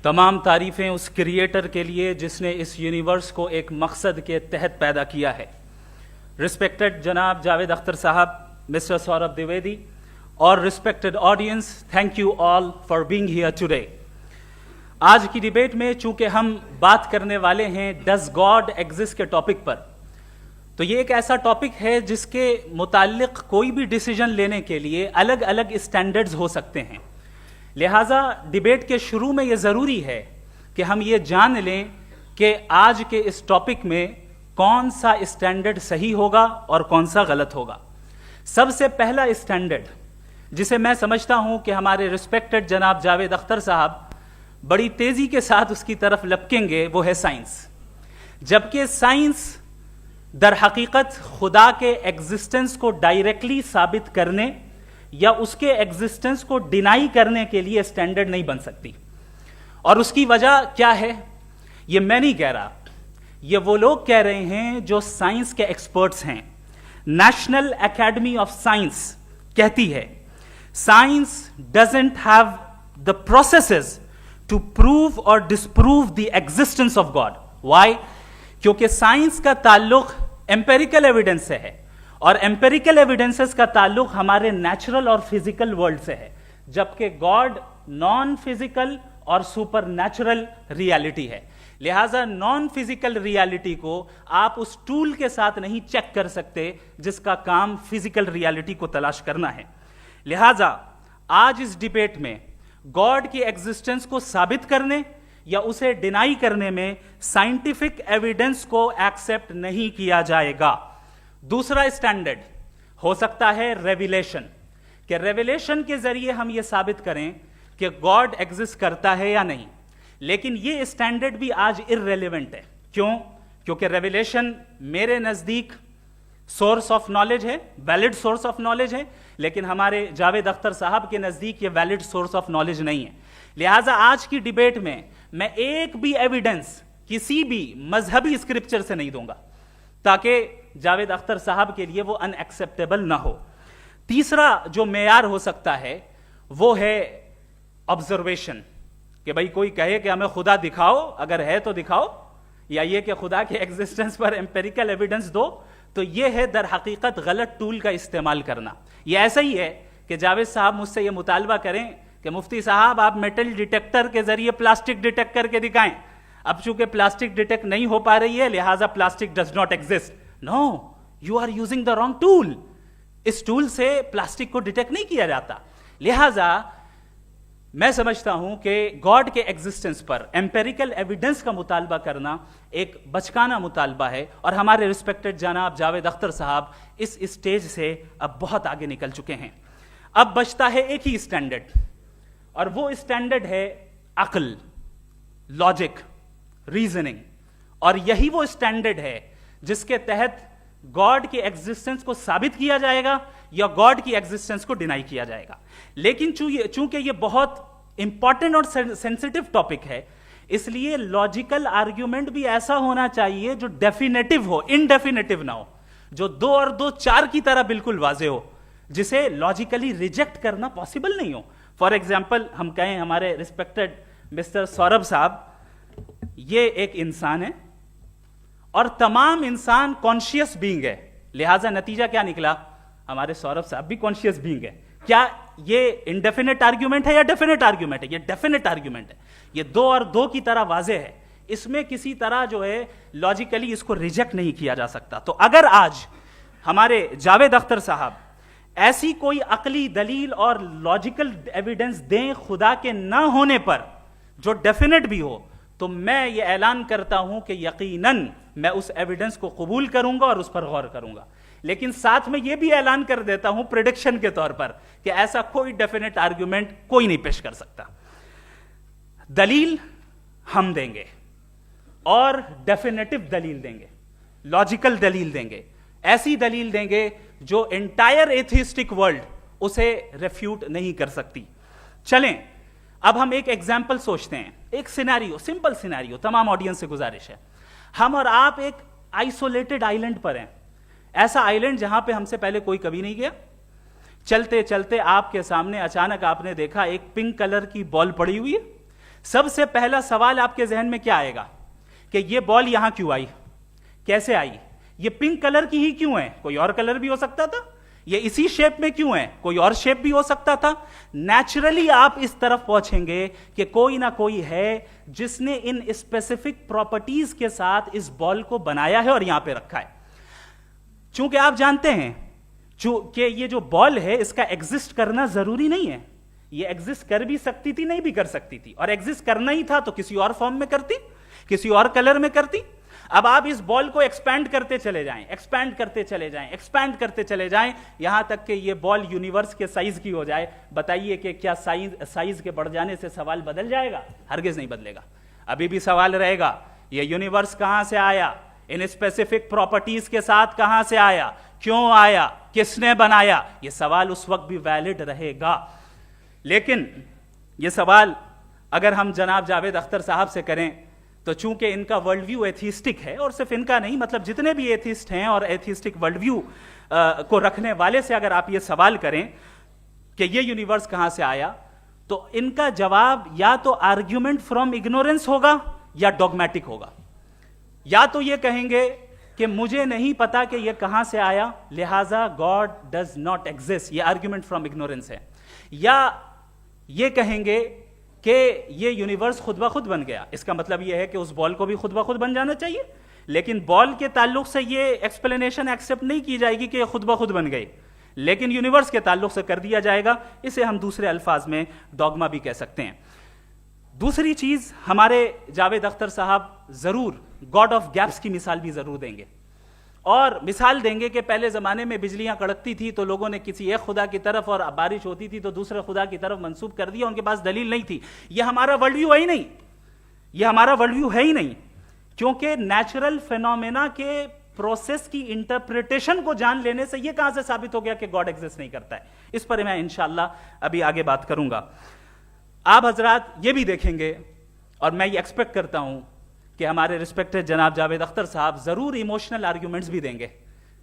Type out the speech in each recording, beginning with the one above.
तमाम तारीफ़ें उस क्रिएटर के लिए जिसने इस यूनिवर्स को एक मकसद के तहत पैदा किया है। रिस्पेक्टेड जनाब जावेद अख्तर साहब, मिस्टर सौरभ द्विवेदी और respected audience, thank you all for being here today. आज की डिबेट में चूंकि हम बात करने वाले हैं डज गॉड एग्जिस्ट के टॉपिक पर, तो ये एक ऐसा टॉपिक है जिसके मुताल्लिक कोई भी डिसीजन लेने के लिए अलग अलग स्टैंडर्ड्स हो सकते हैं। लिहाजा डिबेट के शुरू में ये ज़रूरी है कि हम ये जान लें कि आज के इस टॉपिक में कौन सा स्टैंडर्ड सही होगा और कौन सा गलत होगा। सबसे पहला स्टैंडर्ड जिसे मैं समझता हूं कि हमारे रिस्पेक्टेड जनाब जावेद अख्तर साहब बड़ी तेजी के साथ उसकी तरफ लपकेंगे, वो है साइंस। जबकि साइंस दर हकीकत खुदा के एग्जिस्टेंस को डायरेक्टली साबित करने या उसके एग्जिस्टेंस को डिनाई करने के लिए स्टैंडर्ड नहीं बन सकती। और उसकी वजह क्या है, ये मैं नहीं कह रहा, ये वो लोग कह रहे हैं जो साइंस के एक्सपर्ट्स हैं। नेशनल एकेडमी ऑफ साइंस कहती है science doesn't have the processes to prove और disprove the existence of God. Why? क्योंकि साइंस का ताल्लुक एम्पेरिकल एविडेंस से है और एम्पेरिकल एविडेंसेस का ताल्लुक हमारे नेचुरल और फिजिकल वर्ल्ड से है, जबकि गॉड नॉन फिजिकल और सुपर नेचुरल रियलिटी है। लिहाजा नॉन फिजिकल रियलिटी को आप उस टूल के साथ नहीं चेक कर सकते जिसका काम फिजिकल रियलिटी को तलाश करना है। लिहाजा आज इस डिबेट में गॉड की एग्जिस्टेंस को साबित करने या उसे डिनाई करने में साइंटिफिक एविडेंस को एक्सेप्ट नहीं किया जाएगा। दूसरा स्टैंडर्ड हो सकता है रेविलेशन, कि रेविलेशन के जरिए हम यह साबित करें कि गॉड एग्जिस्ट करता है या नहीं। लेकिन यह स्टैंडर्ड भी आज इररेलेवेंट है। क्यों? क्योंकि रेविलेशन मेरे नजदीक सोर्स ऑफ नॉलेज है, वैलिड सोर्स ऑफ नॉलेज है, लेकिन हमारे जावेद अख्तर साहब के नजदीक ये वैलिड सोर्स ऑफ नॉलेज नहीं है। लिहाजा आज की डिबेट में मैं एक भी एविडेंस किसी भी मजहबी स्क्रिप्चर से नहीं दूंगा ताकि जावेद अख्तर साहब के लिए वो अनएक्सेप्टेबल ना हो। तीसरा जो मेयार हो सकता है वो है ऑब्जर्वेशन, कि भाई कोई कहे कि हमें खुदा दिखाओ, अगर है तो दिखाओ, या ये कि खुदा के एग्जिस्टेंस पर एम्पेरिकल एविडेंस दो, तो ये है दर हकीकत गलत टूल का इस्तेमाल करना। ये ऐसा ही है कि जावेद साहब मुझसे ये मुतालबा करें कि मुफ्ती साहब आप मेटल डिटेक्टर के जरिए प्लास्टिक डिटेक्ट करके दिखाएं। अब चूंकि प्लास्टिक डिटेक्ट नहीं हो पा रही है लिहाजा plastic does not exist. No, you are using the wrong tool. इस टूल से प्लास्टिक को डिटेक्ट नहीं किया जाता। लिहाजा मैं समझता हूं कि गॉड के एग्जिस्टेंस पर एम्पेरिकल एविडेंस का मुतालबा करना एक बचकाना मुतालबा है और हमारे रिस्पेक्टेड जनाब जावेद अख्तर साहब इस स्टेज से अब बहुत आगे निकल चुके हैं। अब बचता है एक ही स्टैंडर्ड, और वो स्टैंडर्ड है अक्ल, लॉजिक, रीजनिंग। और यही वो स्टैंडर्ड है जिसके तहत गॉड की एग्जिस्टेंस को साबित किया जाएगा या गॉड की एग्जिस्टेंस को डिनाई किया जाएगा। लेकिन चूंकि ये बहुत इंपॉर्टेंट और सेंसिटिव टॉपिक है, इसलिए लॉजिकल आर्ग्यूमेंट भी ऐसा होना चाहिए जो डेफिनेटिव हो, इनडेफिनेटिव ना हो, जो 2 और 2 4 की तरह बिल्कुल वाजे हो, जिसे लॉजिकली रिजेक्ट करना पॉसिबल नहीं हो। फॉर एग्जाम्पल हम कहें हमारे रिस्पेक्टेड मिस्टर सौरभ साहब, ये एक इंसान है और तमाम इंसान कॉन्शियस बीइंग है। लिहाजा नतीजा क्या निकला, हमारे सौरभ साहब भी कॉन्शियस बीइंग है। क्या ये इनडेफिनेट आर्ग्यूमेंट है या डेफिनेट आर्ग्यूमेंट है? ये डेफिनेट आर्ग्यूमेंट है। ये 2 और 2 की तरह वाजे है, इसमें किसी तरह जो है लॉजिकली इसको रिजेक्ट नहीं किया जा सकता। तो अगर आज हमारे जावेद अख्तर साहब ऐसी कोई अकली दलील और लॉजिकल एविडेंस दें खुदा के ना होने पर जो डेफिनेट भी हो, तो मैं ये ऐलान करता हूं कि यकीनन मैं उस एविडेंस को कबूल करूंगा और उस पर गौर करूंगा। लेकिन साथ में यह भी ऐलान कर देता हूं प्रेडिक्शन के तौर पर कि ऐसा कोई डेफिनेट आर्ग्यूमेंट कोई नहीं पेश कर सकता। दलील हम देंगे और डेफिनेटिव दलील देंगे, लॉजिकल दलील देंगे, ऐसी दलील देंगे जो एंटायर एथिस्टिक वर्ल्ड उसे रेफ्यूट नहीं कर सकती। चलें अब हम एक एग्जाम्पल सोचते हैं, एक सिनेरियो, सिंपल सिनेरियो, तमाम ऑडियंस से गुजारिश है, हम और आप एक आइसोलेटेड आइलैंड पर हैं, ऐसा आइलैंड जहां पे हमसे पहले कोई कभी नहीं गया। चलते चलते आपके सामने अचानक आपने देखा एक पिंक कलर की बॉल पड़ी हुई है, सबसे पहला सवाल आपके जहन में क्या आएगा कि ये बॉल यहां क्यों आई, कैसे आई, ये पिंक कलर की ही क्यों है, कोई और कलर भी हो सकता था, ये इसी शेप में क्यों है, कोई और शेप भी हो सकता था। नेचुरली आप इस तरफ पहुंचेंगे कि कोई ना कोई है जिसने इन स्पेसिफिक प्रॉपर्टीज के साथ इस बॉल को बनाया है और यहां पे रखा है। चूंकि आप जानते हैं कि ये जो बॉल है इसका एग्जिस्ट करना जरूरी नहीं है, ये एग्जिस्ट कर भी सकती थी, नहीं भी कर सकती थी, और एग्जिस्ट करना ही था तो किसी और फॉर्म में करती, किसी और कलर में करती। अब आप इस बॉल को एक्सपैंड करते चले जाएं, एक्सपैंड करते चले जाएं, एक्सपैंड करते चले जाएं, यहां तक कि ये बॉल यूनिवर्स के साइज की हो जाए। बताइए कि क्या साइज के बढ़ जाने से सवाल बदल जाएगा? हरगिज नहीं बदलेगा। अभी भी सवाल रहेगा, ये यूनिवर्स कहां से आया, इन स्पेसिफिक प्रॉपर्टीज के साथ कहां से आया, क्यों आया, किसने बनाया, यह सवाल उस वक्त भी वैलिड रहेगा। लेकिन यह सवाल अगर हम जनाब जावेद अख्तर साहब से करें तो चूंकि इनका वर्ल्ड व्यू एथिस्टिक है, और सिर्फ इनका नहीं, मतलब जितने भी एथिस्ट हैं और एथिस्टिक वर्ल्ड व्यू को रखने वाले से अगर आप ये सवाल करें कि ये यूनिवर्स कहां से आया, तो इनका जवाब या तो आर्ग्यूमेंट फ्रॉम इग्नोरेंस होगा या डॉगमेटिक होगा। या तो ये कहेंगे कि मुझे नहीं पता कि ये कहां से आया, लिहाजा गॉड डज नॉट एग्जिस्ट, ये आर्ग्यूमेंट फ्रॉम इग्नोरेंस है, या ये कहेंगे कि ये यूनिवर्स खुद ब खुद बन गया। इसका मतलब ये है कि उस बॉल को भी खुद ब खुद बन जाना चाहिए, लेकिन बॉल के ताल्लुक से ये एक्सप्लेनेशन एक्सेप्ट नहीं की जाएगी कि ये खुद ब खुद बन गई, लेकिन यूनिवर्स के ताल्लुक से कर दिया जाएगा। इसे हम दूसरे अल्फाज में डॉगमा भी कह सकते हैं। दूसरी चीज, हमारे जावेद अख्तर साहब जरूर गॉड ऑफ गैप्स की मिसाल भी जरूर देंगे, और मिसाल देंगे कि पहले जमाने में बिजलियां कड़कती थी तो लोगों ने किसी एक खुदा की तरफ, और बारिश होती थी तो दूसरे खुदा की तरफ मंसूब कर दिया, उनके पास दलील नहीं थी। यह हमारा वर्ल्ड व्यू है ही नहीं, यह हमारा वर्ल्ड व्यू है ही नहीं, क्योंकि नेचुरल फेनोमेना के प्रोसेस की इंटरप्रिटेशन को जान लेने से यह कहां से साबित हो गया कि गॉड एग्जिस्ट नहीं करता है। इस पर मैं इंशाअल्लाह अभी आगे बात करूंगा। आप हजरात ये भी देखेंगे, और मैं ये एक्सपेक्ट करता हूं कि हमारे रिस्पेक्टेड जनाब जावेद अख्तर साहब जरूर इमोशनल आर्ग्यूमेंट्स भी देंगे,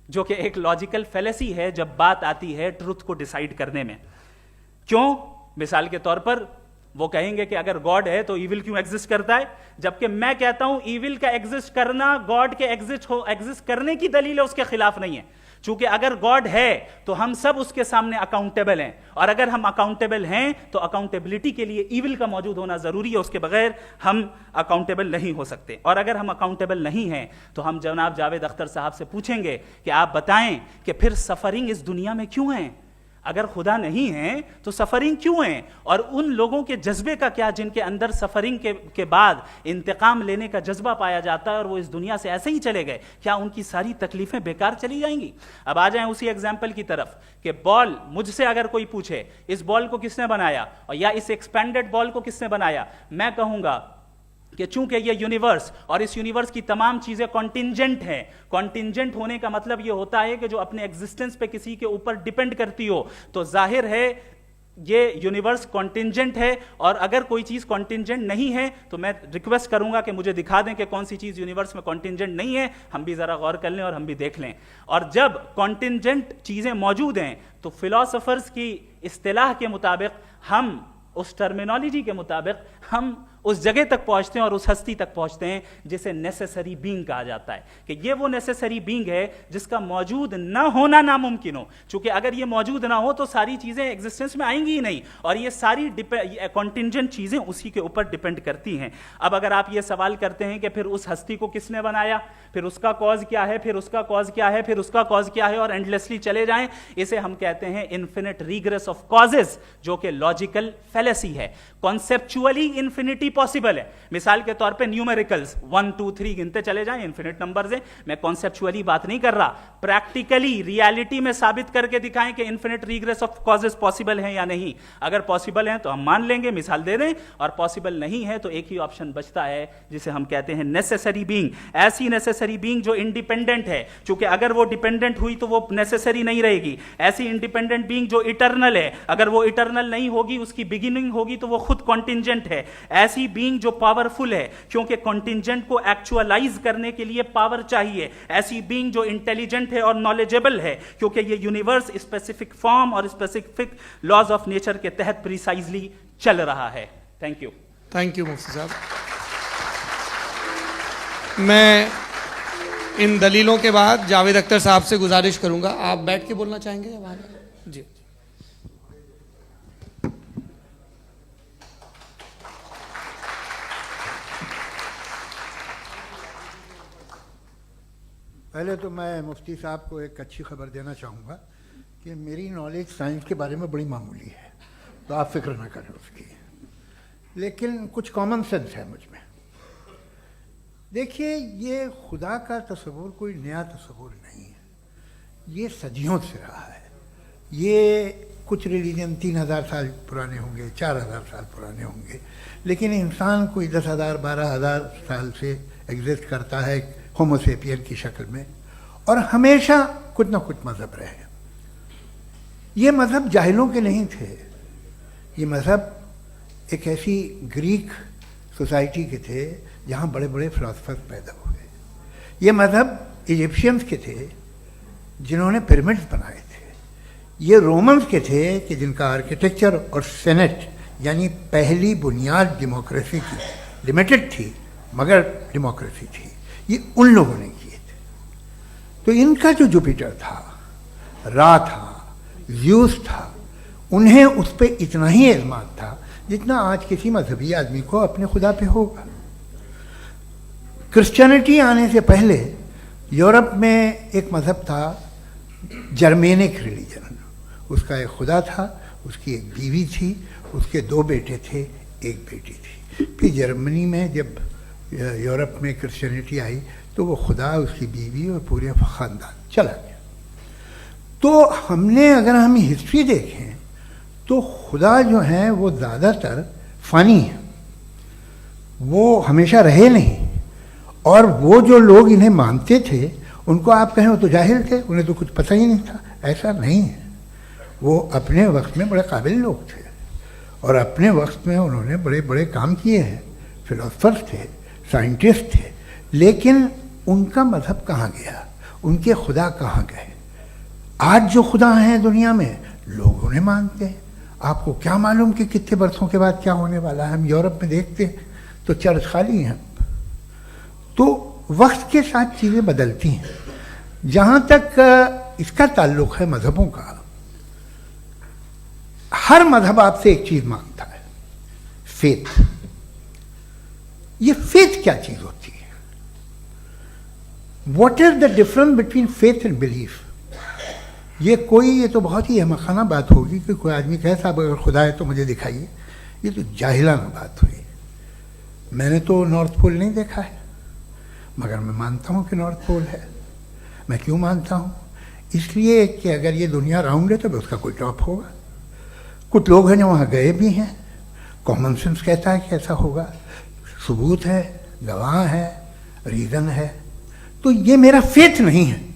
जो कि एक लॉजिकल फेलेसी है जब बात आती है ट्रुथ को डिसाइड करने में। क्यों? मिसाल के तौर पर वो कहेंगे कि अगर गॉड है तो ईविल क्यों एग्जिस्ट करता है, जबकि मैं कहता हूं ईविल का एग्जिस्ट करना गॉड के एग्जिस्ट करने की दलील है, उसके खिलाफ नहीं है। चूंकि अगर गॉड है तो हम सब उसके सामने अकाउंटेबल हैं, और अगर हम अकाउंटेबल हैं तो अकाउंटेबिलिटी के लिए ईविल का मौजूद होना जरूरी है, उसके बगैर हम अकाउंटेबल नहीं हो सकते। और अगर हम अकाउंटेबल नहीं हैं तो हम जनाब जावेद अख्तर साहब से पूछेंगे कि आप बताएं कि फिर सफरिंग इस दुनिया में क्यों है? अगर खुदा नहीं है तो सफरिंग क्यों है? और उन लोगों के जज्बे का क्या जिनके अंदर सफरिंग के बाद इंतकाम लेने का जज्बा पाया जाता है और वो इस दुनिया से ऐसे ही चले गए, क्या उनकी सारी तकलीफें बेकार चली जाएंगी? अब आ जाएं उसी एग्जाम्पल की तरफ कि बॉल, मुझसे अगर कोई पूछे इस बॉल को किसने बनाया, और या इस एक्सपेंडेड बॉल को किसने बनाया, मैं कहूंगा कि चूंकि ये यूनिवर्स और इस यूनिवर्स की तमाम चीजें कॉन्टिंजेंट हैं। कॉन्टिंजेंट होने का मतलब ये होता है कि जो अपने एग्जिस्टेंस पे किसी के ऊपर डिपेंड करती हो, तो जाहिर है ये यूनिवर्स कॉन्टिंजेंट है। और अगर कोई चीज कॉन्टिंजेंट नहीं है तो मैं रिक्वेस्ट करूंगा कि मुझे दिखा दें कि कौन सी चीज यूनिवर्स में कॉन्टिंजेंट नहीं है, हम भी जरा गौर कर लें और हम भी देख लें। और जब कॉन्टिंजेंट चीजें मौजूद हैं तो फिलोसोफर्स की इस्तिलाह के मुताबिक, हम उस टर्मिनोलॉजी के मुताबिक हम उस जगह तक पहुंचते हैं और उस हस्ती तक पहुंचते हैं जिसे नेसेसरी बीइंग कहा जाता है, कि ये वो नेसेसरी बीइंग है जिसका मौजूद ना होना नामुमकिन हो। क्योंकि अगर ये मौजूद ना हो तो सारी चीजें एग्जिस्टेंस में आएंगी ही नहीं, और ये सारी कॉन्टिंजेंट चीजें उसी के ऊपर डिपेंड करती हैं। अब अगर आप ये सवाल करते हैं कि फिर उस हस्ती को किसने बनाया, फिर उसका कॉज क्या है, फिर उसका कॉज क्या है, फिर उसका कॉज क्या है, और एंडलेसली चले जाएं, इसे हम कहते हैं इन्फिनिट रिग्रेस ऑफ कॉजेस, जो कि लॉजिकल फेलेसी है। कॉन्सेप्चुअली इन्फिनिटी पॉसिबल है। मिसाल के तौर पे न्यूमेरिकल्स 1 2 3 गिनते चले जाएं, इन्फिनिट नंबर्स हैं। मैं कॉन्सेप्चुअली बात नहीं कर रहा, प्रैक्टिकली रियलिटी में साबित करके दिखाएं कि infinite regress of causes possible हैं या नहीं। अगर पॉसिबल हैं तो हम मान लेंगे, मिसाल दे दें, और पॉसिबल नहीं है तो एक ही ऑप्शन बचता है जिसे हम कहते हैं नेसेसरी बीइंग। ऐसी नेसेसरी बीइंग जो इंडिपेंडेंट है, क्योंकि अगर वो डिपेंडेंट हुई तो वो नेसेसरी नहीं रहेगी। ऐसी इंडिपेंडेंट बीइंग जो इटर्नल है, अगर वो इटर्नल नहीं होगी, उसकी बिगिनिंग होगी तो वो खुद कॉन्टिंजेंट है। ऐसी बीइंग जो पावरफुल है, क्योंकि कॉन्टिंजेंट को एक्चुअलाइज करने के लिए पावर चाहिए। ऐसी बीइंग जो इंटेलिजेंट है और नॉलेजेबल है, क्योंकि ये यूनिवर्स स्पेसिफिक फॉर्म और स्पेसिफिक लॉज ऑफ नेचर के तहत प्रिसाइजली चल रहा है। Thank you. थैंक यू मुफ्ती साहब। मैं इन दलीलों के बाद जावेद अख्तर साहब से गुजारिश करूंगा, आप बैठ के बोलना चाहेंगे या वहाँ जी। पहले तो मैं मुफ्ती साहब को एक अच्छी खबर देना चाहूँगा कि मेरी नॉलेज साइंस के बारे में बड़ी मामूली है, तो आप फिक्र ना करें उसकी, लेकिन कुछ कॉमन सेंस है मुझ में। देखिए, ये खुदा का तस्वुर कोई नया तस्वुर नहीं है, ये सदियों से रहा है। ये कुछ रिलीजन 3000 साल पुराने होंगे, 4000 साल पुराने होंगे, लेकिन इंसान कोई 10,000 12,000 साल से एग्जिस्ट करता है होमोसेपियन की शक्ल में, और हमेशा कुछ ना कुछ मज़हब रहे। ये मज़हब जाहिलों के नहीं थे, ये मज़हब एक ऐसी ग्रीक सोसाइटी के थे जहाँ बड़े बड़े फिलोसफर्स पैदा हुए। ये मज़हब इजिप्शियंस के थे जिन्होंने पिरामिड्स बनाए थे। ये रोमन्स के थे कि जिनका आर्किटेक्चर और सेनेट यानी पहली बुनियाद डेमोक्रेसी की लिमिटेड थी, मगर डेमोक्रेसी थी, ये उन लोगों ने किए थे। तो इनका जो जुपिटर था, रा था, ज़्यूस था, उन्हें उस पर इतना ही एतमाद था जितना आज किसी मजहबी आदमी को अपने खुदा पे होगा। क्रिश्चियनिटी आने से पहले यूरोप में एक मज़हब था जर्मेनिक रिलीजन। उसका एक खुदा था, उसकी एक बीवी थी, उसके 2 बेटे थे, एक बेटी थी। फिर जर्मनी में जब यूरोप में क्रिश्चियनिटी आई तो वो खुदा, उसकी बीवी और पूरे ख़ानदान चला गया। तो हमने, अगर हम हिस्ट्री देखें तो खुदा जो हैं वो ज़्यादातर फ़नी हैं, वो हमेशा रहे नहीं। और वो जो लोग इन्हें मानते थे उनको आप कहें वो तो जाहिल थे, उन्हें तो कुछ पता ही नहीं था, ऐसा नहीं है। वो अपने वक्त में बड़े काबिल लोग थे और अपने वक्त में उन्होंने बड़े बड़े काम किए हैं, फिलोसफर्स थे, साइंटिस्ट थे, लेकिन उनका मज़हब कहाँ गया, उनके खुदा कहाँ गए? आज जो खुदा हैं दुनिया में लोग उन्हें मानते हैं। आपको क्या मालूम कि कितने बरसों के बाद क्या होने वाला है? हम यूरोप में देखते हैं तो चर्च खाली हैं। तो वक्त के साथ चीज़ें बदलती हैं। जहाँ तक इसका ताल्लुक़ है मज़हबों का, हर मज़हब आपसे एक चीज़ मांगता है, फेथ। ये फेथ क्या चीज़ होती है? What is the difference between faith and belief? ये तो बहुत ही अहमखाना बात होगी कि कोई आदमी कहे साहब अगर खुदा है तो मुझे दिखाइए। ये तो जाहिलाना बात हुई। मैंने तो नॉर्थ पोल नहीं देखा है, मगर मैं मानता हूँ कि नॉर्थ पोल है। मैं क्यों मानता हूँ? इसलिए कि अगर ये दुनिया राउंड है तो उसका कोई टॉप होगा। कुछ लोग हैं जो वहाँ गए भी हैं, कॉमन सेंस कहता है कि ऐसा होगा, सबूत है, गवाह है, रीज़न है। तो ये मेरा फेथ नहीं है।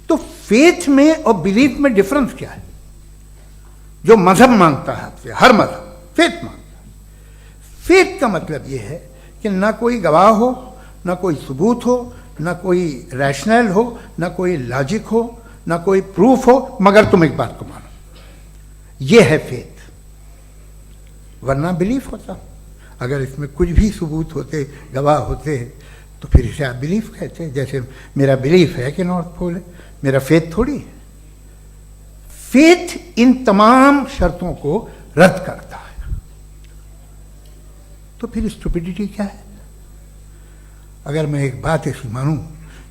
तो फेथ में और बिलीफ में डिफरेंस क्या है? जो मजहब मांगता है आपसे, हर मजहब फेथ मांगता है। फेथ का मतलब ये है कि ना कोई गवाह हो, ना कोई सबूत हो, ना कोई रैशनल हो, ना कोई लॉजिक हो, ना कोई प्रूफ हो, मगर तुम एक बात को मानो। ये है फेथ। वरना बिलीफ होता। अगर इसमें कुछ भी सबूत होते, गवाह होते, तो फिर इसे आप बिलीफ कहते। जैसे मेरा बिलीफ है कि नॉर्थ पोल है, मेरा फेथ थोड़ी है। फेथ इन तमाम शर्तों को रद्द करता है। तो फिर स्टुपिडिटी क्या है? अगर मैं एक बात ऐसी मानूं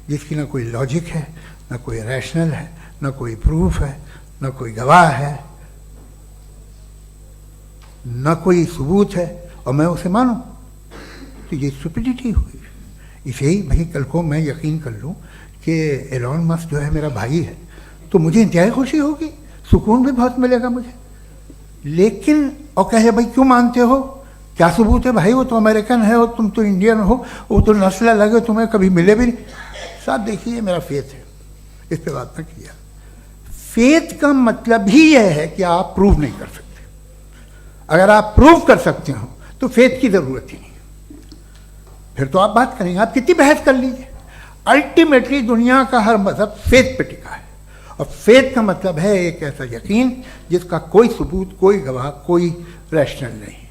जिसकी ना कोई लॉजिक है, ना कोई रैशनल है, ना कोई प्रूफ है, ना कोई गवाह है, ना कोई सबूत है, और मैं उसे मानूं, तो ये स्टुपिडिटी हुई। इसे ही भाई कल को मैं यकीन कर लूं कि एलॉन मस्क जो है मेरा भाई है, तो मुझे इंतहाई खुशी होगी, सुकून भी बहुत मिलेगा मुझे। लेकिन और कहे भाई क्यों मानते हो, क्या सबूत है? भाई वो तो अमेरिकन है और तुम तो इंडियन हो, वो तो नस्ल अलग है, तुम्हें कभी मिले भी नहीं। साहब देखिए, मेरा फेथ है, इस पर बात न किया। फेथ का मतलब ही यह है कि आप प्रूव नहीं कर सकते। अगर आप प्रूव कर सकते हो तो फेथ की जरूरत ही नहीं, फिर तो आप बात करेंगे, आप कितनी बहस कर लीजिए। अल्टीमेटली दुनिया का हर मजहब फेथ पे टिका है, और फेथ का मतलब है एक ऐसा यकीन जिसका कोई सबूत, कोई गवाह, कोई रैशनल नहीं।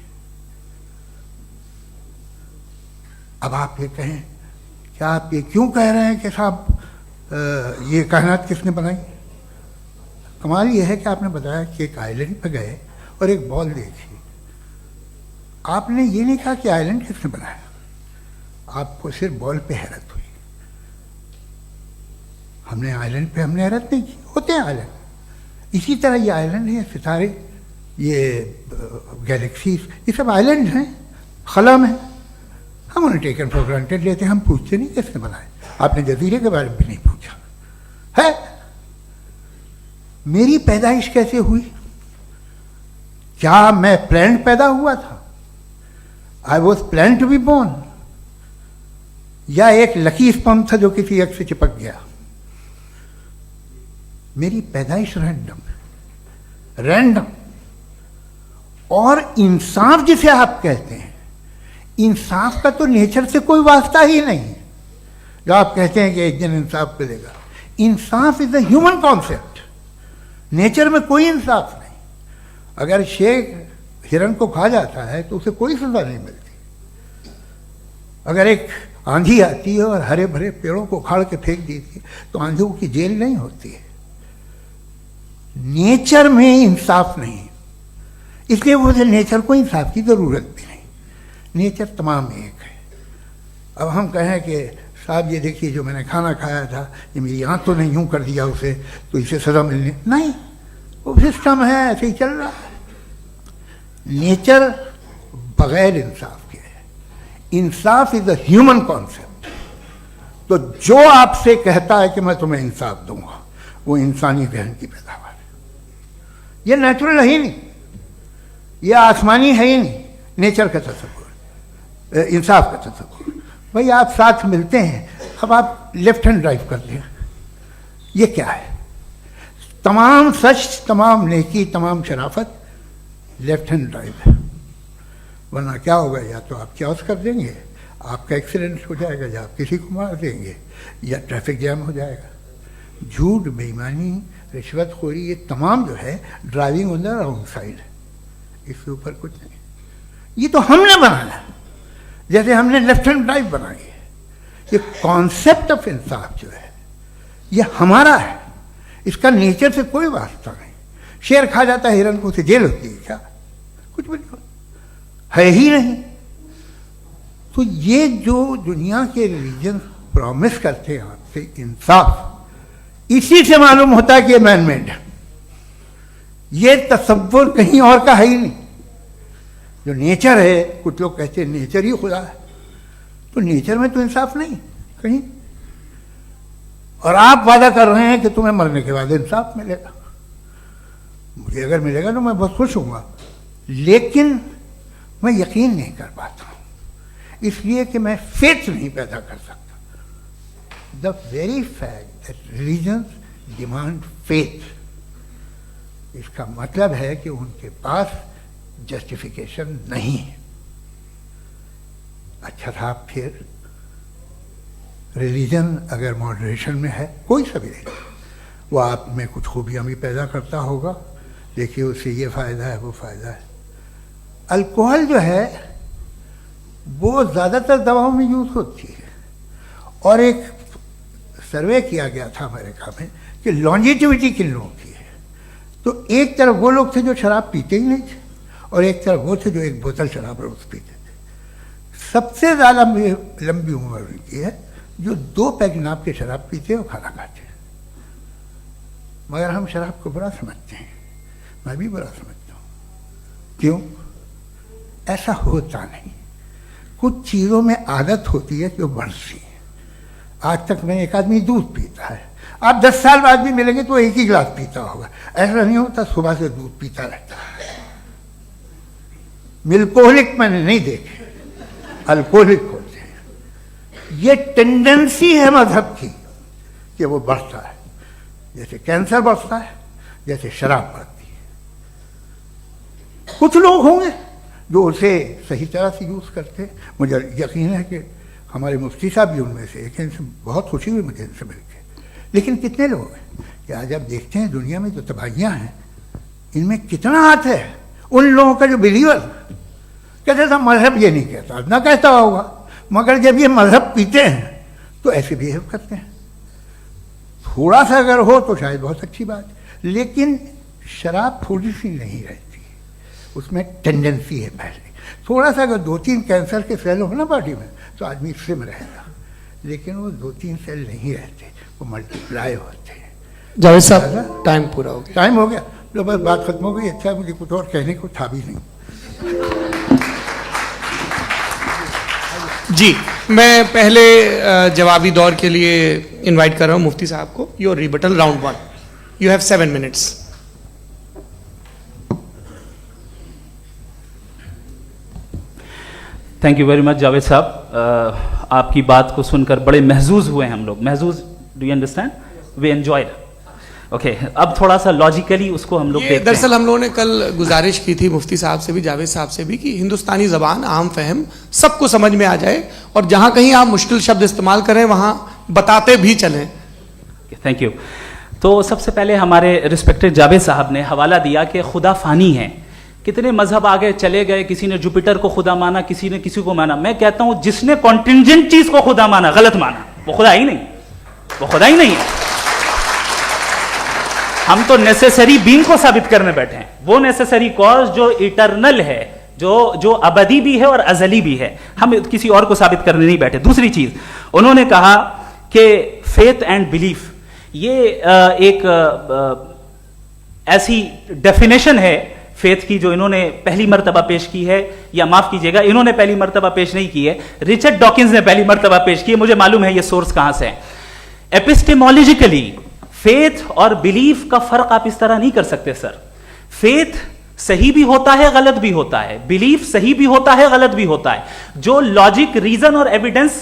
अब आप ये कहें, क्या आप ये क्यों कह रहे हैं कि साहब ये कायनात किसने बनाई? कमाल ये है कि आपने बताया कि एक आइलैंड पे गए और एक बॉल देखी। आपने ये नहीं कहा कि आइलैंड किसने बनाया, आपको सिर्फ बॉल पे हैरत हुई। हमने आइलैंड पे हमने हैरत नहीं की, होते हैं आइलैंड। इसी तरह ये आइलैंड है, सितारे, ये गैलेक्सीज, ये सब आइलैंड हैं, खला में। हम उन्हें टेकन फॉर ग्रांटेड लेते हैं, हम पूछते नहीं किसने बनाए। आपने जजीरे के बारे में भी नहीं पूछा है। मेरी पैदाइश कैसे हुई? क्या मैं प्लान्ड पैदा हुआ था? I was plan to be born, या एक लकी स्पर्म था जो किसी एक से चिपक गया? मेरी पैदाइश रैंडम। और इंसाफ जिसे आप कहते हैं, इंसाफ का तो नेचर से कोई वास्ता ही नहीं है। जो आप कहते हैं कि एक दिन इंसाफ मिलेगा, इंसाफ is a human concept, nature में कोई इंसाफ नहीं। अगर शेर हिरन को खा जाता है तो उसे कोई सजा नहीं मिलती। अगर एक आंधी आती है और हरे भरे पेड़ों को उखाड़ के फेंक देती है तो आंधियों की जेल नहीं होती है। नेचर में इंसाफ नहीं, इसलिए मुझे नेचर को इंसाफ की जरूरत भी नहीं। नेचर तमाम एक है। अब हम कहें कि साहब ये देखिए जो मैंने खाना खाया था, ये मेरी आंख तो नहीं यूं कर दिया उसे, तो इसे सजा मिलनी नहीं, वो सिस्टम है, ऐसे ही चल रहा है। नेचर बगैर इंसाफ के है। इंसाफ इज अ ह्यूमन कॉन्सेप्ट। तो जो आपसे कहता है कि मैं तुम्हें इंसाफ दूंगा, वो इंसानी जहन की पैदावार है। ये नेचुरल है ही नहीं, ये आसमानी है ही नहीं। नेचर का तसव्वुर, इंसाफ का तसव्वुर। भाई आप साथ मिलते हैं, अब आप लेफ्ट हैंड ड्राइव कर लें, ये क्या है? तमाम सच, तमाम नेकी, तमाम शराफत लेफ्ट हैंड ड्राइव है। वरना क्या होगा, या तो आप क्रॉस कर देंगे, आपका एक्सीडेंट हो जाएगा, या आप किसी को मार देंगे, या ट्रैफिक जैम हो जाएगा। झूठ, बेईमानी, रिश्वतखोरी, ये तमाम जो है driving on the wrong side है। इसके ऊपर कुछ नहीं। ये तो हमने बनाया, जैसे हमने लेफ्ट हैंड ड्राइव बनाई है। ये कॉन्सेप्ट ऑफ इंसाफ जो है ये हमारा है, इसका नेचर से कोई वास्ता नहीं। शेर खा जाता है हिरन को, उसे जेल होती है क्या? कुछ भी नहीं, है ही नहीं। तो ये जो दुनिया के रिलीजन प्रॉमिस करते हैं आपसे इंसाफ, इसी से मालूम होता है कि ये मैन मेड है। ये तसव्वुर कहीं और का है ही नहीं। जो नेचर है, कुछ लोग कहते हैं नेचर ही खुदा है, तो नेचर में तो इंसाफ नहीं कहीं। और आप वादा कर रहे हैं कि तुम्हें मरने के बाद इंसाफ मिलेगा। मुझे अगर मिलेगा तो मैं बहुत खुश होऊंगा, लेकिन मैं यकीन नहीं कर पाता हूं, इसलिए कि मैं फेथ नहीं पैदा कर सकता। The very fact that religions demand faith, इसका मतलब है कि उनके पास जस्टिफिकेशन नहीं है। अच्छा साहब, फिर रिलीजन अगर मॉडरेशन में है, कोई सा भी नहीं, वो आप में कुछ खूबियाँ भी पैदा करता होगा। देखिए उससे ये फ़ायदा है, वो फ़ायदा है। अल्कोहल जो है वो ज़्यादातर दवाओं में यूज़ होती है, और एक सर्वे किया गया था अमेरिका में कि लॉन्जिटिविटी किन लोगों की है। तो एक तरफ वो लोग थे जो शराब पीते ही नहीं थे, और एक तरफ वो थे जो एक बोतल शराब रोज पीते थे। सबसे ज़्यादा लंबी उम्र उनकी है जो 2 पैक नाप के शराब पीते और खाना खाते हैं। मगर हम शराब को बुरा समझते हैं, मैं भी बुरा समझता हूँ। क्यों? ऐसा होता नहीं। कुछ चीज़ों में आदत होती है जो बढ़ती है। आज तक में एक आदमी दूध पीता है, आप 10 साल बाद भी मिलेंगे तो एक ही गिलास पीता होगा। ऐसा नहीं होता, सुबह से दूध पीता रहता है। मिल्कोहलिक मैंने नहीं देखे, अल्कोहलिक होते हैं। ये टेंडेंसी है मजहब की कि वो बढ़ता है, जैसे कैंसर बढ़ता है, जैसे शराब बढ़ती है। कुछ लोग होंगे जो उसे सही तरह से यूज़ करते हैं। मुझे यकीन है कि हमारे मुफ्ती साहब भी उनमें से एक हैं, इनसे बहुत खुशी हुई मुझे इनसे मिलकर। लेकिन कितने लोग हैं कि आज आप देखते हैं दुनिया में जो तबाहियाँ हैं, इनमें कितना हाथ है उन लोगों का जो बिलीवर। कहते था मजहब ये नहीं कहता, ना कहता होगा, मगर जब ये मजहब पीते हैं तो ऐसे बिहेव करते हैं। थोड़ा सा अगर हो तो शायद बहुत अच्छी बात, लेकिन शराब थोड़ी सी नहीं रहती, उसमें टेंडेंसी है पहले। थोड़ा सा अगर 2-3 कैंसर के सेल हो ना बॉडी में तो आदमी सिम रहेगा, लेकिन वो 2-3 सेल नहीं रहते, वो मल्टीप्लाई होते हैं। जावेद साहब टाइम पूरा हो गया। टाइम हो गया, तो बस बात खत्म हो गई। अच्छा, मुझे कुछ और कहने को था भी नहीं। जी, मैं पहले जवाबी दौर के लिए इनवाइट कर रहा हूं मुफ्ती साहब को। Your rebuttal round 1, you have 7 minutes. Thank you very much Javed साहब, आपकी बात को सुनकर बड़े महजूज हुए हम लोग। महजूज, do you understand? We enjoyed. Okay, अब थोड़ा सा लॉजिकली उसको हम लोग देखते हैं। दरअसल हम लोगों ने कल गुजारिश की थी मुफ्ती साहब से भी, जावेद साहब से भी, कि हिंदुस्तानी ज़बान आम फहम सबको समझ में आ जाए, और जहां कहीं आप मुश्किल शब्द इस्तेमाल करें वहां बताते भी चलें। Thank you. तो सबसे पहले हमारे रिस्पेक्टेड जावेद साहब ने हवाला दिया कि खुदा फानी है। कितने मजहब आगे चले गए, किसी ने जुपिटर को खुदा माना, किसी ने किसी को माना। मैं कहता हूं जिसने कॉन्टिंजेंट चीज को खुदा माना, गलत माना, वो खुदा ही नहीं, वो खुदा ही नहीं है। हम तो नेसेसरी बीइंग को साबित करने बैठे हैं, वो नेसेसरी कॉज जो इटरनल है, जो अबदी भी है और अजली भी है। हम किसी और को साबित करने नहीं बैठे। दूसरी चीज उन्होंने कहा कि फेथ एंड बिलीफ, ये एक ऐसी डेफिनेशन है फेथ की जो इन्होंने पहली मर्तबा पेश की है, या माफ कीजिएगा, इन्होंने पहली मर्तबा पेश नहीं की है, रिचर्ड डॉकिंस ने पहली मर्तबा पेश की है। मुझे मालूम है ये सोर्स कहां से है। एपिस्टेमोलॉजिकली फेथ और बिलीफ का फर्क आप इस तरह नहीं कर सकते सर। फेथ सही भी होता है, गलत भी होता है, बिलीफ सही भी होता है, गलत भी होता है। जो लॉजिक, रीजन और एविडेंस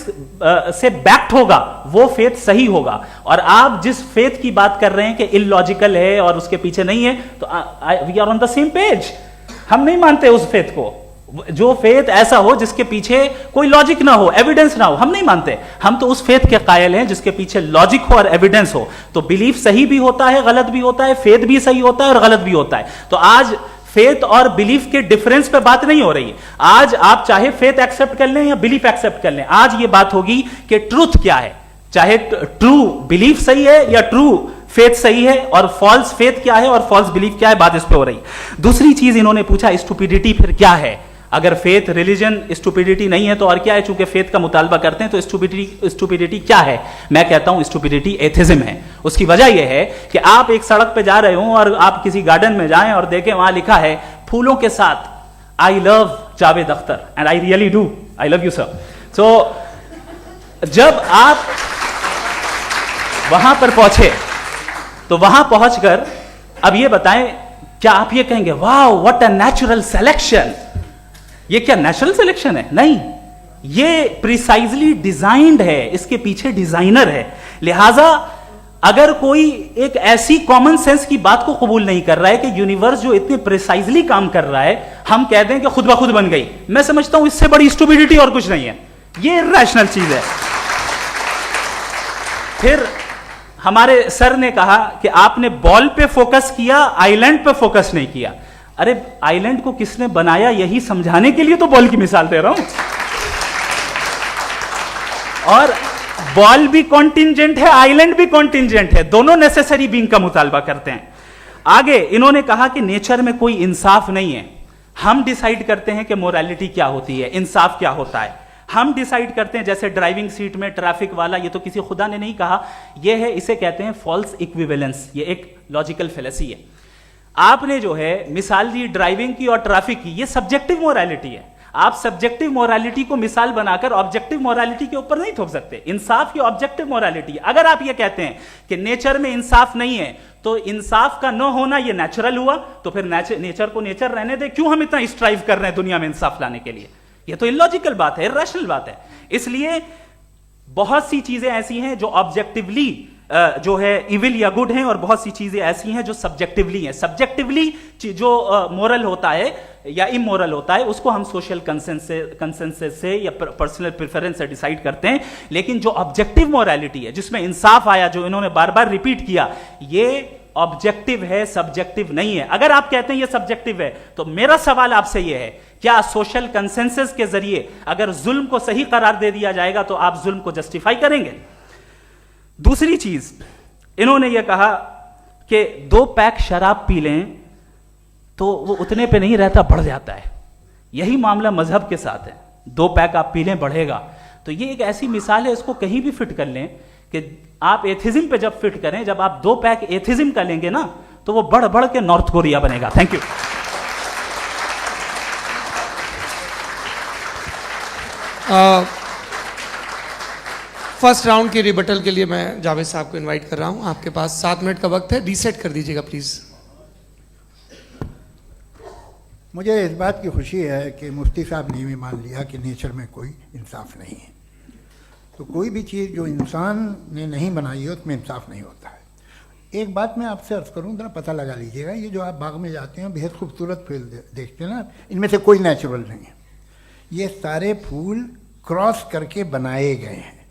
से बैक्ड होगा वो फेथ सही होगा। और आप जिस फेथ की बात कर रहे हैं कि इलॉजिकल है और उसके पीछे नहीं है, तो we are on the same page. हम नहीं मानते उस फेथ को, जो फेथ ऐसा हो जिसके पीछे कोई लॉजिक ना हो, एविडेंस ना हो, हम नहीं मानते। हम तो उस फेथ के कायल हैं जिसके पीछे लॉजिक हो और एविडेंस हो। तो बिलीफ सही भी होता है, गलत भी होता है, फेथ भी सही होता है और गलत भी होता है। तो आज फेथ और बिलीफ के डिफरेंस पे बात नहीं हो रही है। आज आप चाहे फेथ एक्सेप्ट कर लें या बिलीफ एक्सेप्ट कर लें, आज ये बात होगी कि ट्रूथ क्या है, चाहे ट्रू बिलीफ सही है या ट्रू फेथ सही है, और फॉल्स फेथ क्या है और फॉल्स बिलीफ क्या है, बात इस पे हो रही। दूसरी चीज इन्होंने पूछा, स्टुपिडिटी फिर क्या है? अगर फेथ रिलीजन स्टुपिडिटी नहीं है तो और क्या है? चूंकि फेथ का मुतालबा करते हैं तो स्टुपिडिटी क्या है? मैं कहता हूं स्टुपिडिटी एथिज्म है। उसकी वजह यह है कि आप एक सड़क पे जा रहे हो और आप किसी गार्डन में जाएं और देखें वहां लिखा है फूलों के साथ, I love Javed Akhtar, and I really do, I love you sir. So जब आप वहां पर पहुंचे तो वहां पहुंचकर अब ये बताएं, क्या आप ये कहेंगे वाह व्हाट अ नेचुरल सिलेक्शन? ये क्या नेचुरल सिलेक्शन है? नहीं, ये प्रिसाइजली डिजाइंड है, इसके पीछे डिजाइनर है। लिहाजा अगर कोई एक ऐसी कॉमन सेंस की बात को कबूल नहीं कर रहा है कि यूनिवर्स जो इतने प्रिसाइजली काम कर रहा है, हम कह दें कि खुद ब खुद बन गई, मैं समझता हूं इससे बड़ी स्टुपिडिटी और कुछ नहीं है। ये इरैशनल चीज है। फिर हमारे सर ने कहा कि आपने बॉल पे फोकस किया, आइलैंड पे फोकस नहीं किया। अरे आइलैंड को किसने बनाया यही समझाने के लिए तो बॉल की मिसाल दे रहा हूं। और बॉल भी कॉन्टिंजेंट है, आइलैंड भी कॉन्टिंजेंट है, दोनों नेसेसरी बीइंग का मुतालबा करते हैं। आगे इन्होंने कहा कि नेचर में कोई इंसाफ नहीं है। हम डिसाइड करते हैं कि मोरालिटी क्या होती है, इंसाफ क्या होता है। हम डिसाइड करते हैं, जैसे ड्राइविंग सीट में ट्रैफिक वाला, ये तो किसी खुदा ने नहीं कहा, ये है, इसे कहते हैं फॉल्स इक्विवेलेंस। ये एक लॉजिकल फेलेसी है। आपने जो है मिसाल दी ड्राइविंग की और ट्रैफिक की, ये सब्जेक्टिव मोरालिटी है। आप सब्जेक्टिव मोरालिटी को मिसाल बनाकर ऑब्जेक्टिव मोरालिटी के ऊपर नहीं थोप सकते। इंसाफ की ऑब्जेक्टिव मोरालिटी। अगर आप ये कहते हैं कि नेचर में इंसाफ नहीं है, तो इंसाफ का न होना ये नेचुरल हुआ, तो फिर नेचर को नेचर रहने दे। क्यों हम इतना स्ट्राइव कर रहे हैं दुनिया में इंसाफ लाने के लिए? ये तो इलॉजिकल बात है, इरैशनल बात है। इसलिए बहुत सी चीजें ऐसी हैं जो ऑब्जेक्टिवली जो है इविल या गुड हैं, और बहुत सी चीजें ऐसी हैं जो सब्जेक्टिवली हैं। सब्जेक्टिवली जो मोरल होता है या इमोरल होता है, उसको हम सोशल कंसेंसस से या पर्सनल प्रेफरेंस से डिसाइड करते हैं। लेकिन जो ऑब्जेक्टिव मोरालिटी है, जिसमें इंसाफ आया, जो इन्होंने बार बार रिपीट किया, ये ऑब्जेक्टिव है, सब्जेक्टिव नहीं है। अगर आप कहते हैं ये सब्जेक्टिव है, तो मेरा सवाल आपसे ये है, क्या सोशल कंसेंसस के जरिए अगर जुल्म को सही करार दे दिया जाएगा तो आप जुल्म को जस्टिफाई करेंगे? दूसरी चीज, इन्होंने ये कहा कि 2 पैक शराब पी लें तो वो उतने पे नहीं रहता, बढ़ जाता है। यही मामला मजहब के साथ है, 2 पैक आप पी लें बढ़ेगा। तो ये एक ऐसी मिसाल है, इसको कहीं भी फिट कर लें कि आप एथिज्म पे जब फिट करें, जब आप 2 पैक एथिज्म का लेंगे ना, तो वो बढ़ बढ़ के नॉर्थ कोरिया बनेगा। Thank you. फर्स्ट राउंड की रिबटल के लिए मैं जावेद साहब को इनवाइट कर रहा हूं। आपके पास 7 मिनट का वक्त है, रीसेट कर दीजिएगा प्लीज। मुझे इस बात की खुशी है कि मुफ्ती साहब ने भी मान लिया कि नेचर में कोई इंसाफ नहीं है। तो कोई भी चीज़ जो इंसान ने नहीं बनाई है उसमें इंसाफ नहीं होता है। एक बात मैं आपसे अर्ज़ करूँ, ज़रा पता लगा लीजिएगा, ये जो आप बाग में जाते हैं बेहद खूबसूरत फूल देखते हैं ना, इनमें से कोई नेचुरल नहीं है। ये सारे फूल क्रॉस करके बनाए गए हैं।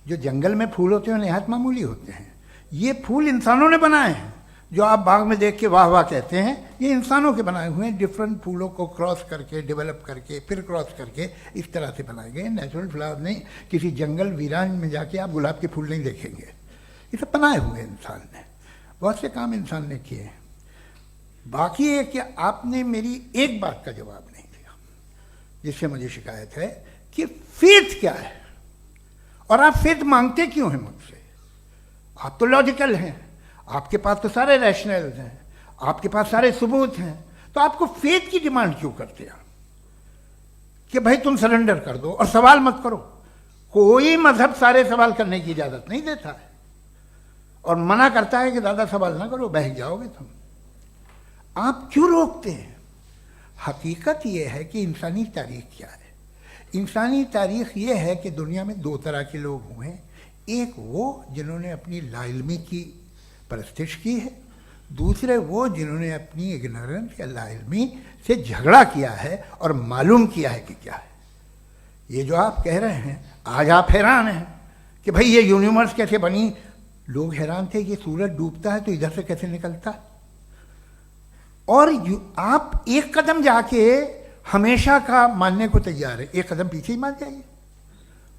जो जंगल में फूल होते हैं नहायत मामूली होते हैं, ये फूल इंसानों ने बनाए हैं। जो आप बाग में देख के वाह वाह कहते हैं, ये इंसानों के बनाए हुए हैं। डिफरेंट फूलों को क्रॉस करके, डेवलप करके, फिर क्रॉस करके इस तरह से बनाए गए। नेचुरल फ्लावर नहीं। किसी जंगल वीरान में जाके आप गुलाब के फूल नहीं देखेंगे। ये सब बनाए हुए इंसान ने, बहुत से काम इंसान ने किए हैं। बाकी है कि आपने मेरी एक बात का जवाब नहीं दिया, जिससे मुझे शिकायत है कि फेथ क्या है और आप फेथ मांगते क्यों हैं मुझसे? आप तो लॉजिकल हैं, आपके पास तो सारे रैशनल्स हैं, आपके पास सारे सबूत हैं, तो आपको फेथ की डिमांड क्यों करते हैं कि भाई तुम सरेंडर कर दो और सवाल मत करो? कोई मजहब सारे सवाल करने की इजाजत नहीं देता है और मना करता है कि ज़्यादा सवाल ना करो, बह जाओगे तुम। आप क्यों रोकते हैं? हकीकत यह है कि इंसानी तारीख क्या है। इंसानी तारीख ये है कि दुनिया में 2 तरह के लोग हुए हैं। एक वो जिन्होंने अपनी लाइल्मी की परस्तिश की है, दूसरे वो जिन्होंने अपनी इग्नोरेंस या लाइल्मी से झगड़ा किया है और मालूम किया है कि क्या है। ये जो आप कह रहे हैं, आज आप हैरान हैं कि भाई ये यूनिवर्स कैसे बनी। लोग हैरान थे कि सूरज डूबता है तो इधर से कैसे निकलता है। और आप एक कदम जाके हमेशा का मानने को तैयार है, एक कदम पीछे ही मान जाइए।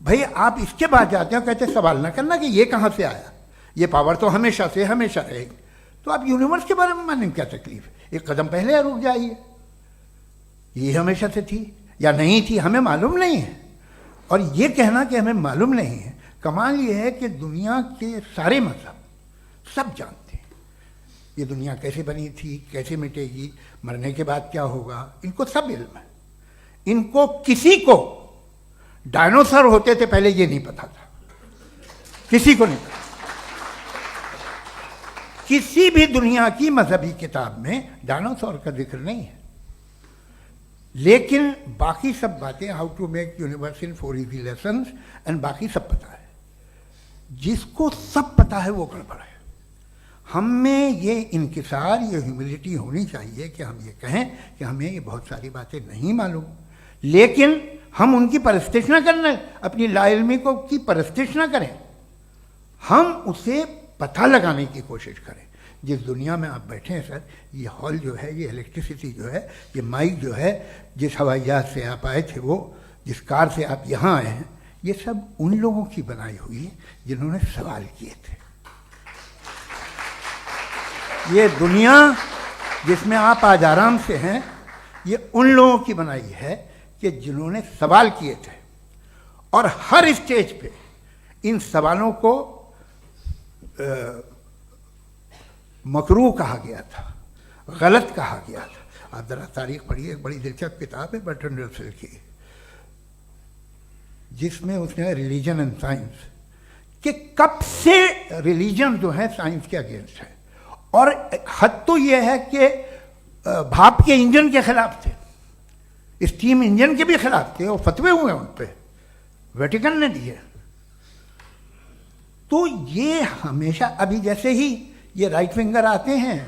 भाई आप इसके बाद जाते हो, कहते सवाल ना करना कि ये कहाँ से आया, ये पावर तो हमेशा से हमेशा रहेगी। तो आप यूनिवर्स के बारे में मानने में क्या तकलीफ है? एक कदम पहले रुक जाइए। ये हमेशा से थी या नहीं थी, हमें मालूम नहीं है। और ये कहना कि हमें मालूम नहीं है, कमाल ये है कि दुनिया के सारे मजहब सब जानते हैं ये दुनिया कैसे बनी थी, कैसे मिटेगी, मरने के बाद क्या होगा, इनको सब इल्म है। इनको किसी को डायनासोर होते थे पहले ये नहीं पता था, किसी को नहीं पता। किसी भी दुनिया की मजहबी किताब में डायनासोर का जिक्र नहीं है। लेकिन बाकी सब बातें, how to make universe in 4 easy lessons and बाकी सब पता है। जिसको सब पता है वो गड़बड़ है। हम में ये इंकिसार, ये ह्यूमिलिटी होनी चाहिए कि हम ये कहें कि हमें ये बहुत सारी बातें नहीं मालूम, लेकिन हम उनकी परस्तिश न करना, अपनी लाइल्मी को की परस्तिश न करें, हम उसे पता लगाने की कोशिश करें। जिस दुनिया में आप बैठे हैं सर, ये हॉल जो है, ये इलेक्ट्रिसिटी जो है, ये माइक जो है, जिस हवाई जहाज से आप आए थे, वो जिस कार से आप यहाँ आए हैं, ये सब उन लोगों की बनाई हुई है जिन्होंने सवाल किए थे। ये दुनिया जिसमें आप आज आराम से हैं, ये उन लोगों की बनाई है कि जिन्होंने सवाल किए थे। और हर स्टेज पे इन सवालों को मकरूह कहा गया था, गलत कहा गया था। आप जरा तारीख पढ़िए, एक बड़ी दिलचस्प किताब है बर्ट्रैंड रसेल की, जिसमें उसने रिलीजन एंड साइंस कि कब से रिलीजन जो है साइंस के अगेंस्ट है। और हद तो यह है कि भाप के इंजन के खिलाफ थे, स्टीम इंजन के भी खिलाफ थे, और फतवे हुए उन पर, वेटिकन ने दिए। तो ये हमेशा, अभी जैसे ही ये राइट विंगर आते हैं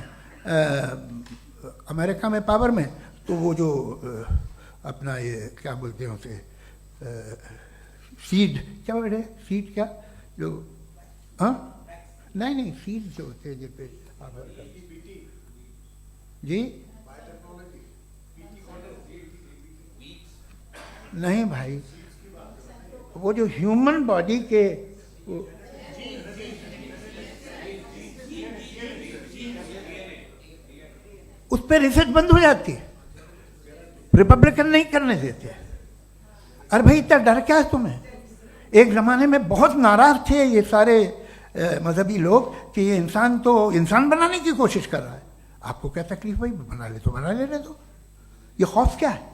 अमेरिका में पावर में, तो वो जो अपना ये क्या बोलते हैं उसे, सीड क्या बोलते हैं, सीड क्या जो, हाँ नहीं सीड जो होते हैं जिस पे जी नहीं भाई, वो जो ह्यूमन बॉडी के उस पर रिसर्च बंद हो जाती है, रिपब्लिकन नहीं करने देते। अरे भाई इतना डर क्या है तुम्हें? एक ज़माने में बहुत नाराज थे ये सारे मजहबी लोग कि ये इंसान तो इंसान बनाने की कोशिश कर रहा है। आपको क्या तकलीफ भाई, बना ले तो बना लेने दो, ये खौफ क्या है?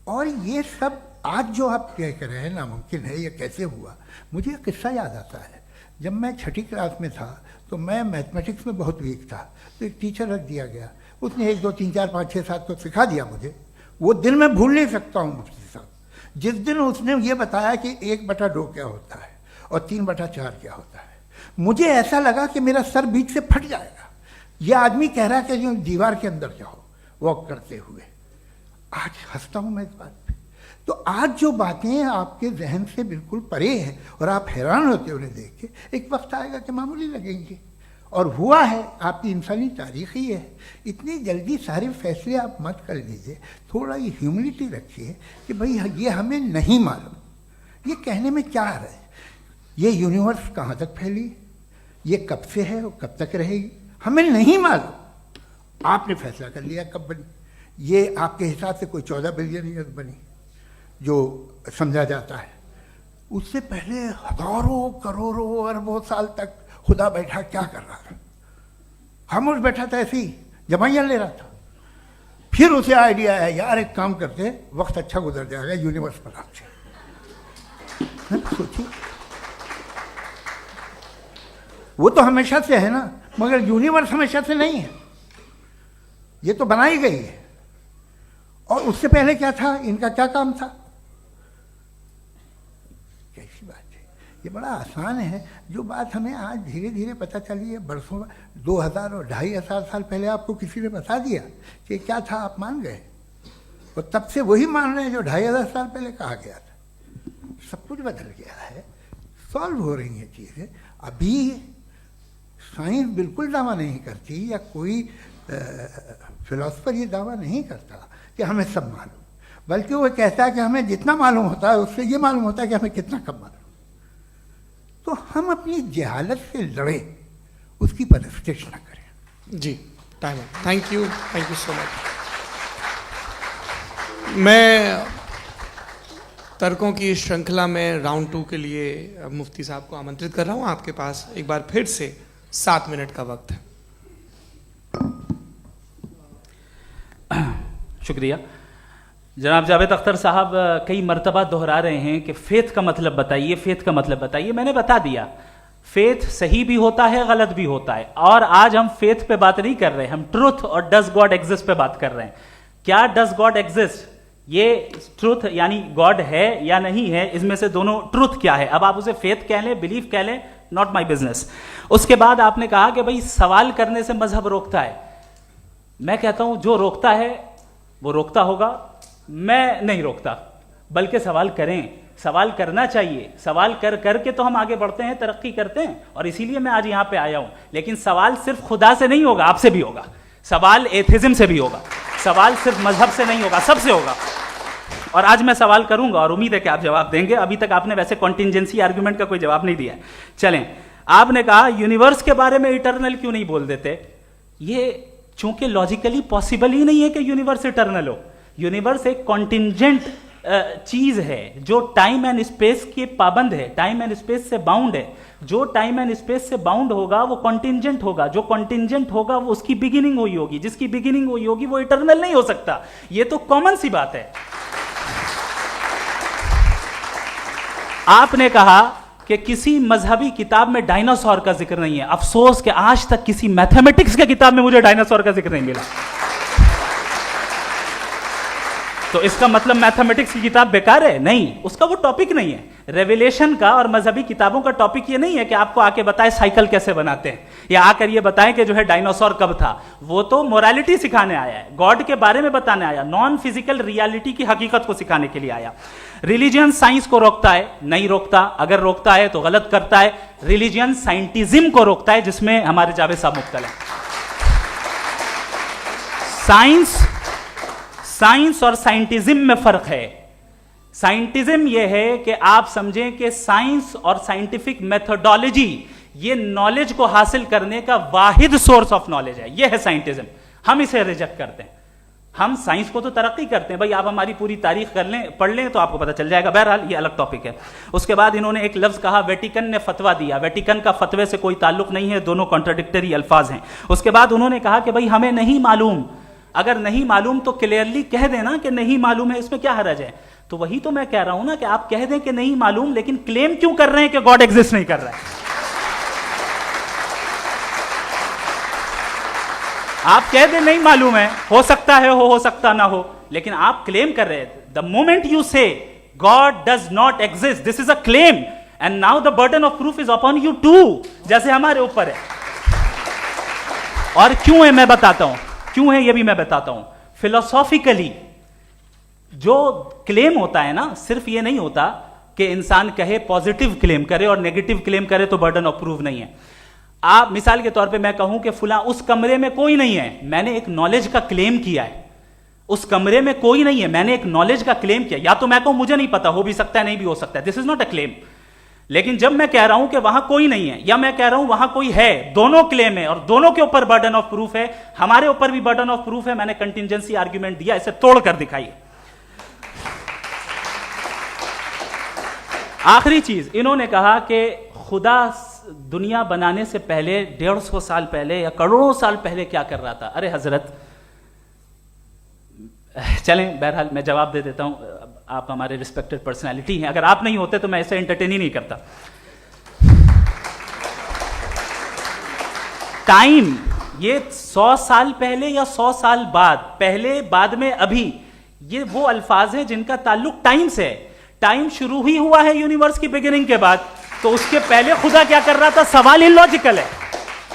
और ये सब आज जो आप कह रहे हैं नामुमकिन है, ये कैसे हुआ? मुझे एक किस्सा याद आता है। जब मैं छठी क्लास में था तो मैं मैथमेटिक्स में बहुत वीक था, तो एक टीचर रख दिया गया, उसने 1 2 3 4 5 6 7 को सिखा दिया मुझे। वो दिन मैं भूल नहीं सकता हूँ मुफ्ती साहब, जिस दिन उसने ये बताया कि 1/2 क्या होता है और 3/4 क्या होता है, मुझे ऐसा लगा कि मेरा सर बीच से फट जाएगा। ये आदमी कह रहा है कि जो दीवार के अंदर जाओ वॉक करते हुए। आज हंसता हूँ मैं इस बात पे। तो आज जो बातें आपके जहन से बिल्कुल परे हैं और आप हैरान होते हो उन्हें देख के, एक वक्त आएगा कि मामूली लगेंगे। और हुआ है, आपकी इंसानी तारीख ही है। इतनी जल्दी सारे फैसले आप मत कर लीजिए, थोड़ा ये ह्यूमिलिटी रखिए कि भाई ये हमें नहीं मालूम। ये कहने में क्या आ रहा है? ये यूनिवर्स कहाँ तक फैली, ये कब से है और कब तक रहेगी, हमें नहीं मालूम। आपने फैसला कर लिया कब बनी। ये आपके हिसाब से कोई 14 बिलियन ईयर बनी जो समझा जाता है। उससे पहले हजारों करोड़ों अरबों साल तक खुदा बैठा क्या कर रहा था? खामोश बैठा था, ऐसे ही जमाइयाँ ले रहा था। फिर उसे आइडिया आया, यार एक काम करते, वक्त अच्छा गुजर जाएगा, यूनिवर्स पर आपसे सोचिए। वो तो हमेशा से है ना, मगर यूनिवर्स हमेशा से नहीं है, ये तो बनाई गई है। और उससे पहले क्या था, इनका क्या काम था? कैसी बात है, ये बड़ा आसान है। जो बात हमें आज धीरे धीरे पता चली है, बरसों 2000 और 2500 साल पहले आपको किसी ने बता दिया कि क्या था, आप मान गए, और तब से वही मान रहे हैं जो 2500 साल पहले कहा गया था। सब कुछ बदल गया है, सॉल्व हो रही हैं चीज़ें। अभी साइंस बिल्कुल दावा नहीं करती, या कोई फिलोसफर ये दावा नहीं करता कि हमें सब मालूम, बल्कि वो कहता है कि हमें जितना मालूम होता है उससे ये मालूम होता है कि हमें कितना कम मालूम। तो हम अपनी जहालत से लड़ें, उसकी परस्तिश न करें। जी, टाइम है। Thank you so much. मैं तर्कों की श्रृंखला में राउंड 2 के लिए मुफ्ती साहब को आमंत्रित कर रहा हूँ। आपके पास एक बार फिर से 7 मिनट का वक्त है। शुक्रिया। जनाब जावेद अख्तर साहब कई मर्तबा दोहरा रहे हैं कि फेथ का मतलब बताइए, फेथ का मतलब बताइए। मैंने बता दिया, फेथ सही भी होता है, गलत भी होता है। और आज हम फेथ पे बात नहीं कर रहे, हम ट्रुथ और डज गॉड एग्जिस्ट पे बात कर रहे हैं। क्या डज गॉड एग्जिस्ट, ये ट्रुथ यानी गॉड है या नहीं है, इसमें से दोनों ट्रुथ क्या है। अब आप उसे फेथ कह लें, बिलीफ कह लें, नॉट माई बिजनेस। उसके बाद आपने कहा कि भाई सवाल करने से मजहब रोकता है। मैं कहता हूं जो रोकता है वो रोकता होगा, मैं नहीं रोकता, बल्कि सवाल करें, सवाल करना चाहिए। सवाल कर करके तो हम आगे बढ़ते हैं, तरक्की करते हैं, और इसीलिए मैं आज यहां पे आया हूं। लेकिन सवाल सिर्फ खुदा से नहीं होगा, आपसे भी होगा। सवाल एथिज्म से भी होगा, सवाल सिर्फ मजहब से नहीं होगा, सबसे होगा। और आज मैं सवाल करूंगा और उम्मीद है कि आप जवाब देंगे। अभी तक आपने वैसे कॉन्टिंजेंसी आर्ग्यूमेंट का कोई जवाब नहीं दिया। चलें, आपने कहा यूनिवर्स के बारे में इटर्नल क्यों नहीं बोल देते। ये चूंकि लॉजिकली पॉसिबल ही नहीं है कि यूनिवर्स इटर्नल हो। यूनिवर्स एक कॉन्टिंजेंट चीज है जो टाइम एंड स्पेस के पाबंद है, टाइम एंड स्पेस से बाउंड है। जो टाइम एंड स्पेस से बाउंड होगा वो कॉन्टिंजेंट होगा, जो कॉन्टिंजेंट होगा वो उसकी बिगिनिंग हुई होगी, जिसकी बिगिनिंग हुई होगी वो इटर्नल नहीं हो सकता। ये तो कॉमन सी बात है। आपने कहा कि किसी मजहबी किताब में डायनासोर का जिक्र नहीं है। अफसोस कि आज तक किसी मैथमेटिक्स के किताब में मुझे डायनासोर का जिक्र नहीं मिला। तो इसका मतलब मैथमेटिक्स की किताब बेकार है? नहीं, उसका वो टॉपिक नहीं है। रेवलेशन का और मजहबी किताबों का टॉपिक ये नहीं है कि आपको आके बताए साइकिल कैसे बनाते हैं, या आकर ये बताएं कि जो है डायनासोर कब था। वो तो मोरालिटी सिखाने आया है, गॉड के बारे में बताने आया, नॉन फिजिकल रियलिटी की हकीकत को सिखाने के लिए आया। रिलीजियन साइंस को रोकता है? नहीं रोकता। अगर रोकता है तो गलत करता है। रिलीजियन साइंटिज्म को रोकता है, जिसमें हमारे जावेद साहब मुब्तला है। साइंस और साइंटिज्म में फर्क है। साइंटिज्म यह है कि आप समझें कि साइंस और साइंटिफिक मेथोडोलॉजी ये नॉलेज को हासिल करने का वाहिद सोर्स ऑफ नॉलेज है। यह है साइंटिज्म। हम इसे रिजेक्ट करते हैं। हम साइंस को तो तरक्की करते हैं, भाई आप हमारी पूरी तारीख कर लें, पढ़ लें तो आपको पता चल जाएगा। बहरहाल ये अलग टॉपिक है। उसके बाद इन्होंने एक लफ्ज कहा, वेटिकन ने फतवा दिया। वेटिकन का फतवे से कोई ताल्लुक नहीं है, दोनों कॉन्ट्राडिक्टरी अल्फाज हैं। उसके बाद उन्होंने कहा कि भाई हमें नहीं मालूम। अगर नहीं मालूम तो क्लियरली कह देना कि नहीं मालूम है, इसमें क्या हर्ज है? तो वही तो मैं कह रहा हूं ना कि आप कह दें कि नहीं मालूम, लेकिन क्लेम क्यों कर रहे हैं कि गॉड एग्जिस्ट नहीं कर रहा है? आप कह दें नहीं मालूम है, हो सकता है हो सकता ना हो, लेकिन आप क्लेम कर रहे हैं। The moment you say God does not exist, this is a claim, and now the burden of proof is upon you too, जैसे हमारे ऊपर है। और क्यों है मैं बताता हूं, क्यों है ये भी मैं बताता हूं। फिलोसॉफिकली जो क्लेम होता है ना, सिर्फ ये नहीं होता कि इंसान कहे पॉजिटिव क्लेम करे और नेगेटिव क्लेम करे तो बर्डन ऑफ प्रूफ नहीं है। आप मिसाल के तौर पे मैं कहूं कि फुला उस कमरे में कोई नहीं है, मैंने एक नॉलेज का क्लेम किया है। उस कमरे में कोई नहीं है, मैंने एक नॉलेज का क्लेम किया। या तो मैं कहूं मुझे नहीं पता, हो भी सकता है नहीं भी हो सकता है, this is not a claim. लेकिन जब मैं कह रहा हूं कि वहां कोई नहीं है, या मैं कह रहा हूं वहां कोई है, दोनों क्लेम है और दोनों के ऊपर बर्डन ऑफ प्रूफ है। हमारे ऊपर भी बर्डन ऑफ प्रूफ है। मैंने कंटिजेंसी आर्ग्यूमेंट दिया, इसे तोड़कर दिखाइए। आखिरी चीज, इन्होंने कहा कि खुदा दुनिया बनाने से पहले 150 साल पहले या करोड़ों साल पहले क्या कर रहा था। अरे हजरत, चलें बहरहाल मैं जवाब दे देता हूं। आप हमारे रिस्पेक्टेड पर्सनालिटी हैं, अगर आप नहीं होते तो मैं ऐसे एंटरटेन ही नहीं करता। टाइम, ये 100 साल पहले या 100 साल बाद, पहले बाद में अभी, ये वो अल्फाज हैं जिनका ताल्लुक टाइम से है। टाइम शुरू ही हुआ है यूनिवर्स की बिगिनिंग के बाद, तो उसके पहले खुदा क्या कर रहा था? सवाल इलॉजिकल है,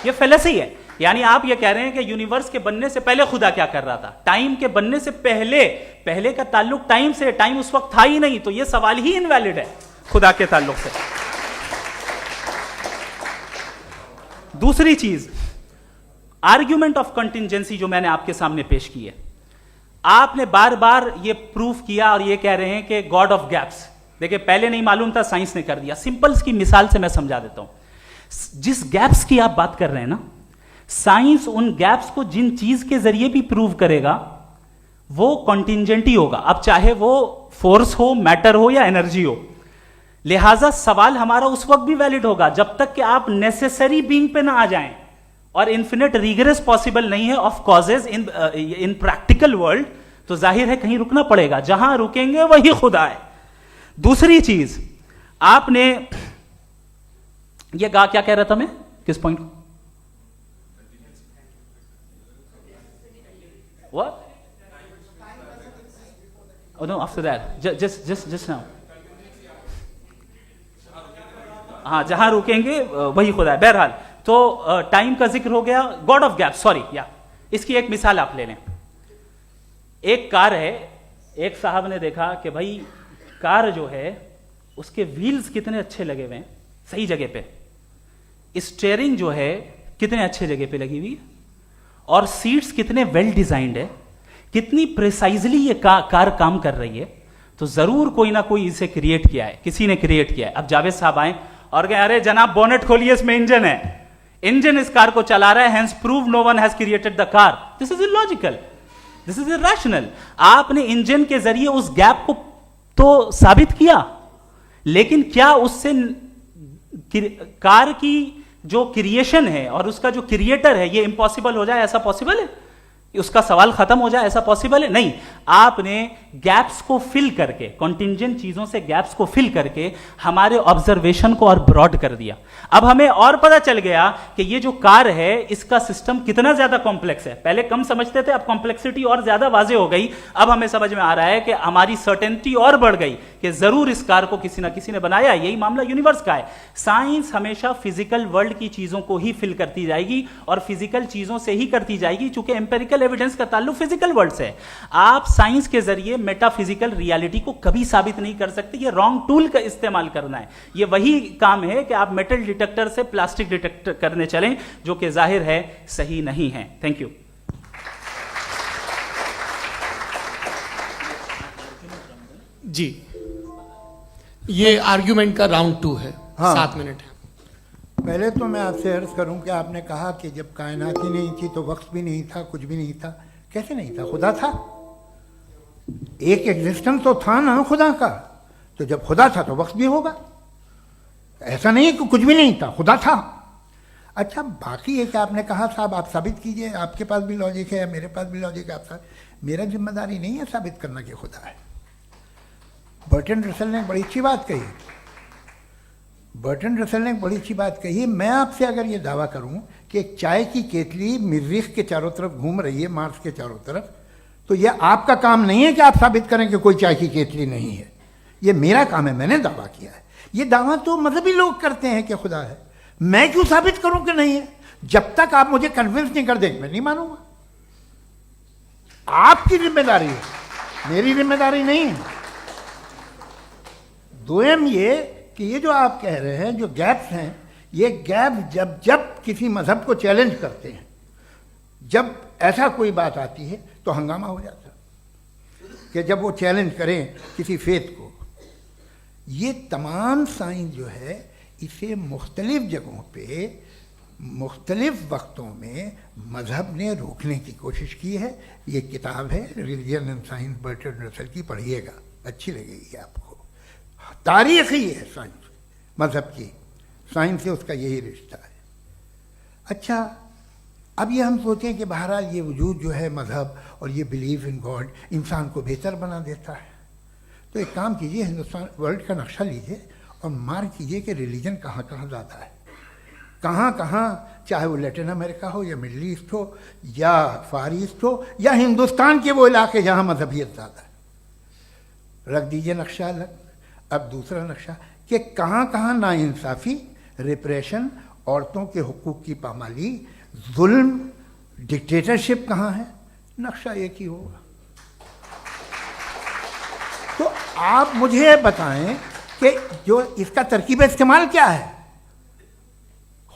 ये फेलेसी है। यानी आप ये कह रहे हैं कि यूनिवर्स के बनने से पहले खुदा क्या कर रहा था? टाइम के बनने से पहले, पहले का ताल्लुक टाइम से, टाइम उस वक्त था ही नहीं, तो ये सवाल ही इनवैलिड है खुदा के ताल्लुक से। दूसरी चीज, आर्ग्यूमेंट ऑफ कंटिजेंसी जो मैंने आपके सामने पेश की है, आपने बार बार ये प्रूफ किया और ये कह रहे हैं कि गॉड ऑफ गैप्स। देखिए, पहले नहीं मालूम था, साइंस ने कर दिया। सिंपल्स की मिसाल से मैं समझा देता हूं। जिस गैप्स की आप बात कर रहे हैं ना, साइंस उन गैप्स को जिन चीज के जरिए भी प्रूव करेगा वो कॉन्टिजेंट ही होगा। अब चाहे वो फोर्स हो, मैटर हो या एनर्जी हो। लिहाजा सवाल हमारा उस वक्त भी वैलिड होगा जब तक कि आप नेसेसरी बीइंग पे ना आ जाएं। और इन्फिनिट रिगरेस पॉसिबल नहीं है of causes in practical world, तो जाहिर है कहीं रुकना पड़ेगा। जहां रुकेंगे वही खुदा है। दूसरी चीज, आपने ये कहा, क्या कह रहा था मैं, किस पॉइंट को? What? Oh no, after that. Just now. हाँ, जहां रुकेंगे वही खुदा है। बहरहाल, तो टाइम का जिक्र हो गया, गॉड ऑफ गैप, सॉरी, या इसकी एक मिसाल आप ले लें। एक कार है, एक साहब ने देखा कि भाई कार जो है उसके व्हील्स कितने अच्छे लगे हुए हैं, सही जगह पे। स्टीयरिंग जो है कितने अच्छे जगह पे लगी हुई है, और सीट्स कितने वेल डिजाइंड है, कितनी प्रिसाइजली ये कार काम कर रही है। तो जरूर कोई ना कोई इसे क्रिएट किया है, किसी ने क्रिएट किया है। अब जावेद साहब आए और कहे, अरे जनाब बोनेट खोलिए, इसमें इंजन है, इंजन इस कार को चला रहा है, hence prove no one has created the car. This is illogical, this is irrational. आपने इंजन के जरिए उस गैप को तो साबित किया, लेकिन क्या उससे कार की जो क्रिएशन है और उसका जो क्रिएटर है ये इम्पॉसिबल हो जाए? ऐसा पॉसिबल है? उसका सवाल खत्म हो जाए? ऐसा पॉसिबल है? नहीं। आपने गैप्स को फिल करके, कॉन्टिंजेंट चीजों से गैप्स को फिल करके हमारे ऑब्जर्वेशन को और ब्रॉड कर दिया। अब हमें और पता चल गया कि ये जो कार है इसका सिस्टम कितना ज्यादा कॉम्प्लेक्स है। पहले कम समझते थे, अब कॉम्प्लेक्सिटी और ज्यादा वाजे हो गई। अब हमें समझ में आ रहा है कि हमारी सर्टेनिटी और बढ़ गई कि जरूर इस कार को किसी ना किसी ने बनाया। यही मामला यूनिवर्स का है। साइंस हमेशा फिजिकल वर्ल्ड की चीजों को ही फिल करती जाएगी और फिजिकल चीजों से ही करती जाएगी, चूंकि एम्पेरिकल एविडेंस का ताल्लुक फिजिकल वर्ल्ड से है। आप साइंस के जरिए मेटाफिजिकल रियलिटी को कभी साबित नहीं कर सकते। ये रॉन्ग टूल का इस्तेमाल करना है। ये वही काम है कि आप मेटल डिटेक्टर से प्लास्टिक डिटेक्टर करने चलें, जो कि जाहिर है सही नहीं है। Thank you. जी, ये आर्ग्यूमेंट का राउंड 2 है। हाँ। 7 मिनट है। पहले तो मैं आपसे अर्ज करूं कि आपने कहा कि जब कायनात ही नहीं थी तो वक्त भी नहीं था, कुछ भी नहीं था। कैसे नहीं था? खुदा था। एक एग्जिस्टेंस तो था ना खुदा का। तो जब खुदा था तो वक्त भी होगा। ऐसा नहीं कि कुछ भी नहीं था, खुदा था। अच्छा, बाकी एक आपने कहा साहब आप साबित कीजिए, आपके पास भी लॉजिक है या मेरे पास भी लॉजिक है। आप मेरा जिम्मेदारी नहीं है साबित करना कि खुदा है। बर्टन रसल ने बड़ी अच्छी बात कही। बर्टन रसल ने बड़ी अच्छी बात कही। मैं आपसे अगर ये दावा करूं कि एक चाय की केतली मरीख के चारों तरफ घूम रही है, मार्स के चारों तरफ, तो ये आपका काम नहीं है कि आप साबित करें कि कोई चाय की केतली नहीं है। ये मेरा काम है, मैंने दावा किया है। ये दावा तो मजहबी लोग करते हैं कि खुदा है। मैं क्यों साबित करूं कि नहीं है? जब तक आप मुझे कन्विंस नहीं कर देंगे मैं नहीं मानूंगा। आपकी जिम्मेदारी है, मेरी जिम्मेदारी नहीं है। दोयम ये कि ये जो आप कह रहे हैं, जो गैप्स हैं, ये गैप जब जब किसी मजहब को चैलेंज करते हैं, जब ऐसा कोई बात आती है तो हंगामा हो जाता है कि जब वो चैलेंज करें किसी फेथ को। ये तमाम साइंस जो है इसे मुख्तलिफ जगहों पे मुख्तलिफ वक्तों में मजहब ने रोकने की कोशिश की है। ये किताब है religion and science, Burton Russell की, पढ़िएगा, अच्छी लगेगी आपको। तारीख ही है साइंस, मजहब की साइंस से उसका यही रिश्ता है। अच्छा, अब ये हम सोचें कि बहरहाल ये वजूद जो है मजहब और ये बिलीव इन गॉड इंसान को बेहतर बना देता है। तो एक काम कीजिए, हिंदुस्तान वर्ल्ड का नक्शा लीजिए और मार्क कीजिए कि रिलीजन कहाँ कहाँ ज़्यादा है, कहाँ कहाँ, चाहे वो लैटिन अमेरिका हो या मिडल ईस्ट हो या फार ईस्ट हो या हिंदुस्तान के वो इलाके जहाँ मजहबियत ज़्यादा है। रख दीजिए नक्शा अलग। अब दूसरा नक्शा कि कहाँ कहाँ नाइंसाफ़ी, रिप्रेशन, औरतों के हुकूक की पामाली, जुल्म, डिक्टेटरशिप कहाँ है, नक्शा एक ही होगा। तो आप मुझे बताएं कि जो इसका तरकीब इस्तेमाल क्या है।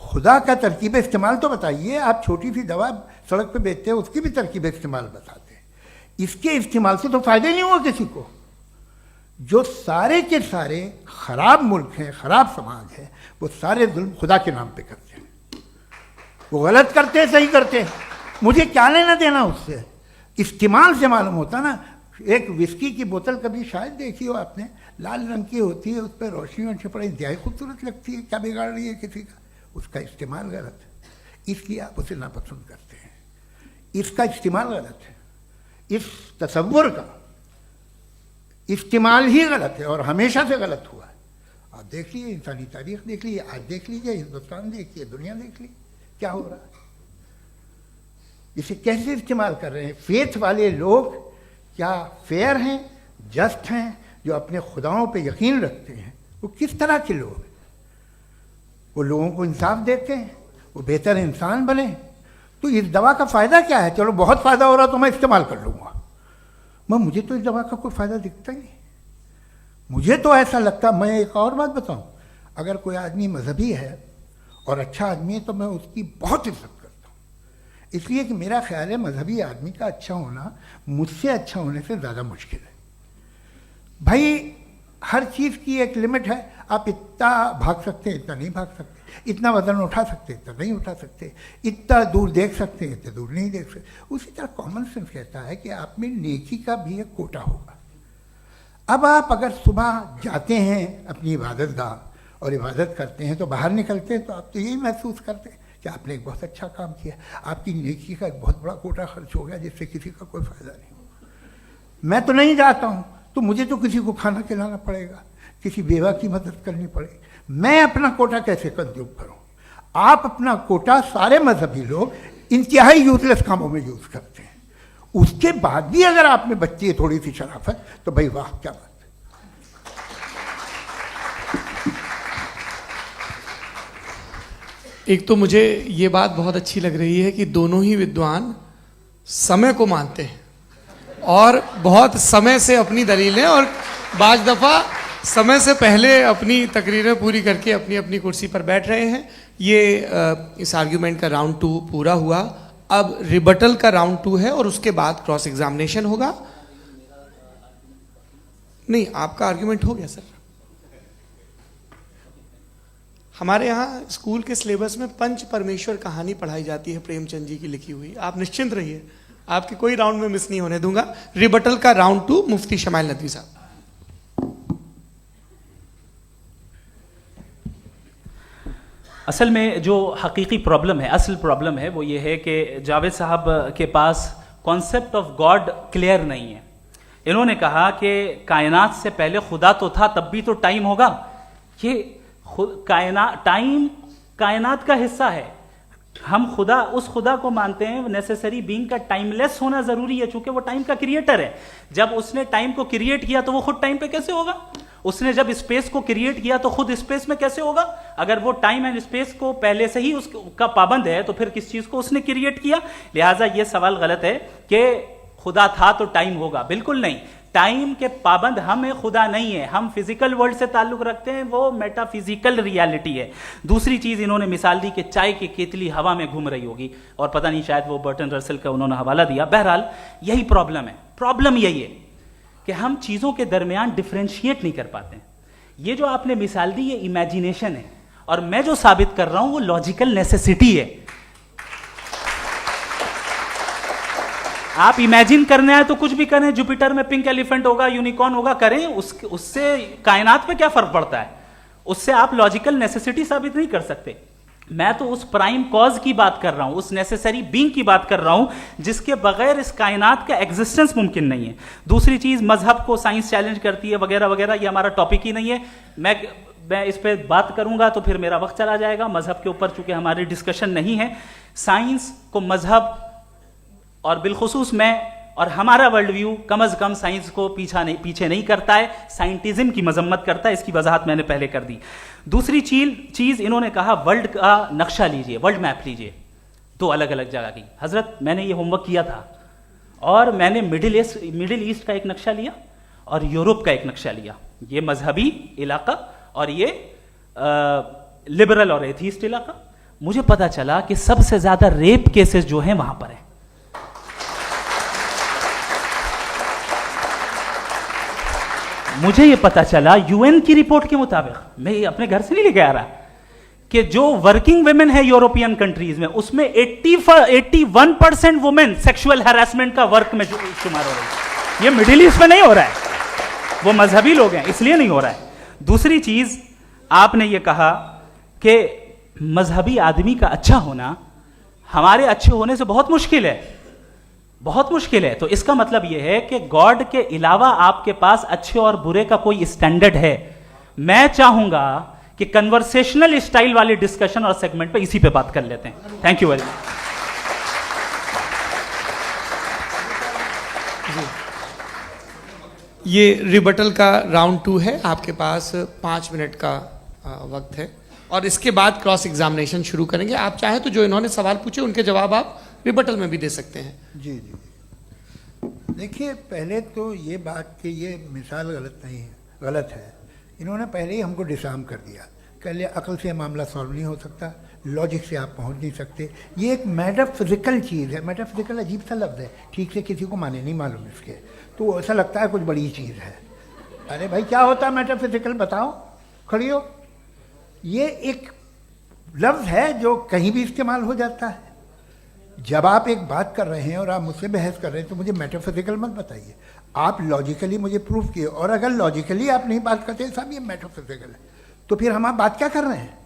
खुदा का तरकीब इस्तेमाल तो बताइए। आप छोटी सी दवा सड़क पे बेचते हैं, उसकी भी तरकीब इस्तेमाल बताते हैं। इसके इस्तेमाल से तो फायदा नहीं हुआ किसी को। जो सारे के सारे खराब मुल्क हैं, खराब समाज है, वो सारे जुल्म खुदा के नाम पे करते हैं। वो गलत करते हैं, सही करते हैं, मुझे क्या लेना देना उससे। इस्तेमाल से मालूम होता ना। एक विस्की की बोतल कभी शायद देखी हो आपने, लाल रंग की होती है, उस पर रोशनी और छपड़ा इंतहाई खूबसूरत लगती है, क्या बिगाड़ रही है किसी का? उसका इस्तेमाल गलत है, इसलिए आप उसे नापसंद करते हैं। इसका इस्तेमाल गलत है, इस तसव्वुर का इस्तेमाल ही गलत है और हमेशा से गलत हुआ है। आप देख लीजिए, इंसानी तारीख देख लीजिए, आज देख लीजिए, हिंदुस्तान देखिए, दुनिया देख लीजिए, क्या हो रहा है। इसे कैसे इस्तेमाल कर रहे हैं फेथ वाले लोग? क्या फेयर हैं, जस्ट हैं, जो अपने खुदाओं पे यकीन रखते हैं? वो किस तरह के लोग हैं? वो लोगों को इंसाफ देते हैं, वो बेहतर इंसान बने। तो इस दवा का फ़ायदा क्या है? चलो बहुत फ़ायदा हो रहा तो मैं इस्तेमाल कर लूँगा, मैं मुझे तो इस दवा का कोई फ़ायदा दिखता ही नहीं। मुझे तो ऐसा लगता, मैं एक और बात बताऊं, अगर कोई आदमी मजहबी है और अच्छा आदमी है तो मैं उसकी बहुत इज्जत करता हूँ, इसलिए कि मेरा ख्याल है मजहबी आदमी का अच्छा होना मुझसे अच्छा होने से ज़्यादा मुश्किल है। भाई हर चीज़ की एक लिमिट है। आप इतना भाग सकते हैं, इतना नहीं भाग सकते, इतना वजन उठा सकते, इतना नहीं उठा सकते, इतना दूर देख सकते हैं, इतना दूर नहीं देख सकते। उसी तरह कॉमन सेंस कहता है कि आप में नेकी का भी एक कोटा होगा। अब आप अगर सुबह जाते हैं अपनी इबादत गाह और इबादत करते हैं तो बाहर निकलते हैं तो आप तो यही महसूस करते हैं कि आपने एक बहुत अच्छा काम किया, आपकी नेकी का एक बहुत बड़ा कोटा खर्च हो गया जिससे किसी का कोई फ़ायदा नहीं। मैं तो नहीं जाता हूँ, तो मुझे तो किसी को खाना खिलाना पड़ेगा, किसी बेवा की मदद करनी पड़ेगी। मैं अपना कोटा कैसे कंज्यूम करूँ? आप अपना कोटा सारे मजहबी लोग इंतहाई यूजलेस कामों में यूज करते हैं। उसके बाद भी अगर आप में बच्ची है थोड़ी सी शराफत, तो भाई वाह, क्या बात है। एक तो मुझे ये बात बहुत अच्छी लग रही है कि दोनों ही विद्वान समय को मानते हैं और बहुत समय से अपनी दलीलें और बाज दफ़ा समय से पहले अपनी तकरीरें पूरी करके अपनी अपनी कुर्सी पर बैठ रहे हैं। ये इस आर्ग्यूमेंट का राउंड 2 पूरा हुआ। अब रिबटल का राउंड 2 है और उसके बाद क्रॉस एग्जामिनेशन होगा। नहीं, आपका आर्ग्यूमेंट हो गया सर। हमारे यहाँ स्कूल के सिलेबस में पंच परमेश्वर कहानी पढ़ाई जाती है, प्रेमचंद जी की लिखी हुई। आप निश्चिंत रहिए, आपके कोई राउंड में मिस नहीं होने दूंगा। रिबटल का राउंड 2, मुफ्ती शमाइल नदवी साहब। असल में जो हकीकी प्रॉब्लम है, असल प्रॉब्लम है, वो ये है कि जावेद साहब के पास कॉन्सेप्ट ऑफ गॉड क्लियर नहीं है। इन्होंने कहा कि कायनात से पहले खुदा तो था, तब भी तो टाइम होगा। ये टाइम कायनात का हिस्सा है। हम खुदा, उस खुदा को मानते हैं, नेसेसरी बीइंग का टाइमलेस होना जरूरी है, चूंकि वो टाइम का क्रिएटर है। जब उसने टाइम को क्रिएट किया तो वो खुद टाइम पे कैसे होगा? उसने जब स्पेस को क्रिएट किया तो खुद स्पेस में कैसे होगा? अगर वो टाइम एंड स्पेस को पहले से ही उसका पाबंद है तो फिर किस चीज को उसने क्रिएट किया? लिहाजा ये सवाल गलत है कि खुदा था तो टाइम होगा। बिल्कुल नहीं, टाइम के पाबंद हम हैं, खुदा नहीं है। हम फिजिकल वर्ल्ड से ताल्लुक रखते हैं, वो मेटाफिजिकल रियलिटी है। दूसरी चीज इन्होंने मिसाल दी कि चाय की केतली हवा में घूम रही होगी, और पता नहीं शायद वो बर्टन रसल का उन्होंने हवाला दिया। बहरहाल यही प्रॉब्लम है। प्रॉब्लम यही है कि हम चीजों के दरमियान डिफरेंशिएट नहीं कर पाते। ये जो आपने मिसाल दी ये इमेजिनेशन है, और मैं जो साबित कर रहा हूं वो लॉजिकल नेसेसिटी है। आप इमेजिन करने आए तो कुछ भी करें, जुपिटर में पिंक एलिफेंट होगा, यूनिकॉर्न होगा, करें, उससे कायनात पे क्या फर्क पड़ता है? उससे आप लॉजिकल नेसेसिटी साबित नहीं कर सकते। मैं तो उस प्राइम कॉज की बात कर रहा हूं, उस नेसेसरी बीइंग की बात कर रहा हूं जिसके बगैर इस कायनात का एग्जिस्टेंस मुमकिन नहीं है। दूसरी चीज, मजहब को साइंस चैलेंज करती है वगैरह वगैरह, ये हमारा टॉपिक ही नहीं है। मैं इस पे बात करूंगा तो फिर मेरा वक्त चला जाएगा। मजहब के ऊपर चूंकि हमारी डिस्कशन नहीं है, साइंस को मजहब और बिलखुसूस मैं और हमारा वर्ल्ड व्यू कम अज कम साइंस को पीछे नहीं करता है, साइंटिज्म की मजम्मत करता है। इसकी वजाहत मैंने पहले कर दी। दूसरी चीज इन्होंने कहा वर्ल्ड का नक्शा लीजिए, वर्ल्ड मैप लीजिए, 2 अलग अलग जगह की। हजरत, मैंने ये होमवर्क किया था और मैंने मिडिल ईस्ट का एक नक्शा लिया और यूरोप का एक नक्शा लिया। ये मजहबी इलाका और ये लिबरल और एथीस्ट इलाका। मुझे पता चला कि सबसे ज्यादा रेप केसेस जो हैं वहां पर है। मुझे ये पता चला यूएन की रिपोर्ट के मुताबिक, मैं ये अपने घर से नहीं लेके आ रहा, कि जो वर्किंग वुमेन है यूरोपियन कंट्रीज में, उसमें 81% वुमेन सेक्सुअल हैरेसमेंट का वर्क में शुमार हो रही है। ये मिडिल ईस्ट में नहीं हो रहा है, वो मजहबी लोग हैं इसलिए नहीं हो रहा है। दूसरी चीज, आपने ये कहा कि मजहबी आदमी का अच्छा होना हमारे अच्छे होने से बहुत मुश्किल है, बहुत मुश्किल है। तो इसका मतलब यह है कि गॉड के अलावा आपके पास अच्छे और बुरे का कोई स्टैंडर्ड है। मैं चाहूंगा कि कन्वर्सेशनल स्टाइल वाली डिस्कशन और सेगमेंट पे इसी पे बात कर लेते हैं। Thank you very much. ये रिबटल का राउंड 2 है। आपके पास 5 मिनट का वक्त है और इसके बाद क्रॉस एग्जामिनेशन शुरू करेंगे। आप चाहें तो जो इन्होंने सवाल पूछे उनके जवाब आप रिबटल में भी दे सकते हैं। जी जी, देखिए, पहले तो ये बात कि ये मिसाल गलत है। इन्होंने पहले ही हमको डिसार्म कर दिया। कह लिया अकल से मामला सॉल्व नहीं हो सकता, लॉजिक से आप पहुंच नहीं सकते। ये एक मेटाफिजिकल चीज़ है। मेटाफिजिकल अजीब सा लफ्ज़ है, ठीक से किसी को माने नहीं मालूम इसके, तो ऐसा लगता है कुछ बड़ी चीज़ है। अरे भाई, क्या होता है मेटाफिजिकल, बताओ, खड़ी हो। ये एक लफ्ज़ है जो कहीं भी इस्तेमाल हो जाता है। जब आप एक बात कर रहे हैं और आप मुझसे बहस कर रहे हैं तो मुझे मेटाफिजिकल मत बताइए, आप लॉजिकली मुझे प्रूफ किए। और अगर लॉजिकली आप नहीं बात करते साहब ये मेटाफिजिकल है, तो फिर हम आप बात क्या कर रहे हैं?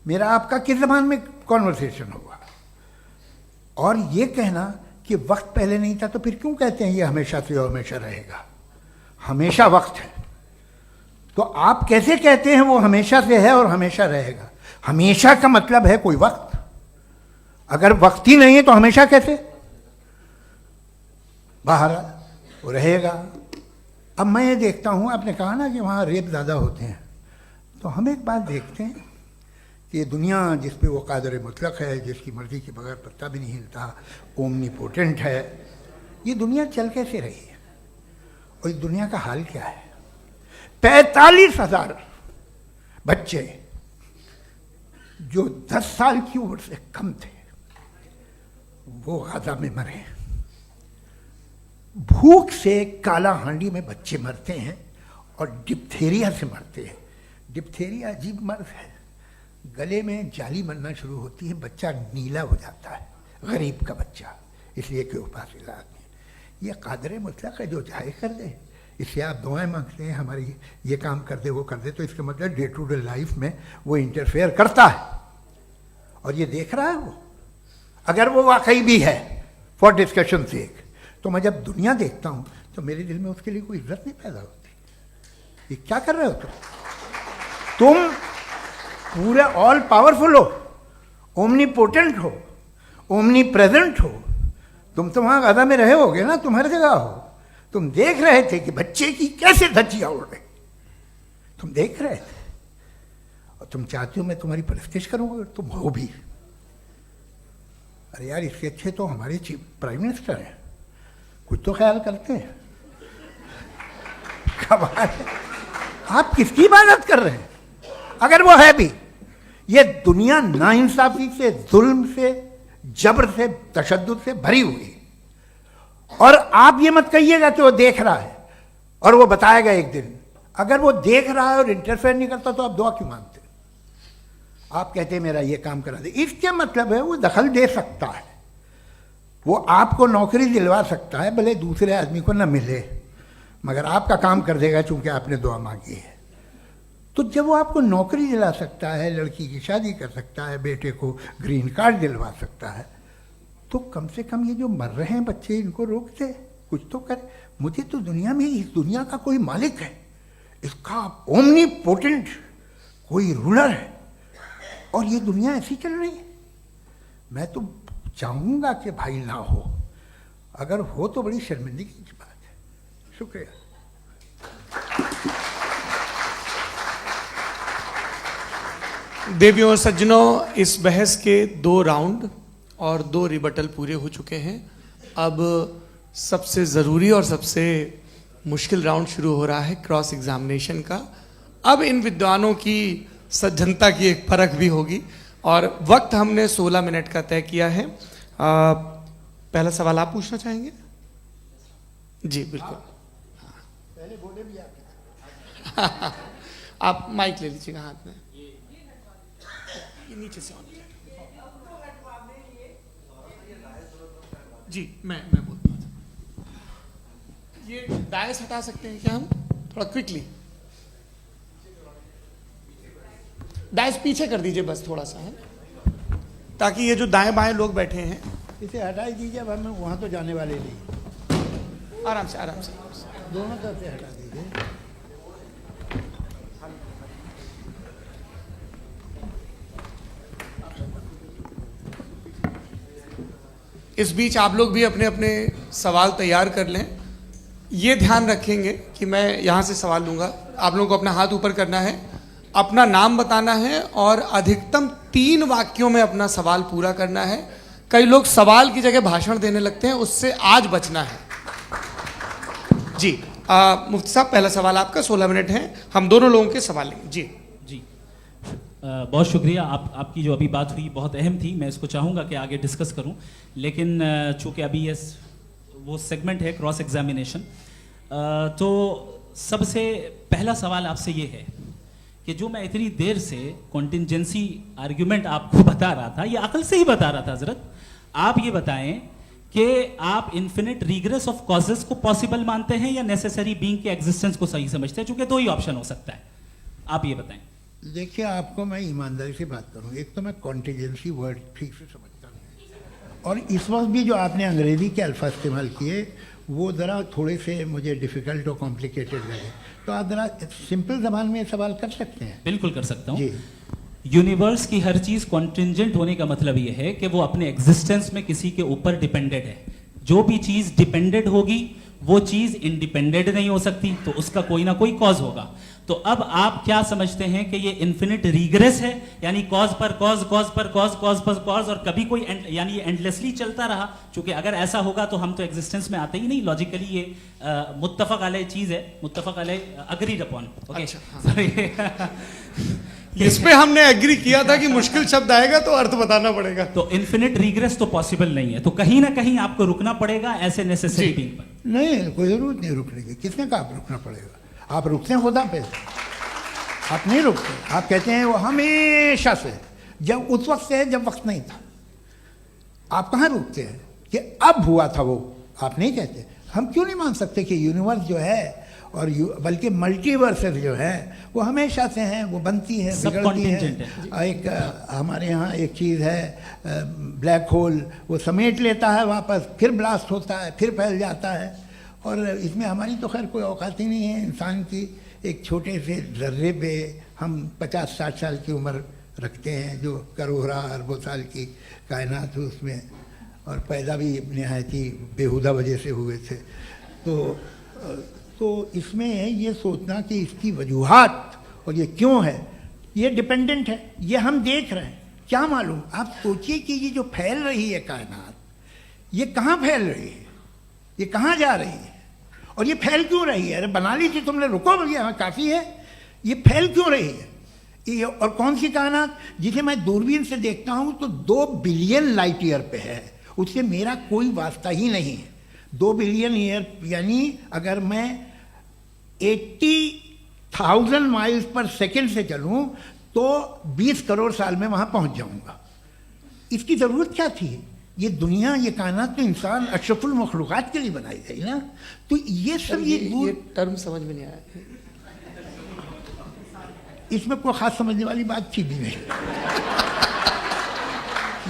मेरा आपका किस ज़बान में कॉन्वर्सेशन होगा? और ये कहना कि वक्त पहले नहीं था, तो फिर क्यों कहते हैं ये हमेशा से और हमेशा रहेगा? हमेशा वक्त है, तो आप कैसे कहते हैं वो हमेशा से है और हमेशा रहेगा? हमेशा का मतलब है कोई वक्त, अगर वक्त ही नहीं है तो हमेशा कैसे? बाहर वो रहेगा। अब मैं ये देखता हूँ, आपने कहा ना कि वहाँ रेप ज़्यादा होते हैं, तो हम एक बात देखते हैं कि ये दुनिया जिस पे वो कादर मुतलक है, जिसकी मर्जी के बगैर पत्ता भी नहीं हिलता, ओमनीपोटेंट है, ये दुनिया चल कैसे रही है? और इस दुनिया का हाल क्या है? 45,000 बच्चे जो 10 साल की उम्र से कम थे वो गाजा में मरे। भूख से काला हांडी में बच्चे मरते हैं और डिप्थेरिया से मरते हैं। डिप्थेरिया अजीब मर्ज है, गले में जाली बनना शुरू होती है, बच्चा नीला हो जाता है, गरीब का बच्चा, इसलिए कि उपास इलाज नहीं। ये कादर मुतलक है जो चाहे कर दे, इससे आप दुआएं मांगते हैं हमारी ये काम कर दे वो कर दे, तो इसका मतलब डे टू डे लाइफ में वो इंटरफेयर करता है और ये देख रहा है वो। अगर वो वाकई भी है फॉर डिस्कशन सेक, तो मैं जब दुनिया देखता हूँ तो मेरे दिल में उसके लिए कोई इज्जत नहीं पैदा होती। ये क्या कर रहे हो तुम पूरे ऑल पावरफुल हो, ओमनीपोटेंट हो, ओमनी प्रेजेंट हो, तुम तो वहाँ गाजा में रहे होगे ना, तुम हर जगह हो। तुम देख रहे थे कि बच्चे की कैसे धज्जियां उड़ रही, तुम देख रहे थे और तुम चाहते हो मैं तुम्हारी परस्तिश करूंगा, तुम हो भी। अरे यार, इसके अच्छे तो हमारे चीफ प्राइम मिनिस्टर हैं, कुछ तो ख्याल करते हैं। कमाल है, आप किसकी इबादत कर रहे हैं? अगर वो है भी, ये दुनिया नाइंसाफी से, जुल्म से, जबर से, तशद्दुद से भरी हुई। और आप ये मत कहिएगा कि वो देख रहा है और वो बताएगा एक दिन। अगर वो देख रहा है और इंटरफेयर नहीं करता तो आप दुआ क्यों मांगते? आप कहते हैं मेरा ये काम करा दे, इसके मतलब है वो दखल दे सकता है, वो आपको नौकरी दिलवा सकता है, भले दूसरे आदमी को न मिले, मगर आपका काम कर देगा चूंकि आपने दुआ मांगी है। तो जब वो आपको नौकरी दिला सकता है, लड़की की शादी कर सकता है, बेटे को ग्रीन कार्ड दिलवा सकता है, तो कम से कम ये जो मर रहे हैं बच्चे, इनको रोक दे, कुछ तो करे। मुझे तो दुनिया में, इस दुनिया का कोई मालिक है, इसका ओमनीपोटेंट कोई रूलर है, और ये दुनिया ऐसी चल रही है। मैं तो चाहूँगा कि भाई ना हो, अगर हो तो बड़ी शर्मिंदगी की बात है। शुक्रिया। देवियों और सज्जनों, इस बहस के 2 राउंड और 2 रिबटल पूरे हो चुके हैं। अब सबसे ज़रूरी और सबसे मुश्किल राउंड शुरू हो रहा है, क्रॉस एग्जामिनेशन का। अब इन विद्वानों की सज्जनता की एक परख भी होगी और वक्त हमने 16 मिनट का तय किया है। पहला सवाल आप पूछना चाहेंगे? जी बिल्कुल। पहले बोले भी आपने। आप माइक ले लीजिएगा हाथ में, ये नीचे से ऑन जी। मैं बोलता हूँ, ये डायस हटा सकते हैं क्या हम थोड़ा क्विकली? डायस पीछे कर दीजिए बस थोड़ा सा, है, ताकि ये जो दाएं बाएं लोग बैठे हैं, इसे हटा दीजिए। अब हम वहाँ तो जाने वाले नहीं, आराम से आराम से, आराम से। दोनों तरफ से हटा दीजिए। इस बीच आप लोग भी अपने अपने सवाल तैयार कर लें। ये ध्यान रखेंगे कि मैं यहाँ से सवाल लूँगा, आप लोगों को अपना हाथ ऊपर करना है, अपना नाम बताना है और अधिकतम 3 वाक्यों में अपना सवाल पूरा करना है। कई लोग सवाल की जगह भाषण देने लगते हैं, उससे आज बचना है। जी मुफ्ती साहब, पहला सवाल आपका, 16 मिनट हैं, हम दोनों लोगों के सवाल लेंगे। जी जी बहुत शुक्रिया। आपकी जो अभी बात हुई बहुत अहम थी, मैं इसको चाहूँगा कि आगे डिस्कस करूँ, लेकिन चूँकि अभी ये वो सेगमेंट है क्रॉस एग्जामिनेशन, तो सबसे पहला सवाल आपसे ये है कि जो मैं इतनी देर से कॉन्टिंजेंसी आर्ग्यूमेंट आपको बता रहा था, ये अकल से ही बता रहा था हजरत, आप ये बताएं कि आप इन्फिनिट रिग्रेस ऑफ कॉजेस को पॉसिबल मानते हैं या नेसेसरी बीइंग के एग्जिस्टेंस को सही समझते हैं? चूंकि 2 ही ऑप्शन हो सकता है, आप ये बताएं। देखिए, आपको मैं ईमानदारी से बात करूं, एक तो मैं कॉन्टिजेंसी वर्ड ठीक से समझता नहीं, और इस वक्त भी जो आपने अंग्रेज़ी के अल्फाज इस्तेमाल किए वो ज़रा थोड़े से मुझे डिफ़िकल्ट और कॉम्प्लिकेटेड लगे, तो आप ज़रा सिंपल ज़बान में सवाल कर सकते हैं। बिल्कुल कर सकता हूँ। जी। यूनिवर्स की हर चीज कॉन्टिंजेंट होने का मतलब यह है कि वो अपने एग्जिस्टेंस में किसी के ऊपर डिपेंडेड है। जो भी चीज डिपेंडेड होगी वो चीज इंडिपेंडेंट नहीं हो सकती, तो उसका कोई ना कोई कॉज होगा। तो अब आप क्या समझते हैं कि ये इन्फिनिट रीग्रेस है, यानी कॉज पर कॉज, कॉज पर कॉज, कॉज पर कॉज, और कभी कोई यानी ये एंडलेसली चलता रहा? क्योंकि अगर ऐसा होगा तो हम तो एग्जिस्टेंस में आते ही नहीं। लॉजिकली ये मुत्तफक अलैह चीज है, मुत्तफक अलैह अग्रीड अपॉन। ओके, इस पे हमने एग्री किया था कि मुश्किल शब्द आएगा तो अर्थ बताना पड़ेगा। तो इन्फिनिट रीग्रेस तो पॉसिबल नहीं है, तो कहीं ना कहीं आपको रुकना पड़ेगा ऐसे नेसेसरी बीइंग पर। नहीं, कोई ज़रूरत नहीं रुकने की। किसने कहा आप रुकना पड़ेगा? आप रुकते हैं खुदा पे, आप नहीं रुकते। आप कहते हैं वो हमेशा से, जब उस वक्त से है जब वक्त नहीं था। आप कहाँ रुकते हैं कि अब हुआ था वो? आप नहीं कहते। हम क्यों नहीं मान सकते कि यूनिवर्स जो है और बल्कि मल्टीवर्सेस जो है वो हमेशा से हैं, वो बनती है, सब बिगड़ती contingent है। एक हमारे यहाँ एक चीज़ है ब्लैक होल, वो समेट लेता है वापस, फिर ब्लास्ट होता है, फिर फैल जाता है। और इसमें हमारी तो खैर कोई औकात ही नहीं है इंसान की। एक छोटे से ज़र्रे पे हम 50-60 साल की उम्र रखते हैं, जो करोड़ों अरबों साल की कायनात है उसमें, और पैदा भी नहायत ही बेहुदा वजह से हुए थे। तो इसमें ये सोचना कि इसकी वजूहात और ये क्यों है, ये डिपेंडेंट है, ये हम देख रहे हैं। क्या मालूम, आप सोचिए कि ये जो फैल रही है कायनात, ये कहाँ फैल रही है, ये कहाँ जा रही है, और ये फैल क्यों रही है? अरे बना ली थी तुमने, रुको भैया, काफ़ी है। ये फैल क्यों रही है? ये और कौन सी कायनात जिसे मैं दूरबीन से देखता हूँ तो 2 बिलियन लाइट ईयर पे है, उससे मेरा कोई वास्ता ही नहीं है। 2 बिलियन ईयर यानी अगर मैं 80,000 माइल्स पर सेकेंड से चलूं तो 20 करोड़ साल में वहां पहुंच जाऊंगा। इसकी ज़रूरत क्या थी? ये दुनिया, ये कायनात तो इंसान अशरफुल मखलूक़ात के लिए बनाई गई ना। तो ये सब ये टर्म समझ में नहीं आया। इसमें कोई ख़ास समझने वाली बात थी भी नहीं।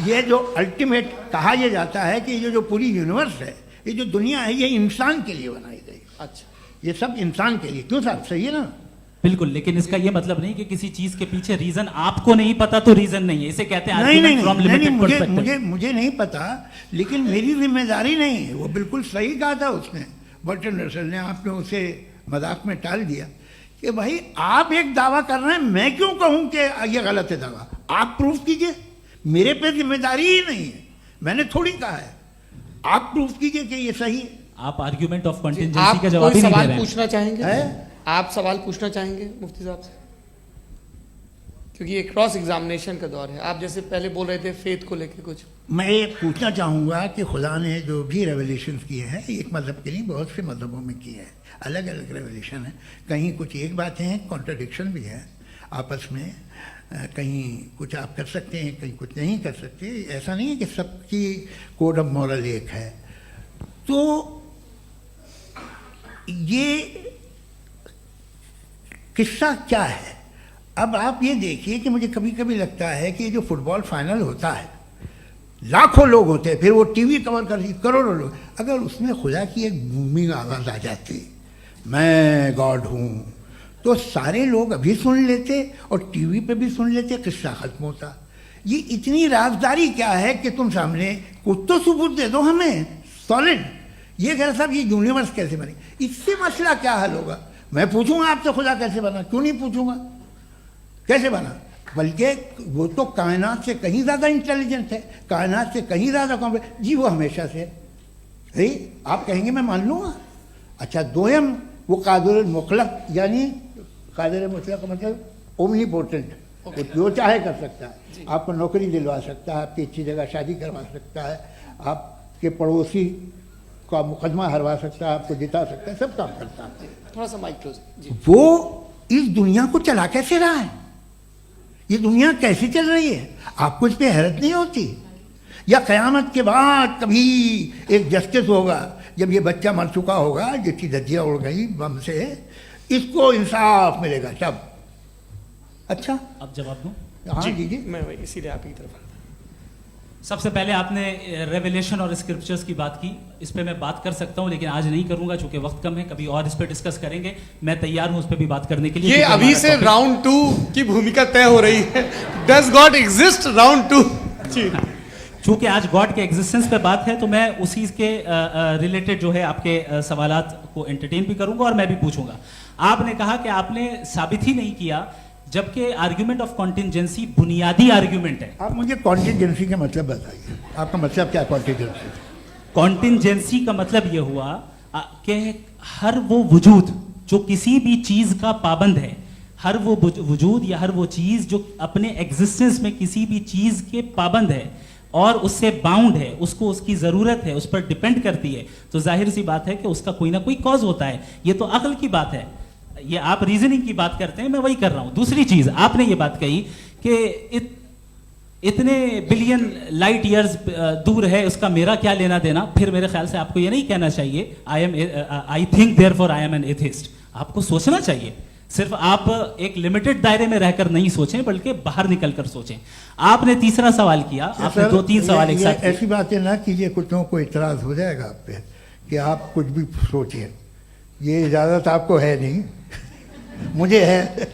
ये जो अल्टीमेट कहा यह जाता है कि ये जो पूरी यूनिवर्स है, ये जो दुनिया है, ये इंसान के लिए बनाई गई। अच्छा, ये सब इंसान के लिए। क्यों साहब, सही है ना? बिल्कुल, लेकिन इसका ये मतलब नहीं कि किसी चीज के पीछे रीजन आपको नहीं पता तो रीजन नहीं है। इसे कहते हैं नहीं, from limited perspective। मुझे नहीं पता, लेकिन मेरी जिम्मेदारी नहीं है। वो बिल्कुल सही कहा था उसने, बर्टन रसल ने। आपने उसे मजाक में टाल दिया कि भाई आप एक दावा कर रहे हैं, मैं क्यों कहूं कि ये गलत है दावा? आप प्रूफ कीजिए, मेरे पे जिम्मेदारी ही नहीं है, मैंने थोड़ी कहा है। आप प्रूफ कीजिए कि ये सही है। आप आर्ग्यूमेंट ऑफ कंटिंजेंसी आप का जवाब कोई ही नहीं दे सवाल रहे हैं। पूछना चाहेंगे? है? आप सवाल पूछना चाहेंगे मुफ्ती साहब से? क्योंकि ये क्रॉस एग्जामिनेशन का दौर है। आप जैसे पहले बोल रहे थे फेथ को लेके कुछ। मैं ये पूछना चाहूँगा कि खुदा ने जो भी रेवलेशन किए हैं, एक मज़हब के लिए बहुत से मज़हबों में किए हैं, अलग अलग रेवलेशन है। कहीं कुछ एक बातें हैं, कॉन्ट्रडिक्शन भी है आपस में, कहीं कुछ आप कर सकते हैं, कहीं कुछ नहीं कर सकते। ऐसा नहीं है कि सबकी कोड ऑफ मॉरल एक है। तो ये किस्सा क्या है? अब आप ये देखिए कि मुझे कभी कभी लगता है कि जो फुटबॉल फाइनल होता है, लाखों लोग होते हैं, फिर वो टीवी कवर कर करोड़ों लोग, अगर उसमें खुदा की एक बूमिंग आवाज़ आ जाती, मैं गॉड हूँ, तो सारे लोग अभी सुन लेते और टीवी पे भी सुन लेते, किस्सा खत्म होता। ये इतनी राजदारी क्या है कि तुम सामने कुछ तो सबूत दे दो हमें सॉलिड। ये कह साहब ये यूनिवर्स कैसे बनी, इससे मसला क्या हल होगा? मैं पूछूंगा आपसे खुदा कैसे बना? क्यों नहीं पूछूंगा कैसे बना? बल्कि वो तो कायनात से कहीं ज़्यादा इंटेलिजेंट है, कायनात से कहीं ज़्यादा कॉम्प्लेक्स। जी वो हमेशा से है, आप कहेंगे मैं मान लूँगा। अच्छा, दोयम वो कादिर मुखलक, यानी कादिर मुखलक का मतलब ओमनीपोटेंट, वो जो चाहे कर सकता है। आपको नौकरी दिलवा सकता है, आपकी अच्छी जगह शादी करवा सकता है, आपके पड़ोसी का मुकदमा हरवा सकता है, आपको जिता सकता है, सब काम करता है। थोड़ा सा माइक क्लोज जी। वो इस दुनिया को चला कैसे रहा है? ये दुनिया कैसे चल रही है? आपको इस पर हैरत नहीं होती? या क़यामत के बाद कभी एक जस्टिस होगा, जब ये बच्चा मर चुका होगा, जिसकी धज्जियाँ उड़ गई बम से, इसको इंसाफ मिलेगा तब? अच्छा, अब जवाब दूं? हाँ जी जी। मैं इसीलिए आप की तरफ सबसे पहले आपने रेवलेशन और स्क्रिप्चर्स की बात की, इस पे मैं बात कर सकता हूं लेकिन आज नहीं करूंगा चूंकि वक्त कम है, कभी और इस पे डिस्कस करेंगे। मैं तैयार हूं उस पे भी बात करने के लिए। ये क्योंकि अभी हमारा से topic- राउंड 2 की भूमिका तय हो रही है। Does God exist round 2? जी चूंकि आज गॉड के एग्जिस्टेंस पे बात है तो मैं उसी के रिलेटेड जो है आपके सवालात को एंटरटेन भी करूंगा और मैं भी पूछूंगा। आपने कहा कि आपने साबित ही नहीं किया, जबकि आर्ग्यूमेंट ऑफ कॉन्टिंजेंसी बुनियादी आर्ग्यूमेंट है। आप मुझे कॉन्टिजेंसी का मतलब बताइए, आपका मतलब क्या है कॉन्टिजेंसी? कॉन्टिंजेंसी का मतलब यह हुआ कि हर वो वजूद जो किसी भी चीज का पाबंद है, हर वो वजूद या हर वो चीज जो अपने एग्जिस्टेंस में किसी भी चीज के पाबंद है और उससे बाउंड है, उसको उसकी जरूरत है, उस पर डिपेंड करती है, तो जाहिर सी बात है कि उसका कोई ना कोई कॉज होता है। ये तो अक्ल की बात है। ये आप रीजनिंग की बात करते हैं, मैं वही कर रहा हूं। दूसरी चीज आपने ये बात कही कि इतने बिलियन लाइट ईयर्स दूर है, उसका मेरा क्या लेना देना। फिर मेरे ख्याल से आपको ये नहीं कहना चाहिए I think therefore I am an atheist. आपको सोचना चाहिए, सिर्फ आप एक लिमिटेड दायरे में रहकर नहीं सोचें बल्कि बाहर निकलकर सोचें। आपने तीसरा सवाल किया, आपने 2-3 सवाल एक साथ किए। ऐसी बातें ना कीजिए, कुछ लोगों को इतराज हो जाएगा आप पे कि आप कुछ भी सोचिए। ये इजाजत आपको है नहीं, मुझे है।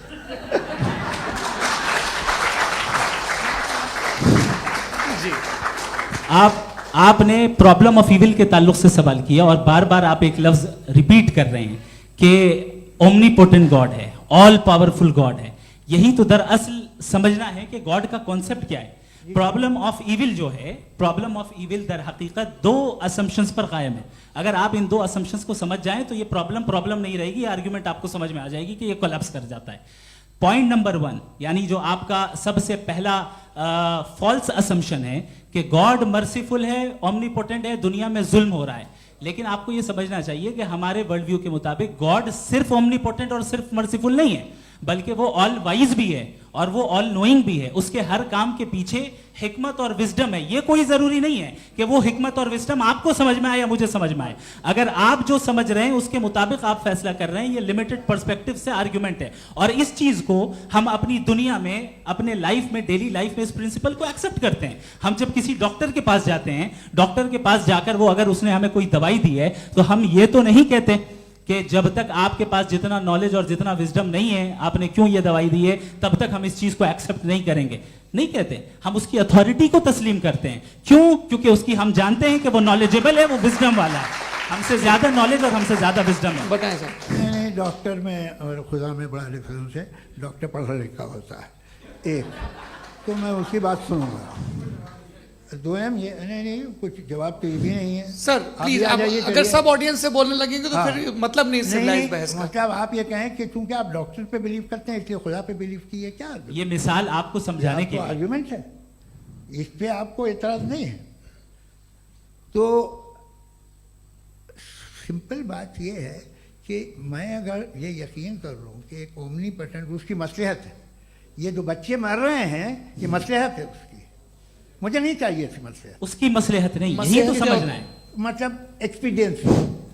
आपने प्रॉब्लम ऑफ इविल के ताल्लुक से सवाल किया और बार बार आप एक लफ्ज रिपीट कर रहे हैं कि ओमनीपोटेंट गॉड है, ऑल पावरफुल गॉड है। यही तो दरअसल समझना है कि गॉड का कॉन्सेप्ट क्या है। प्रॉब्लम ऑफ इविल जो है, प्रॉब्लम ऑफ इविल दर हकीकत 2 असम्पशंस पर कायम है। अगर आप इन 2 असम्पशंस को समझ जाएं तो ये प्रॉब्लम नहीं रहेगी, आर्ग्यूमेंट आपको समझ में आ जाएगी कि ये कोलैप्स कर जाता है। पॉइंट नंबर 1, यानी जो आपका सबसे पहला फॉल्स असम्पशन है कि गॉड मर्सीफुल है, ओमनीपोटेंट है, दुनिया में जुल्म हो रहा है। लेकिन आपको यह समझना चाहिए कि हमारे वर्ल्ड व्यू के मुताबिक गॉड सिर्फ ओमनीपोटेंट और सिर्फ मर्सीफुल नहीं है, बल्कि वो ऑल वाइज भी है और वो ऑल नोइंग भी है। उसके हर काम के पीछे हिकमत और विजडम है। ये कोई जरूरी नहीं है कि वो हिकमत और विजडम आपको समझ में आए या मुझे समझ में आए। अगर आप जो समझ रहे हैं उसके मुताबिक आप फैसला कर रहे हैं, ये लिमिटेड पर्सपेक्टिव से आर्ग्यूमेंट है। और इस चीज को हम अपनी दुनिया में, अपने लाइफ में, डेली लाइफ में इस प्रिंसिपल को एक्सेप्ट करते हैं। हम जब किसी डॉक्टर के पास जाते हैं, डॉक्टर के पास जाकर वो अगर उसने हमें कोई दवाई दी है तो हम ये तो नहीं कहते कि जब तक आपके पास जितना नॉलेज और जितना विजडम नहीं है, आपने क्यों ये दवाई दी है, तब तक हम इस चीज को एक्सेप्ट नहीं करेंगे। नहीं कहते, हम उसकी अथॉरिटी को तस्लीम करते हैं। क्यों? क्योंकि उसकी हम जानते हैं कि वो नॉलेजेबल है, वो विजडम वाला है, हमसे ज्यादा नॉलेज और हमसे ज्यादा विजडम है। बताएं सर। नहीं, डॉक्टर में और खुदा में बड़ा डिफरेंस है। डॉक्टर पढ़ा लिखा होता है, एक तो मैं उसकी बात सुनूंगा। 2 ये नहीं, कुछ जवाब तो ये भी नहीं है सर प्लीज, आप अगर सब ऑडियंस से बोलने लगेंगे तो फिर मतलब नहीं सिविलाइज्ड बहस का। मतलब आप ये कहें कि चूंकि आप डॉक्टर पे बिलीव करते हैं इसलिए खुदा पे बिलीव किए, क्या ये मिसाल आपको समझाने के लिए आर्ग्यूमेंट है, इस पे आपको एतराज नहीं है। तो सिंपल बात ये है कि मैं अगर ये यकीन कर लूँ कि एक ओमनीपोटेंट, उसकी मसलहत है, ये जो बच्चे मर रहे हैं ये मसलहत है उसकी, मुझे नहीं चाहिए थी मसलहत। उसकी मसलहत नहीं, यही तो समझना है, मतलब एक्सपीरियंस।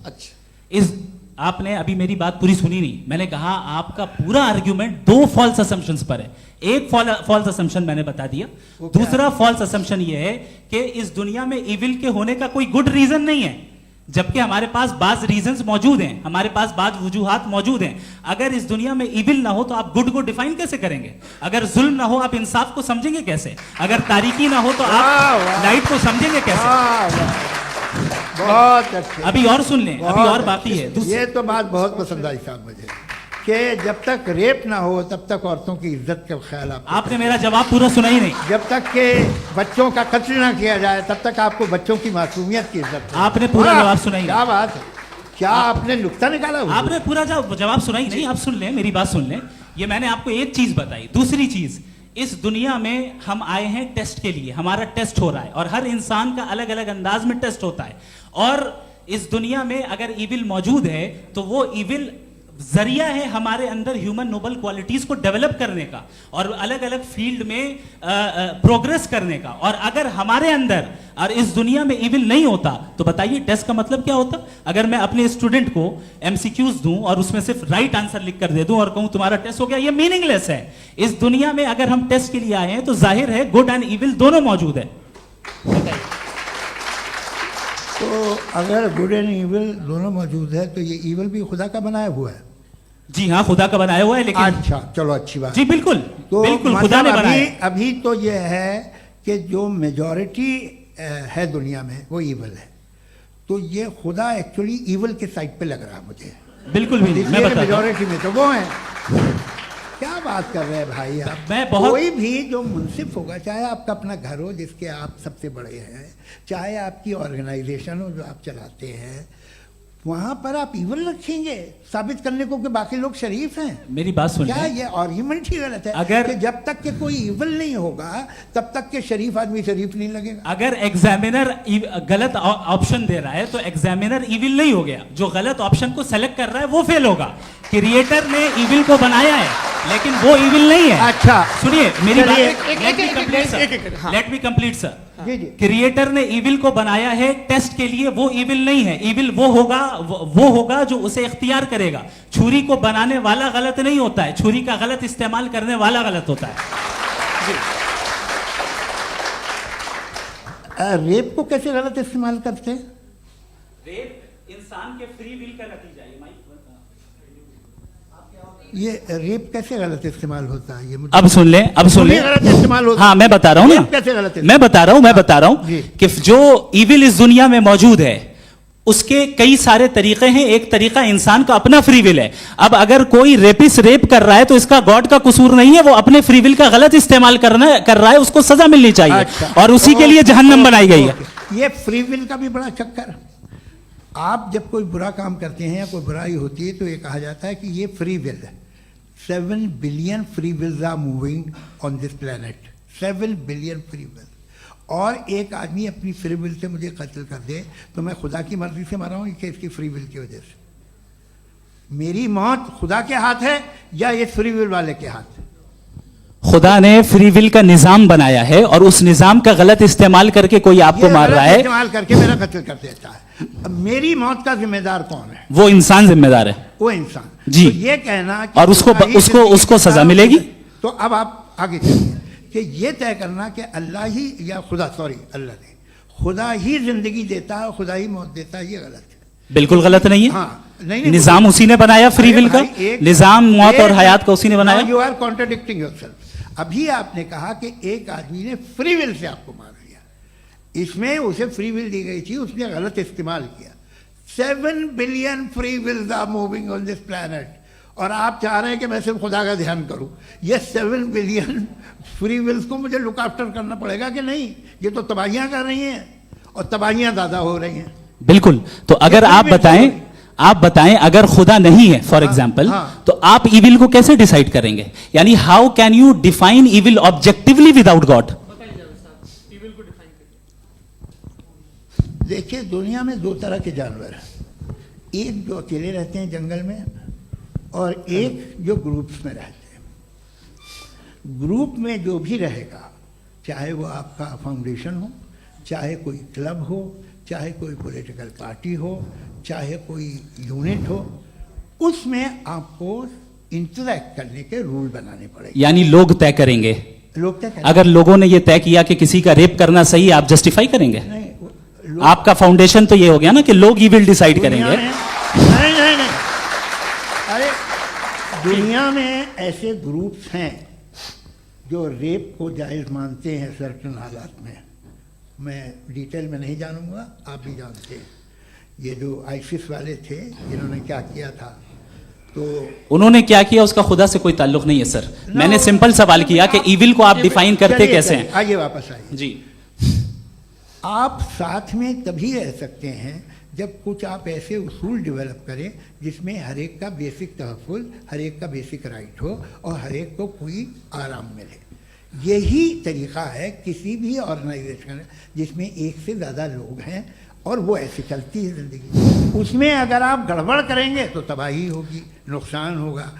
अच्छा, इस आपने अभी मेरी बात पूरी सुनी नहीं। मैंने कहा आपका पूरा आर्ग्यूमेंट 2 फॉल्स असम्पशंस पर है। एक फॉल्स असम्पशन मैंने बता दिया, दूसरा फॉल्स असम्पशन ये है कि इस दुनिया में इविल के होने का कोई गुड रीजन नहीं है, जबकि हमारे पास बाज रीजंस मौजूद हैं, हमारे पास बाज वजूहात मौजूद हैं। अगर इस दुनिया में इविल ना हो तो आप गुड को डिफाइन कैसे करेंगे? अगर जुल्म ना हो आप इंसाफ को समझेंगे कैसे? अगर तारीकी ना हो तो आप लाइट को समझेंगे कैसे? बहुत अच्छे। अभी और सुन लें, अभी और बाकी है। ये तो बात बहुत पसंद आई साहब मुझे कि जब तक रेप ना हो तब तक औरतों की इज्जत का ख्याल आपने मेरा जवाब पूरा सुना ही नहीं। जब तक के बच्चों का कत्ल ना किया जाए तब तक आपको बच्चों की मासूमियत की इज्जत। आपने पूरा जवाब सुना ही क्या बात है, क्या आपने नुक्ता निकाला? आपने पूरा जवाब सुना ही नहीं। आप सुन लें, मेरी बात सुन लें। ये मैंने आपको एक चीज बताई। दूसरी चीज, इस दुनिया में हम आए हैं टेस्ट के लिए, हमारा टेस्ट हो रहा है और हर इंसान का अलग अलग अंदाज में टेस्ट होता है। और इस दुनिया में अगर इविल मौजूद है तो वो इविल जरिया है हमारे अंदर ह्यूमन नोबल क्वालिटीज को डेवलप करने का और अलग अलग फील्ड में प्रोग्रेस करने का। और अगर हमारे अंदर और इस दुनिया में इविल नहीं होता तो बताइए टेस्ट का मतलब क्या होता? अगर मैं अपने स्टूडेंट को एमसीक्यूज दूं और उसमें सिर्फ राइट आंसर लिख कर दे दूं और कहूं तुम्हारा टेस्ट हो गया, ये मीनिंगलेस है। इस दुनिया में अगर हम टेस्ट के लिए आए हैं तो जाहिर है गुड एंड इविल दोनों मौजूद है। तो अगर गुड एंड इविल दोनों मौजूद है तो ये इविल भी खुदा का बनाया हुआ है। जी हाँ, खुदा का बनाया हुआ है, लेकिन अच्छा, चलो अच्छी बात। जी बिल्कुल, तो बिल्कुल खुदा ने मतलब बनाया है। अभी तो ये है कि जो मेजॉरिटी है दुनिया में वो इविल है, तो ये खुदा एक्चुअली इविल के साइड पे लग रहा है मुझे। बिल्कुल भी नहीं, मैं बताता हूं। मेजॉरिटी में तो वो है। क्या बात कर रहे हैं भाई आप? मैं बहुत- कोई भी जो मुंसिफ होगा, चाहे आपका अपना घर हो जिसके आप सबसे बड़े हैं, चाहे आपकी ऑर्गेनाइजेशन हो जो आप चलाते हैं, वहां पर आप इवल रखेंगे साबित करने को कि बाकी लोग शरीफ हैं। मेरी बात सुन क्या लें। ये आर्ग्यूमेंट ही गलत है? अगर- कि जब तक के कोई इवल नहीं होगा तब तक के शरीफ आदमी शरीफ नहीं लगेगा। अगर एग्जामिनर गलत ऑप्शन दे रहा है तो एग्जामिनर इविल नहीं हो गया, जो गलत ऑप्शन को सेलेक्ट कर रहा है वो फेल होगा। क्रिएटर ने इविल को बनाया है लेकिन वो इविल नहीं है। अच्छा, सुनिए मेरी बात, चलिए, let me complete sir, let me complete sir. जी जी। क्रिएटर ने इविल को बनाया है टेस्ट के लिए, वो इविल नहीं है। इविल वो होगा जो उसे इख्तियार करेगा। छुरी को बनाने वाला गलत नहीं होता है, छुरी का गलत इस्तेमाल करने वाला गलत होता है। रेप को कैसे गलत इस्तेमाल करते हैं? रेप इंसान के फ्री विल का नतीजा है। ये रेप कैसे गलत इस्तेमाल होता है? ये मुझे अब सुन ले, अब सुन ले। गलत इस्तेमाल होता है। हाँ मैं बता रहा हूँ रेप कैसे गलत ना, मैं बता रहा हूँ जी। कि जो इविल इस दुनिया में मौजूद है उसके कई सारे तरीके हैं। एक तरीका इंसान का अपना फ्री विल है। अब अगर कोई रेपिस्ट रेप कर रहा है तो इसका गॉड का कसूर नहीं है, वो अपने फ्री विल का गलत इस्तेमाल कर रहा है, उसको सजा मिलनी चाहिए। अच्छा। और उसी के लिए जहन्नम बनाई गई है। ये फ्री विल का भी बड़ा चक्कर। आप जब कोई बुरा काम करते हैं या कोई बुराई होती है तो ये कहा जाता है कि ये फ्री विल है। 7 billion free wills are moving on this planet. 7 billion free will. और एक आदमी अपनी फ्री विल से मुझे कत्ल कर दे तो मैं खुदा की मर्जी से मरा हूं कि इसकी फ्री विल की वजह से? मेरी मौत खुदा के हाथ है या ये फ्री विल वाले के हाथ? खुदा ने फ्री विल का निजाम बनाया है और उस निजाम का गलत इस्तेमाल करके कोई आपको मार रहा है, इस्तेमाल करके मेरा कत्ल कर देता है। अब मेरी मौत का जिम्मेदार कौन है? वो इंसान जिम्मेदार है। वो इंसान। जी। तो ये कहना कि और उसको खुदा ही उसको जिंदगी उसको देता सजा है, मिलेगी। तो अब आप आगे चलिए कि ये तय करना कि अल्लाह ही या खुदा, सॉरी अल्लाह ने, खुदा ही जिंदगी देता है, खुदा ही मौत देता है, ये गलत है। बिल्कुल गलत नहीं है। हाँ, नहीं, निजाम उसी ने बनाया फ्री विल का। निजाम मौत और हयात का उसी ने बनाया। You are contradicting yourself. अभी आपने कहा कि एक आदमी ने फ्री विल से आपको मार दिया, इसमें उसे फ्री विल दी गई थी, उसने गलत इस्तेमाल किया। 7 billion free wills are moving on this planet और आप चाह रहे हैं कि मैं सिर्फ खुदा का ध्यान करूं। ये 7 बिलियन फ्री विल्स को मुझे लुक आफ्टर करना पड़ेगा कि नहीं? ये तो तबाहियां कर रही हैं और तबाहियां ज़्यादा हो रही हैं। बिल्कुल। तो अगर आप बताएं अगर खुदा नहीं है फॉर एग्जाम्पल, हाँ। तो आप इविल को कैसे डिसाइड करेंगे? यानी how can you define evil objectively without God? देखिए, दुनिया में 2 तरह के जानवर हैं। एक जो अकेले रहते हैं जंगल में और एक जो ग्रुप्स में रहते हैं। ग्रुप में जो भी रहेगा, चाहे वो आपका फाउंडेशन हो, चाहे कोई क्लब हो, चाहे कोई पॉलिटिकल पार्टी हो, चाहे कोई यूनिट हो, उसमें आपको इंटरैक्ट करने के रूल बनाने पड़ेंगे। यानी लोग तय करेंगे। लोग तय करेंगे। अगर लोगों ने यह तय किया कि किसी का रेप करना सही है, आप जस्टिफाई करेंगे? नहीं, आपका फाउंडेशन तो ये हो गया ना कि लोग ही विल डिसाइड दुनिया करेंगे। में- नहीं, अरे दुनिया में ऐसे ग्रुप्स हैं जो रेप को जायज़ मानते हैं सर्टन हालात में। मैं डिटेल में नहीं जानूंगा, आप भी जानते हैं। ये जो आईसिस वाले थे जिन्होंने क्या किया था, तो उन्होंने क्या किया उसका खुदा से कोई ताल्लुक नहीं है सर। मैंने सिंपल सवाल किया कि इविल को आप डिफाइन करते कैसे हैं? आइए वापस आइए जी। आप साथ में तभी रह सकते हैं जब कुछ आप ऐसे उसूल डेवलप करें जिसमें हर एक का बेसिक तहफ़्फ़ुज़, हर एक का बेसिक राइट हो और हर एक को कोई आराम मिले। यही तरीक़ा है किसी भी ऑर्गेनाइजेशन जिसमें एक से ज़्यादा लोग हैं और वो ऐसे चलती है ज़िंदगी। उसमें अगर आप गड़बड़ करेंगे तो तबाही होगी, नुकसान होगा,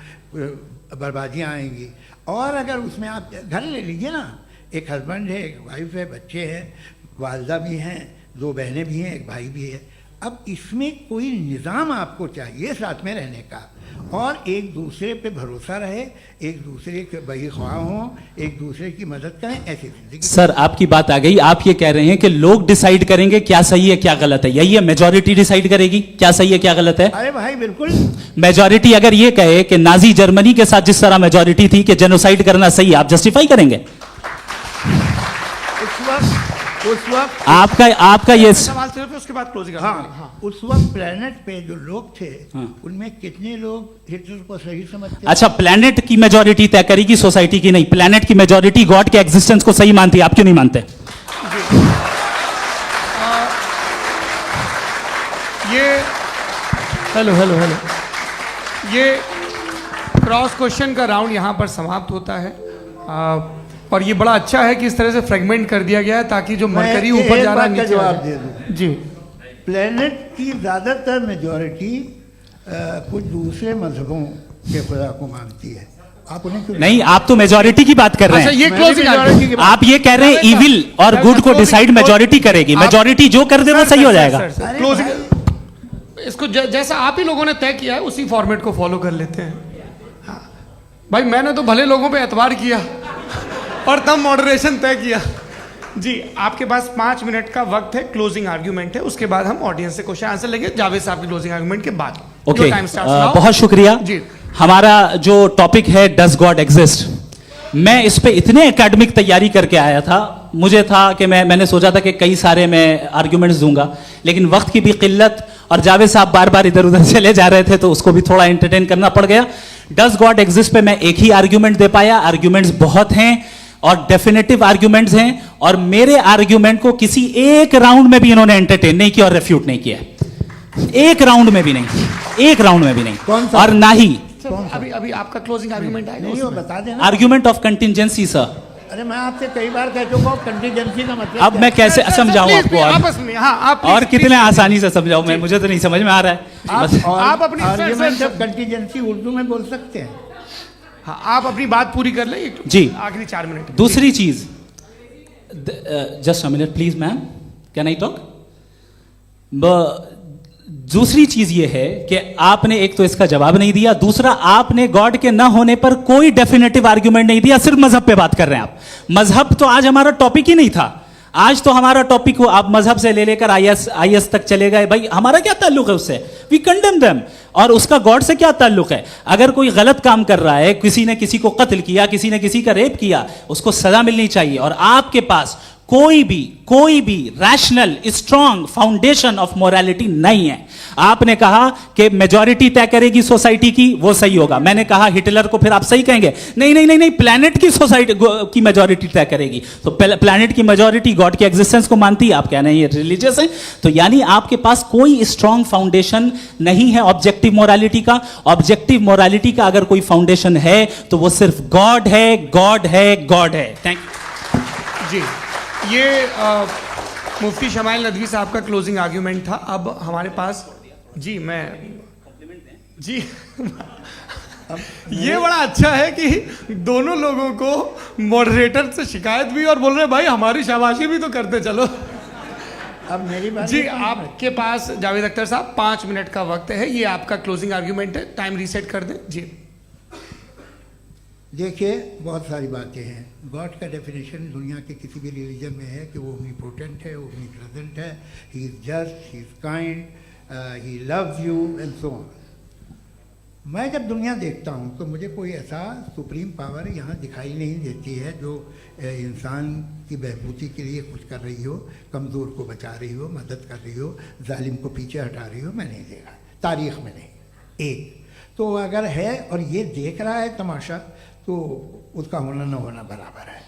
बर्बादियाँ आएंगी। और अगर उसमें आप घर ले लीजिए ना, एक हस्बैंड है, एक वाइफ है, बच्चे हैं, वालदा भी हैं, 2 बहनें भी हैं, एक भाई भी है। अब इसमें कोई निज़ाम आपको चाहिए साथ में रहने का, और एक दूसरे पे भरोसा रहे, एक दूसरे के बही ख्वाह हों, एक दूसरे की मदद करें, ऐसी जिंदगी। सर आपकी बात आ गई, आप ये कह रहे हैं कि लोग डिसाइड करेंगे क्या सही है क्या गलत है, यही है मेजॉरिटी डिसाइड करेगी क्या सही है क्या गलत है? अरे भाई बिल्कुल। मेजॉरिटी अगर ये कहे कि नाजी जर्मनी के साथ जिस तरह मेजॉरिटी थी कि जेनोसाइड करना सही है, आप जस्टिफाई करेंगे? उस वक्त आपका ये सवाल सिर्फ उसके बाद क्लोजिंग। हाँ, उस वक्त प्लेनेट पे जो लोग थे उनमें कितने लोग हिटलर को सही समझते? अच्छा, प्लेनेट की मेजॉरिटी तय करेगी, सोसाइटी की नहीं। प्लेनेट की मेजॉरिटी गॉड के एग्जिस्टेंस को सही मानती है, आप क्यों नहीं मानते? ये हेलो हेलो हेलो, ये क्रॉस क्वेश्चन का राउंड यहाँ पर समाप्त होता है। और ये बड़ा अच्छा है कि इस तरह से फ्रेगमेंट कर दिया गया है ताकि जो मरकरी ऊपर जा रहा है नीचे जवाब आ दे जाए। दूं। जी, प्लेनेट की ज़्यादातर मेजॉरिटी कुछ दूसरे मजहबों के खुदा को मानती है। आप उन्हें क्यों नहीं, आप तो मेजॉरिटी की बात कर रहे अच्छा हैं। ये मैंने क्लोजिंग majority की बात- आप ये कह रहे हैं इविल और गुड को डिसाइड मेजॉरिटी करेगी, मेजॉरिटी जो कर दे वो सही हो जाएगा। अरे क्लोजिंग इसको जैसा आप ही लोगों ने तय किया है उसी फॉर्मेट को फॉलो कर लेते हैं। हाँ। भाई मैंने तो भले लोगों पे एतबार किया और तब मॉडरेशन तय किया। जी, आपके पास 5 मिनट का वक्त है, क्लोजिंग आर्ग्यूमेंट है, उसके बाद हम ऑडियंस से क्वेश्चन आंसर लेंगे जावेद साहब की क्लोजिंग आर्ग्यूमेंट के बाद। Okay, Your time starts now. बहुत शुक्रिया। जी। हमारा जो टॉपिक है डज गॉड एग्जिस्ट, मैं इस पे इतने एकेडमिक तैयारी करके आया था, मुझे था कि मैंने सोचा था कि कई सारे मैं आर्ग्यूमेंट्स दूंगा, लेकिन वक्त की भी किल्लत और जावेद साहब बार बार इधर उधर चले जा रहे थे तो उसको भी थोड़ा एंटरटेन करना पड़ गया। डज गॉड एग्जिस्ट पे मैं एक ही आर्ग्यूमेंट दे पाया। आर्ग्यूमेंट्स बहुत हैं और डेफिनेटिव आर्ग्यूमेंट्स हैं, और मेरे आर्ग्यूमेंट को किसी एक राउंड में भी इन्होंने एंटरटेन नहीं किया और रेफ्यूट नहीं किया, एक राउंड में भी नहीं, एक राउंड में भी नहीं। कौन सा? और ना ही अभी अभी आपका क्लोजिंग आर्ग्यूमेंट आएगा नहीं, वो उसमें। बता देना। Argument of contingency sir. अरे मैं आपसे कई बार कह चुका हूँ कंटीजेंसी का मतलब अब क्या मैं है? कैसे सर, समझाऊं please, आपको? please, और आपस में हाँ आप और please, कितने please, आसानी से समझाऊं मैं, मुझे तो नहीं समझ में आ रहा है। बस आप आप अपनी- sir, argument sir, of contingency Urdu में बोल सकते हैं। हाँ, आप अपनी बात पूरी कर लें जी। आखिरी 4 मिनट। दूसरी चीज, just a minute please ma'am, can I talk? दूसरी चीज ये है कि आपने एक तो इसका जवाब नहीं दिया, दूसरा आपने गॉड के ना होने पर कोई डेफिनेटिव आर्ग्यूमेंट नहीं दिया, सिर्फ मजहब पे बात कर रहे हैं आप। मजहब तो आज हमारा टॉपिक ही नहीं था। आज तो हमारा टॉपिक हो, आप मजहब से ले लेकर आईएस तक चले गए। भाई हमारा क्या ताल्लुक है उससे? We condemn them. और उसका गॉड से क्या ताल्लुक है? अगर कोई गलत काम कर रहा है, किसी ने किसी को कत्ल किया, किसी ने किसी का रेप किया, उसको सजा मिलनी चाहिए। और आपके पास कोई भी rational strong foundation of morality नहीं है। आपने कहा कि मेजॉरिटी तय करेगी सोसाइटी की, वो सही होगा। मैंने कहा हिटलर को फिर आप सही कहेंगे, नहीं नहीं नहीं नहीं, प्लैनेट की सोसाइटी की मेजॉरिटी तय करेगी। तो प्लैनेट की मेजॉरिटी गॉड के एग्जिस्टेंस को मानती है, आप कह रहे हैं ये रिलीजियस है। तो यानी आपके पास कोई स्ट्रॉन्ग फाउंडेशन नहीं है ऑब्जेक्टिव मोरालिटी का। ऑब्जेक्टिव मोरालिटी का अगर कोई फाउंडेशन है तो वो सिर्फ गॉड है, गॉड है, गॉड है। थैंक यू जी, ये मुफ्ती शमाइल नदवी साहब का क्लोजिंग आर्ग्यूमेंट था। अब हमारे पास जी ये बड़ा अच्छा है कि दोनों लोगों को मॉडरेटर से शिकायत भी और बोल रहे हैं भाई हमारी शाबाशी भी तो करते चलो। अब मेरी बात जी, आपके पास जावेद अख्तर साहब 5 मिनट का वक्त है, ये आपका क्लोजिंग आर्ग्यूमेंट है, टाइम रीसेट कर दें। जी देखिए, बहुत सारी बातें हैं। गॉड का डेफिनेशन दुनिया के किसी भी रिलीजन में है कि वो ओमनीपोटेंट है, ओमनीप्रेजेंट है, he is just, he is kind, he loves you and so on. मैं जब दुनिया देखता हूँ तो मुझे कोई ऐसा सुप्रीम पावर यहाँ दिखाई नहीं देती है जो इंसान की बहबूदी के लिए कुछ कर रही हो, कमज़ोर को बचा रही हो, मदद कर रही हो, जालिम को पीछे हटा रही हो। मैं नहीं देखा, तारीख़ में नहीं। एक तो अगर है और ये देख रहा है तमाशा, तो उसका होना न होना बराबर है।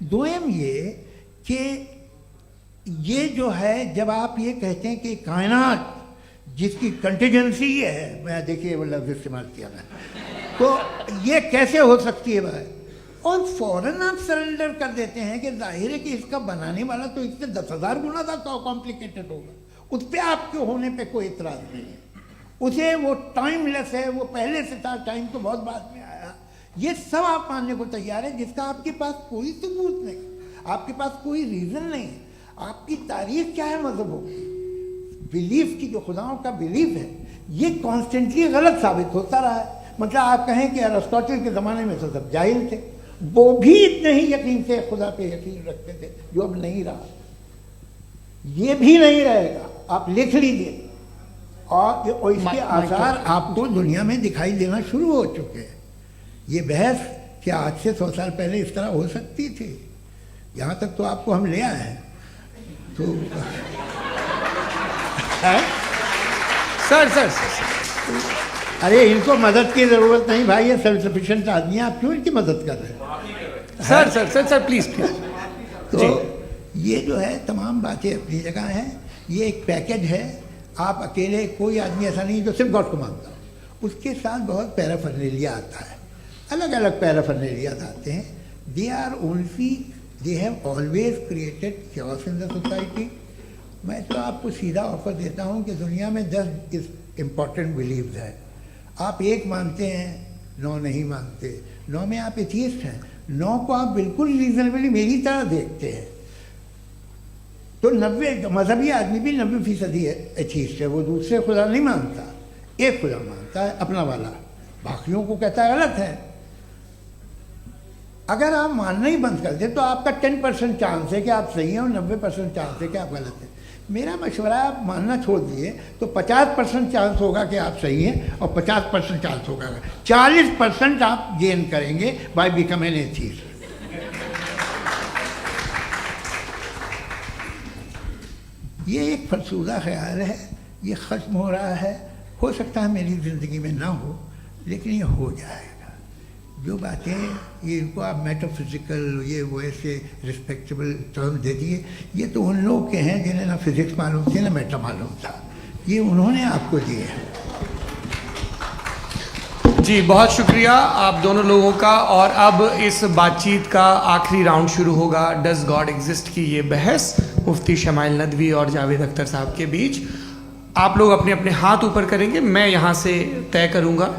दोयम ये कि ये जो है, जब आप ये कहते हैं कि कायनात जिसकी कंटीजेंसी है, मैं देखिए वो लफ्ज़ इस्तेमाल किया मैं, तो ये कैसे हो सकती है भाई? और फौरन आप सरेंडर कर देते हैं कि जाहिर है कि इसका बनाने वाला तो इससे 10,000 गुना ज़्यादा कॉम्प्लिकेटेड होगा। उस पर आपके होने पे कोई इतराज़ नहीं है। उसे वो टाइमलेस है, वो पहले से था, टाइम तो बहुत बाद में आया। ये सब आप मानने को तैयार है जिसका आपके पास कोई सबूत नहीं, आपके पास कोई रीज़न नहीं। आपकी तारीख क्या है मजहबों की? बिलीफ की जो खुदाओं का बिलीफ है ये कॉन्स्टेंटली गलत साबित होता रहा है। मतलब आप कहें कि अरिस्टोटल के ज़माने में तो सब जाहिल थे, वो भी इतने ही यकीन से खुदा पे यकीन रखते थे जो अब नहीं रहा, ये भी नहीं रहेगा, आप लिख लीजिए। और इसके आसार आपको दुनिया में दिखाई देना शुरू हो चुके हैं। ये बहस क्या आज से 100 साल पहले इस तरह हो सकती थी? यहाँ तक तो आपको हम ले आए हैं। तो सर अरे इनको मदद की ज़रूरत नहीं भाई, ये सेल्फ सफिशिएंट आदमी है, आप क्यों इनकी मदद कर रहे हैं? Sir please. तो ये जो है तमाम बातें अपनी जगह हैं। ये एक पैकेज है। आप अकेले, कोई आदमी ऐसा नहीं जो सिर्फ गॉड को मानता हो, उसके साथ बहुत पैराफर्नेलिया आता है, अलग अलग पैराफर्नेलियाज आते हैं। They have always created chaos in the society. मैं तो आपको सीधा ऑफर देता हूँ कि दुनिया में 10 इम्पॉर्टेंट बिलीव्स हैं। आप 1 मानते हैं, 9 नहीं मानते, 9 में आप एथियस्ट हैं, 9 को आप बिल्कुल रीजनेबली मेरी तरह देखते हैं। तो 90 मजहबी आदमी भी 90% एथियस्ट है, वो दूसरे खुदा नहीं मानता, एक खुदा मानता है अपना वाला, बाकियों को कहता है गलत है। अगर आप मानना ही बंद कर दें तो आपका 10% चांस है कि आप सही हैं और 90% चांस है कि आप गलत हैं। मेरा मशवरा है आप मानना छोड़ दिए तो 50% चांस होगा कि आप सही हैं और 50% चांस होगा, 40% आप गेन करेंगे बाय बिकमिंग एन एथियस्ट। ये एक फरसूदा ख्याल है, ये ख़त्म हो रहा है। हो सकता है मेरी ज़िंदगी में ना हो, लेकिन ये हो जाएगा। जो बातें ये इनको आप मेटाफिजिकल ये वो ऐसे रिस्पेक्टेबल टर्म दे दिए, ये तो उन लोग के हैं जिन्हें ना फिजिक्स मालूम थी ना मेटा मालूम था, ये उन्होंने आपको दिए हैं। जी बहुत शुक्रिया आप दोनों लोगों का। और अब इस बातचीत का आखिरी राउंड शुरू होगा, डज गॉड एग्जिस्ट की ये बहस मुफ्ती शमाइल नदवी और जावेद अख्तर साहब के बीच। आप लोग अपने अपने हाथ ऊपर करेंगे, मैं यहाँ से तय करूँगा।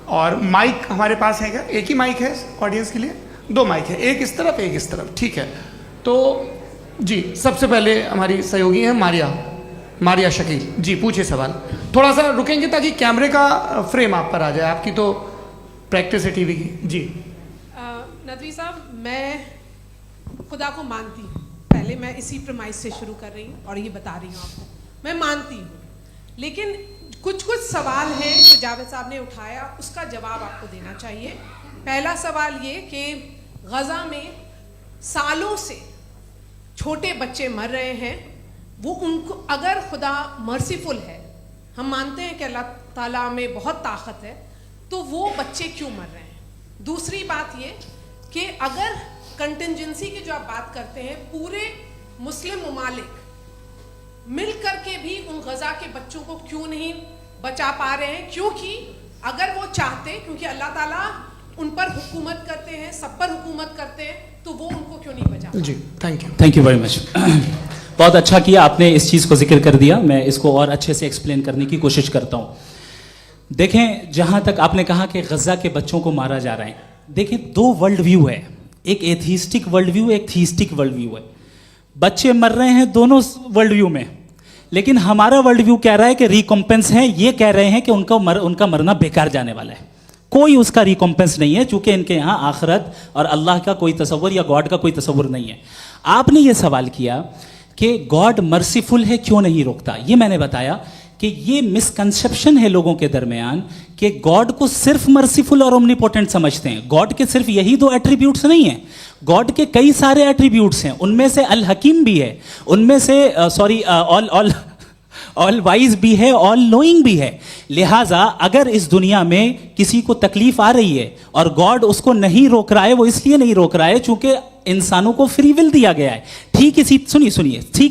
और माइक हमारे पास है क्या? एक ही माइक है ऑडियंस के लिए? 2 माइक है, एक इस तरफ एक इस तरफ, ठीक है। तो जी सबसे पहले हमारी सहयोगी हैं मारिया शकील जी, पूछिए सवाल। थोड़ा सा रुकेंगे ताकि कैमरे का फ्रेम आप पर आ जाए, आपकी तो प्रैक्टिस है टीवी की। जी नदवी साहब, मैं खुदा को मानती हूँ, पहले मैं इसी प्रमाइस से शुरू कर रही हूँ और ये बता रही हूँ आपको, मैं मानती हूँ। लेकिन कुछ सवाल हैं जो जावेद साहब ने उठाया, उसका जवाब आपको देना चाहिए। पहला सवाल ये कि गज़ा में सालों से छोटे बच्चे मर रहे हैं, वो उनको, अगर खुदा मर्सीफुल है, हम मानते हैं कि अल्लाह ताला में बहुत ताकत है, तो वो बच्चे क्यों मर रहे हैं? दूसरी बात ये कि अगर कंटिजेंसी की जो आप बात करते हैं, पूरे मुस्लिम ममालिक मिल करके भी उन गज़ा के बच्चों को क्यों नहीं बचा पा रहे हैं? क्योंकि अगर वो चाहते, क्योंकि अल्लाह ताला उन पर हुकूमत करते हैं, सब पर हुकूमत करते हैं, तो वो उनको क्यों नहीं बचा? जी थैंक यू वेरी मच। बहुत अच्छा किया आपने इस चीज़ को जिक्र कर दिया, मैं इसको और अच्छे से एक्सप्लेन करने की कोशिश करता हूँ। देखें, जहाँ तक आपने कहा कि गज़ा के बच्चों को मारा जा रहा है, देखें 2 वर्ल्ड व्यू है, एक एथीस्टिक वर्ल्ड व्यू, एक थीस्टिक वर्ल्ड व्यू है। बच्चे मर रहे हैं दोनों वर्ल्ड व्यू में, लेकिन हमारा वर्ल्ड व्यू कह रहा है कि रिकॉम्पेंस है, ये कह रहे हैं कि उनका मरना बेकार जाने वाला है, कोई उसका रिकॉम्पेंस नहीं है, चूंकि इनके यहाँ आखिरत और अल्लाह का कोई तसव्वुर या गॉड का कोई तसव्वुर नहीं है। आपने ये सवाल किया कि गॉड मर्सीफुल है, क्यों नहीं रोकता? ये मैंने बताया कि ये मिसकंसेप्शन है लोगों के दरमियान कि गॉड को सिर्फ मर्सीफुल और ओमनीपोटेंट समझते हैं। गॉड के सिर्फ यही 2 एट्रीब्यूट्स नहीं हैं, गॉड के कई सारे एट्रीब्यूट्स हैं, उनमें से अल हकीम भी है, उनमें से ऑल वाइज भी है, ऑल नोइंग भी है। लिहाजा अगर इस दुनिया में किसी को तकलीफ आ रही है और गॉड उसको नहीं रोक रहा है, वो इसलिए नहीं रोक रहा है चूंकि इंसानों को फ्री विल दिया गया है। ठीक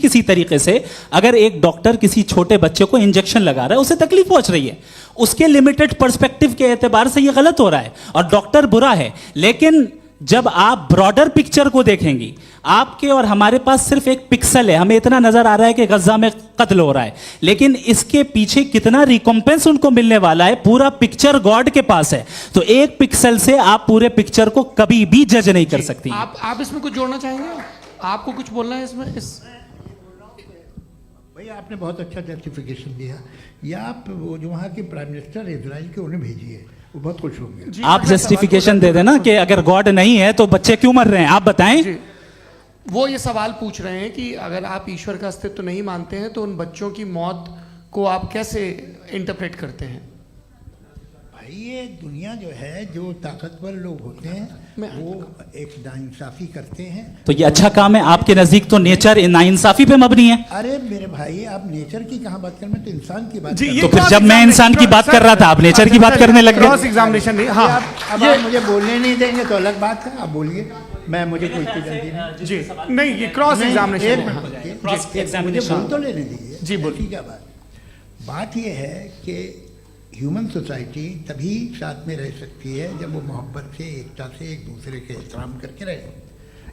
इसी तरीके से अगर एक डॉक्टर किसी छोटे बच्चे को इंजेक्शन लगा रहा है, उसे तकलीफ पहुंच रही है, उसके लिमिटेड पर्सपेक्टिव के एतबार से यह गलत हो रहा है और डॉक्टर बुरा है। लेकिन जब आप ब्रॉडर पिक्चर को देखेंगी, आपके और हमारे पास सिर्फ एक पिक्सल है, हमें इतना नजर आ रहा है कि गजा में कत्ल हो रहा है, लेकिन इसके पीछे कितना रिकॉम्पेंस उनको मिलने वाला है, पूरा पिक्चर गॉड के पास है। तो एक पिक्सल से आप पूरे पिक्चर को कभी भी जज नहीं कर सकती। आप इसमें कुछ जोड़ना चाहेंगे? आपको कुछ बोलना है इसमें? भाई ये आपने बहुत अच्छा जस्टिफिकेशन दिया। ये आप वो जो वहाँ के प्राइम मिनिस्टर इजराइल के उन्हें भेजिए, वो बहुत खुश होंगे। जी, आप अगला जस्टिफिकेशन दे देना कि अगर गॉड नहीं है तो बच्चे क्यों मर रहे हैं, आप बताएं। जी, वो ये सवाल पूछ रहे हैं कि अगर आप ईश्वर का अस्तित्व नहीं मानते हैं तो उन बच्चों की मौत को आप कैसे इंटरप्रेट करते हैं? भाई ये दुनिया जो है, जो ताकतवर लोग होते हैं वो एक नाइंसाफ़ी करते हैं। तो ये अच्छा काम है आपके नजदीक, तो नेचर नाइंसाफी पे मबनी है। अरे मेरे भाई, आप नेचर की कहाँ बात कर रहे हैं, मैं तो इंसान की बात जी, कर ये रहा तो फिर क्रॉस जब मैं इंसान की बात कर रहा था आप नेचर की बात करने लग क्रॉस गए। एग्जामिनेशन नहीं। हूँ। हाँ, अब आप मुझे बोलने नहीं देंगे तो अलग बात है, आप बोलिए, मैं मुझे कोई इतनी जल्दी नहीं। जी, नहीं, ये क्रॉस नहीं, एग्जामिनेशन एक है। मिनट हाँ। रुकिए। क्रॉस मुझे एग्जामिनेशन। बोल तो लेने दीजिए। जी, बोलिए। ठीक है। बात ये है कि ह्यूमन सोसाइटी तभी साथ में रह सकती है जब वो मोहब्बत से, एकता से, एक दूसरे के एहतराम करके रहे।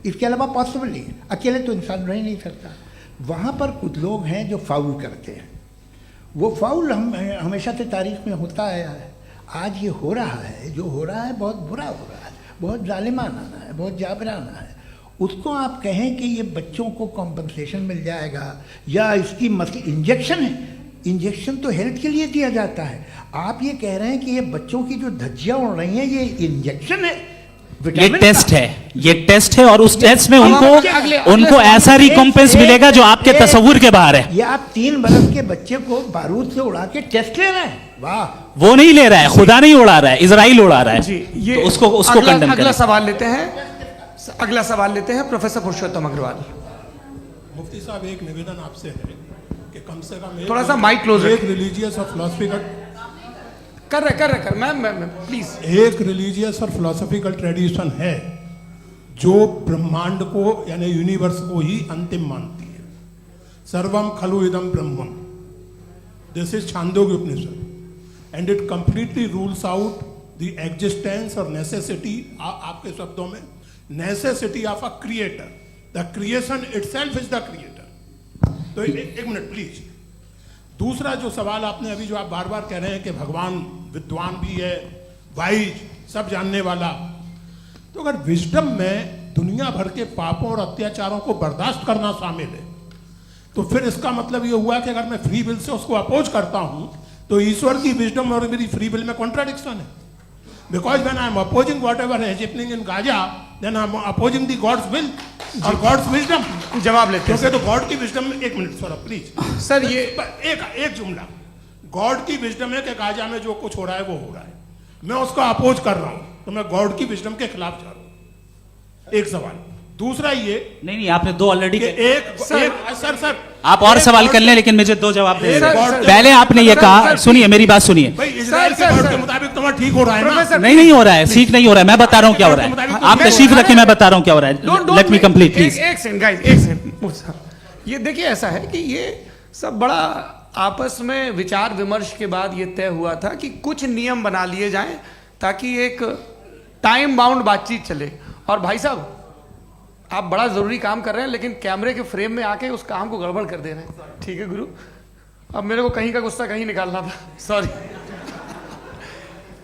इसके अलावा पॉसिबल नहीं है, अकेले तो इंसान रह नहीं सकता। वहाँ पर कुछ लोग हैं जो फाउल करते हैं, वो फाउल हम हमेशा से तारीख में होता आया है। आज ये हो रहा है, जो हो रहा है बहुत बुरा हो रहा है, बहुत जालिमाना है, बहुत जाबराना है। उसको आप कहें कि ये बच्चों को कॉम्पनसेशन मिल जाएगा या इसकी इंजेक्शन है, इंजेक्शन तो हेल्थ के लिए दिया जाता है। आप ये कह रहे हैं कि ये बच्चों की जो धज्जियां उड़ रही हैं ये इंजेक्शन है, ये विटामिन टेस्ट का। है, ये टेस्ट है और उस टेस्ट में उनको अगले उनको ऐसा रिकॉम्पेंस मिलेगा जो आपके तस्वुर के बाहर है। ये आप 3 बरस के बच्चे को बारूद से उड़ा के टेस्ट ले रहे हैं, वाह। वो नहीं ले रहा है, खुदा नहीं उड़ा रहा है, इजराइल उड़ा रहा है। जी, ये तो उसको कंडेम अगला करें। सवाल लेते हैं। अगला सवाल लेते हैं प्रोफेसर पुरुषोत्तम अग्रवाल। मुफ्ती साहब, एक निवेदन आपसे है कि कम से कम थोड़ा सा माइक क्लोज एक रिलीजियस और फिलोसफिकल कर मैं प्लीज। एक रिलीजियस और फिलोसफिकल ट्रेडिशन है जो ब्रह्मांड को यानी यूनिवर्स को ही अंतिम मानती है। सर्वम खलु इदम ब्रह्मम, this is Chandogya Upanishad and it completely rules out the existence और नेसेसिटी, आपके शब्दों में necessity of a creator. The creation itself is the creator. तो एक मिनट प्लीज। दूसरा जो सवाल आपने अभी, जो आप बार बार कह रहे हैं कि भगवान विद्वान भी है, वाइज, सब जानने वाला, तो अगर विजडम में दुनिया भर के पापों और अत्याचारों को बर्दाश्त करना शामिल है तो फिर इसका मतलब ये हुआ कि अगर मैं फ्री विल से उसको अपोज करता हूं तो ईश्वर की विजडम और मेरी फ्री विल में कॉन्ट्राडिक्शन है। Because when I am opposing whatever is happening in Gaza, then I am opposing the God's will और गॉड्स विजडम। जवाब लेते हैं क्योंकि तो गॉड की विजडम में, एक मिनट सौरभ प्लीज सर, ये एक जुमला, गॉड की विजडम है कि गाजा में जो कुछ हो रहा है वो हो रहा है, मैं उसको अपोज कर रहा हूं तो मैं गॉड की विजडम के खिलाफ जा रहा हूं। एक सवाल। दूसरा ये नहीं, आपने दो ऑलरेडी। सर आप और सवाल कर लें, लेकिन मुझे दो जवाब दे सर, दीजिए। सर, पहले आपने ये कहा, सुनिए मेरी बात सुनिए। भाई इजराइल के गॉड के मुताबिक तुम्हारा ठीक हो रहा है ना? प्रोफेसर, नहीं हो रहा है, ठीक नहीं हो रहा है, मैं बता रहा हूं क्या हो रहा है। आप तशरीफ रखें, मैं बता रहा हूं क्या हो रहा है। Late me complete please. एक सेकंड गाइस, एक सेकंड। ये देखिए, ऐसा है कि ये सब बड़ा आपस में विचार विमर्श के बाद ये तय हुआ था कि कुछ नियम बना लिए जाएं ताकि एक टाइम बाउंड बातचीत चले। और भाई साहब, आप बड़ा जरूरी काम कर रहे हैं लेकिन कैमरे के फ्रेम में आके उस काम को गड़बड़ कर दे रहे हैं। ठीक है गुरु, अब मेरे को कहीं का गुस्सा कहीं निकालना था, सॉरी।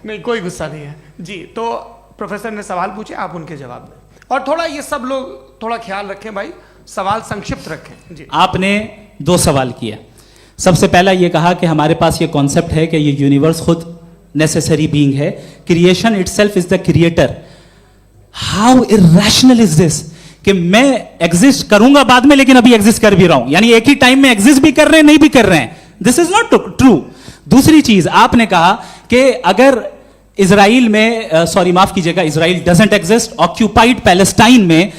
नहीं, कोई गुस्सा नहीं है जी। तो प्रोफेसर ने सवाल पूछे, आप उनके जवाब दें। और थोड़ा ये सब लोग थोड़ा ख्याल रखें भाई, सवाल संक्षिप्त रखें जी। आपने दो सवाल किया। सबसे पहला ये कहा कि हमारे पास ये कॉन्सेप्ट है कि ये यूनिवर्स खुद नेसेसरी बीइंग है, creation itself is the creator. How irrational is this कि मैं एग्जिस्ट करूंगा बाद में लेकिन अभी एग्जिस्ट कर भी रहा हूं, यानी एक ही टाइम में एग्जिस्ट भी कर रहे हैं, नहीं भी कर रहे हैं। This is not true. दूसरी चीज आपने कहा कि अगर इजराइल में, सॉरी माफ कीजिएगा, Israel doesn't exist, occupied Palestine में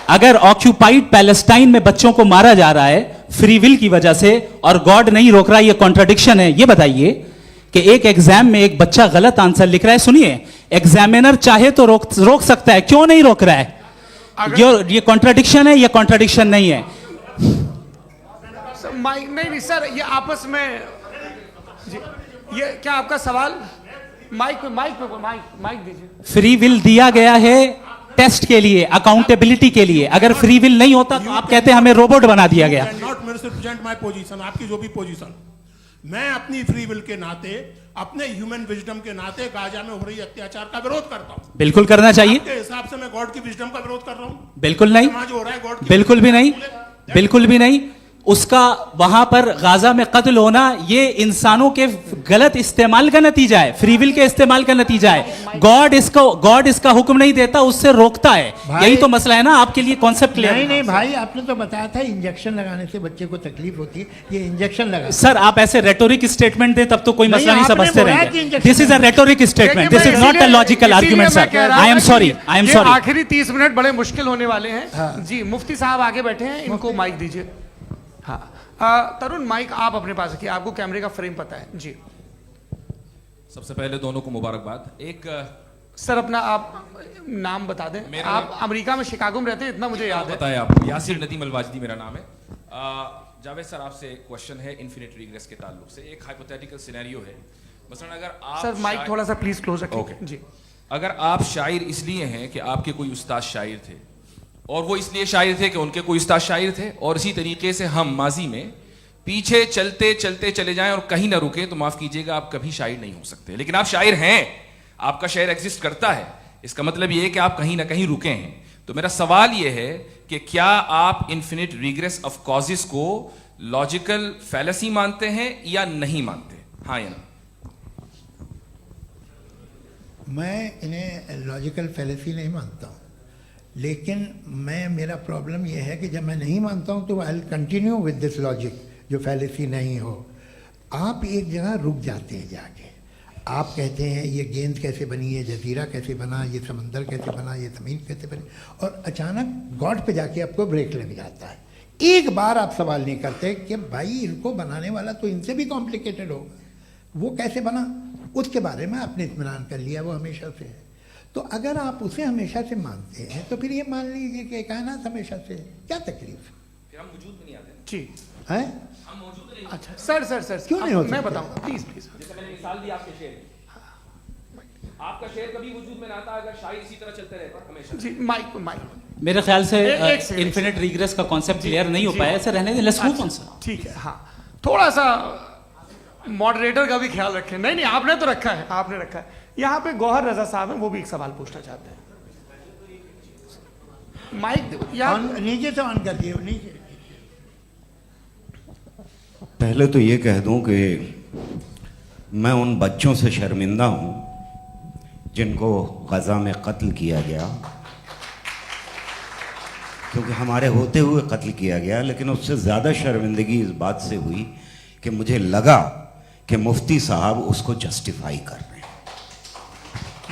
अगर ऑक्यूपाइड पैलेस्टाइन में बच्चों को मारा जा रहा है फ्री विल की वजह से और गॉड नहीं रोक रहा, ये कॉन्ट्रडिक्शन है। ये बताइए कि एक एग्जाम में एक बच्चा गलत आंसर लिख रहा है, सुनिए, एग्जामिनर चाहे तो रोक सकता है, क्यों नहीं रोक रहा है? ये कॉन्ट्रडिक्शन है, ये कॉन्ट्रडिक्शन नहीं है। माइक नहीं सर, ये आपस में जी, ये क्या आपका सवाल? माइक दीजिए। फ्री विल दिया गया है टेस्ट के लिए, अकाउंटेबिलिटी के लिए। अगर फ्री विल नहीं होता तो आप कहते हैं हमें रोबोट बना दिया गया। नॉट मिसरिप्रेजेंट माय पोजीशन, आपकी जो भी पोजीशन, मैं अपनी फ्री विल के नाते, अपने ह्यूमन विजडम के नाते गाजा में हो रही अत्याचार का विरोध करता हूँ। बिल्कुल करना चाहिए। आपके हिसाब से मैं गॉड की विजडम का विरोध कर रहा हूँ? बिल्कुल नहीं, समाज हो रहा है गॉड की बिल्कुल भी नहीं, बोलेगा। बिल्कुल भी नहीं। उसका वहां पर गाजा में कत्ल होना ये इंसानों के गलत इस्तेमाल का नतीजा है, फ्री विल के इस्तेमाल का नतीजा है। गॉड इसका हुक्म नहीं देता, उससे रोकता है। भाई- यही तो मसला है ना, आपके लिए कॉन्सेप्ट क्लियर नहीं नहीं भाई, आपने तो बताया था इंजेक्शन लगाने से बच्चे को तकलीफ होती है, ये इंजेक्शन लगा। सर, आप ऐसे रेटोरिक स्टेटमेंट दे तब तो कोई नहीं, मसला नहीं आपने समझते बोला कि रहेंगे। Injection this is a rhetoric statement, this is not a logical argument sir. I am sorry, I am sorry. आखिरी 30 मिनट बड़े मुश्किल होने वाले हैं। जी, मुफ्ती साहब आगे बैठे हैं, इनको माइक दीजिए। हाँ, तरुण माइक आप अपने पास रखिए, आपको कैमरे का फ्रेम पता है जी। सबसे पहले दोनों को मुबारकबाद। एक सर अपना आप नाम बता दें। मेरा आप अमेरिका में शिकागो में रहते हैं, इतना मुझे याद है। बताया आपको, यासिर नदीम अलवाजदी मेरा नाम है। जावेद सर, आपसे एक क्वेश्चन है इन्फिनिट रिग्रेस के ताल्लुक से। एक हाइपोथेटिकल सिनेरियो है, मसलन अगर आप सर माइक थोड़ा सा प्लीज क्लोज रखिए। ओके। जी, अगर आप शायर इसलिए हैं कि आपके कोई उस्ताद शायर थे, और वो इसलिए शायर थे कि उनके कोई उस्ताद शायर थे, और इसी तरीके से हम माजी में पीछे चलते चलते चले जाएं और कहीं ना रुके, तो माफ कीजिएगा आप कभी शायर नहीं हो सकते। लेकिन आप शायर हैं, आपका शायर एग्जिस्ट करता है, इसका मतलब ये है कि आप कहीं ना कहीं रुके हैं। तो मेरा सवाल ये है कि क्या आप इन्फिनिट रिग्रेस ऑफ कॉजेस को लॉजिकल फैलेसी मानते हैं या नहीं मानते? हाँ या ना? मैं इन्हें लॉजिकल फैलेसी नहीं मानता हूँ, लेकिन मेरा प्रॉब्लम यह है कि जब मैं नहीं मानता हूँ तो I will continue with this logic जो फैलेसी नहीं हो। आप एक जगह रुक जाते हैं जाके, आप कहते हैं ये गेंद कैसे बनी, ये जजीरा कैसे बना, ये समंदर कैसे बना, ये ज़मीन कैसे बनी, और अचानक गॉड पे जाके आपको ब्रेक लग जाता है। एक बार आप सवाल नहीं करते कि भाई इनको बनाने वाला तो इनसे भी कॉम्प्लिकेटेड होगा, वो कैसे बना, उसके बारे में आपने इत्मीनान कर लिया, वो हमेशा से है। तो अगर आप उसे हमेशा से मानते हैं तो फिर ये मान लीजिए कि कायनात हमेशा से है, क्या तकलीफ फिर हम वजूद में नहीं आते ना। जी। है? हम मौजूद नहीं। अच्छा सर क्यों नहीं हो मैं सकते? बताऊंगा, प्लीज प्लीज। जैसे मैंने मिसाल दी आपके शेर की। आपका शेर कभी वजूद में ना आता अगर शायर इसी तरह चलते रहते हमेशा। जी, माइक मेरे ख्याल से एक सेकंड, इन्फिनिट रिग्रेस का कॉन्सेप्ट क्लियर नहीं हो पाया, ऐसे रहने दें, लेट्स मूव ऑन सर। ठीक है। हाँ, थोड़ा सा मॉडरेटर का भी ख्याल रखें। नहीं नहीं, आपने तो रखा है, आपने रखा है। यहाँ पे गौहर रजा साहब हैं, वो भी एक सवाल पूछना चाहते हैं। माइक यार नीचे से ऑन कर दिए, नीचे। पहले तो ये कह दूं कि मैं उन बच्चों से शर्मिंदा हूं जिनको गजा में कत्ल किया गया, क्योंकि हमारे होते हुए कत्ल किया गया। लेकिन उससे ज़्यादा शर्मिंदगी इस बात से हुई कि मुझे लगा कि मुफ्ती साहब उसको जस्टिफाई कर रहे हैं।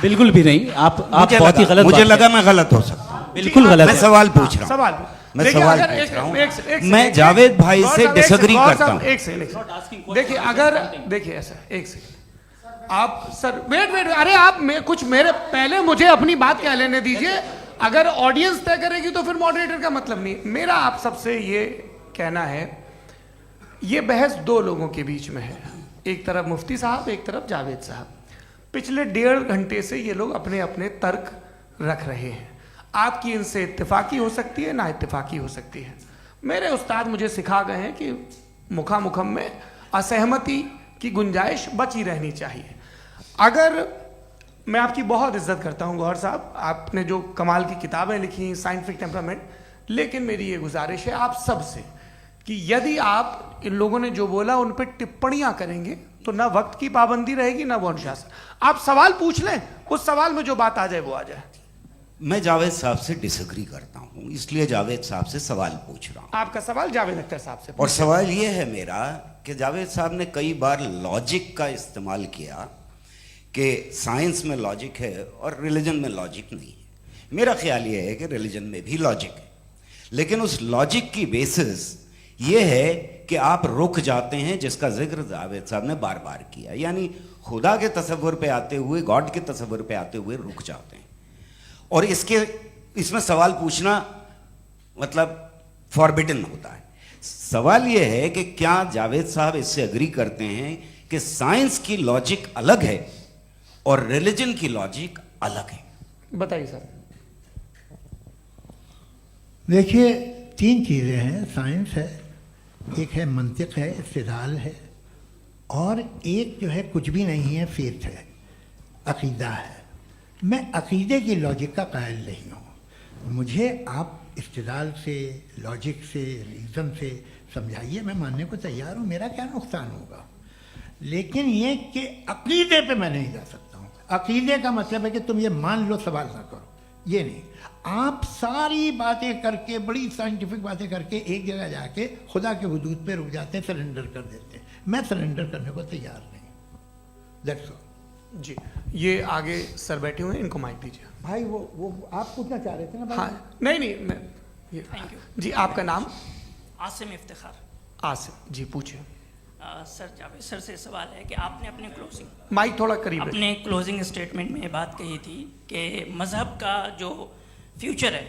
बिल्कुल भी नहीं, आप मुझे बहुत ही लगा- गलत मुझे बात लगा कह- मैं गलत हो सकता हूं। बिल्कुल गलत मैं है। सवाल पूछ रहा हूं। सवाल मैं देखिए, सवाल अगर पूछ रहा हूं। एक मैं सेकंड, जावेद भाई गौर से साहब, एक डिसएग्री सेकंड, करता गौर साहब, हूं। एक सेकंड देखिए, अगर देखिए ऐसा, एक सेकंड आप सर वेट, अरे आप कुछ मेरे पहले मुझे अपनी बात कह लेने दीजिए। अगर ऑडियंस तय करेगी तो फिर मॉडरेटर का मतलब नहीं। मेरा आप सबसे ये कहना है, ये बहस दो लोगों के बीच में है, एक तरफ मुफ्ती साहब, एक तरफ जावेद साहब। पिछले 1.5 घंटे से ये लोग अपने अपने तर्क रख रहे हैं। आपकी इनसे इत्तेफाकी हो सकती है, ना इत्तेफाकी हो सकती है। मेरे उस्ताद मुझे सिखा गए हैं कि मुखामुखम में असहमति की गुंजाइश बची रहनी चाहिए। अगर मैं आपकी बहुत इज्जत करता हूं गौहर साहब, आपने जो कमाल की किताबें लिखी, साइंटिफिक टेम्परामेंट, लेकिन मेरी ये गुजारिश है आप सबसे कि यदि आप इन लोगों ने जो बोला उन पर टिप्पणियां करेंगे तो ना वक्त की पाबंदी रहेगी, ना वो अनुशासन। आप सवाल पूछ लें, उस सवाल में जो बात आ जाए वो आ जाए। मैं जावेद साहब से डिसएग्री करता हूं, इसलिए जावेद साहब से सवाल पूछ रहा हूं। आपका सवाल जावेद अख्तर साहब से। और सवाल ये है मेरा कि जावेद साहब ने कई बार लॉजिक का इस्तेमाल किया कि साइंस में लॉजिक है और रिलीजन में लॉजिक नहीं है। मेरा ख्याल ये है कि रिलीजन में भी लॉजिक है, लेकिन उस लॉजिक की बेसिस ये है कि आप रुक जाते हैं, जिसका जिक्र जावेद साहब ने बार बार किया, यानी खुदा के तसव्वुर पे आते हुए, गॉड के तसव्वुर पे आते हुए रुक जाते हैं। और इसमें सवाल पूछना मतलब फॉरबिडन होता है। सवाल यह है कि क्या जावेद साहब इससे एग्री करते हैं कि साइंस की लॉजिक अलग है और रिलीजन की लॉजिक अलग है? बताइए सर। देखिए, 3 चीज़ें हैं, साइंस है, एक है मंतिक है, इस्तिदलाल है, और एक जो है कुछ भी नहीं है, फेथ है, अकीदा है। मैं अकीदे की लॉजिक का कायल नहीं हूँ। मुझे आप इस्तिदलाल से, लॉजिक से, रीज़न से समझाइए, मैं मानने को तैयार हूँ, मेरा क्या नुकसान होगा। लेकिन ये कि अकीदे पे मैं नहीं जा सकता हूँ। अकीदे का मतलब है कि तुम ये मान लो, सवाल ना करो, ये नहीं। आप सारी बातें करके, बड़ी साइंटिफिक बातें करके एक जगह जाके खुदा के हुदूद पे रुक जाते हैं, सरेंडर कर देते हैं। मैं सरेंडर करने को तैयार नहीं। That's all. जी, ये आगे सर बैठे हुए हैं, इनको माइक दीजिए। भाई वो आप पूछना चाह रहे थे ना भाई? हाँ, नहीं मैं ये थैंक यू जी। आपका नाम? आसिम इफ्तिखार। आसिफ जी, पूछिए। सर, जावेद सर से सवाल है कि आपने अपने क्लोजिंग माइक थोड़ा करीब रखिए। अपने क्लोजिंग स्टेटमेंट में ये बात कही थी कि मज़हब का जो फ्यूचर है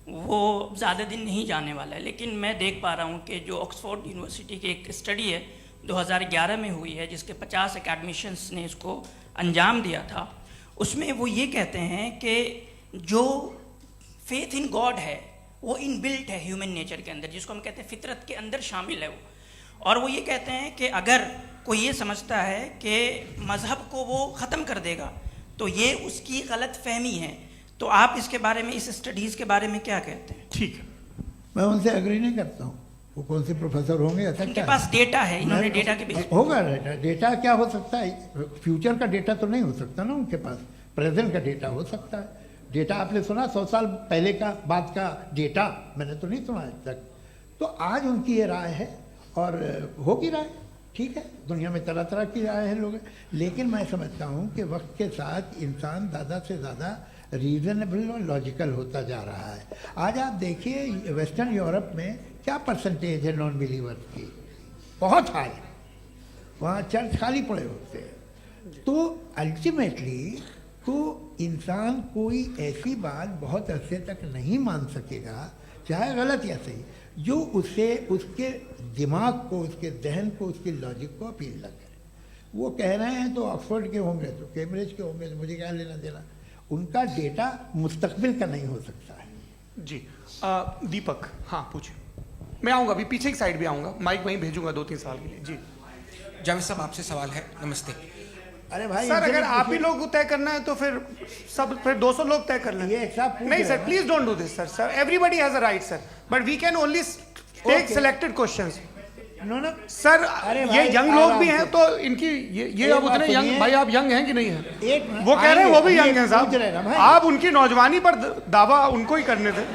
वो ज़्यादा दिन नहीं जाने वाला है, लेकिन मैं देख पा रहा हूँ कि जो ऑक्सफोर्ड यूनिवर्सिटी की एक स्टडी है 2011 में हुई है, जिसके 50 एकेडमिशियंस ने इसको अंजाम दिया था, उसमें वो ये कहते हैं कि जो फेथ इन गॉड है वो इनबिल्ट है ह्यूमन नेचर के अंदर, जिसको हम कहते हैं फितरत के अंदर शामिल है वो। और वो ये कहते हैं कि अगर कोई ये समझता है कि मज़हब को वो ख़त्म कर देगा तो ये उसकी गलत फहमी है। तो आप इसके बारे में, इस स्टडीज़ के बारे में क्या कहते हैं? ठीक है, मैं उनसे एग्री नहीं करता हूँ। वो कौन से प्रोफेसर होंगे, ऐसा उनके क्या पास डेटा है, इन्होंने डेटा के बेस होगा। डेटा क्या हो सकता है? फ्यूचर का डेटा तो नहीं हो सकता ना उनके पास, प्रेजेंट का डेटा हो सकता है। डेटा आपने सुना 100 साल पहले का बाद का डेटा? मैंने तो नहीं सुना आज तक। तो आज उनकी ये राय है और होगी राय, ठीक है। दुनिया में तरह तरह की राय है लोग, लेकिन मैं समझता हूँ कि वक्त के साथ इंसान ज़्यादा से ज़्यादा रीजनेबल और लॉजिकल होता जा रहा है। आज आप देखिए वेस्टर्न यूरोप में क्या परसेंटेज है नॉन बिलीवर्स की, बहुत हाई। वहाँ चर्च खाली पड़े होते हैं। तो अल्टीमेटली तो इंसान कोई ऐसी बात बहुत अरसे तक नहीं मान सकेगा, चाहे गलत या सही, जो उससे उसके दिमाग को, उसके जहन को, उसके लॉजिक को अपील न करे। वो कह रहे हैं तो ऑक्सफोर्ड के होंगे तो कैम्ब्रिज के होंगे, तो मुझे क्या लेना देना। उनका डेटा मुस्तकबिल का नहीं हो सकता है। जी। दीपक, हाँ पूछिए। मैं आऊँगा, अभी पीछे की साइड भी आऊँगा, माइक वहीं भेजूंगा 2-3 साल के लिए। जी जावेद साहब, आपसे सवाल है। नमस्ते। अरे भाई सर, अगर आप ही लोग को तय करना है तो फिर 200 लोग तय कर लें। ये एक साथ पूछ नहीं रहे सर, हैं। Please don't do this sir. Everybody has a right sir, but we can only take Okay. Selected questions. No no sir, अरे ये भाई, यंग लोग आराम भी से। हैं तो इनकी ये एक अब बात उतने यंग, सुनिए। भाई आप यंग हैं कि नहीं हैं? एक मिनट, वो कह रहे हैं वो भी आएंगे, यंग हैं पूछ रहे हैं ना साहब। भाई। आप उनकी नौजवानी पर दावा उनको ही करने थे।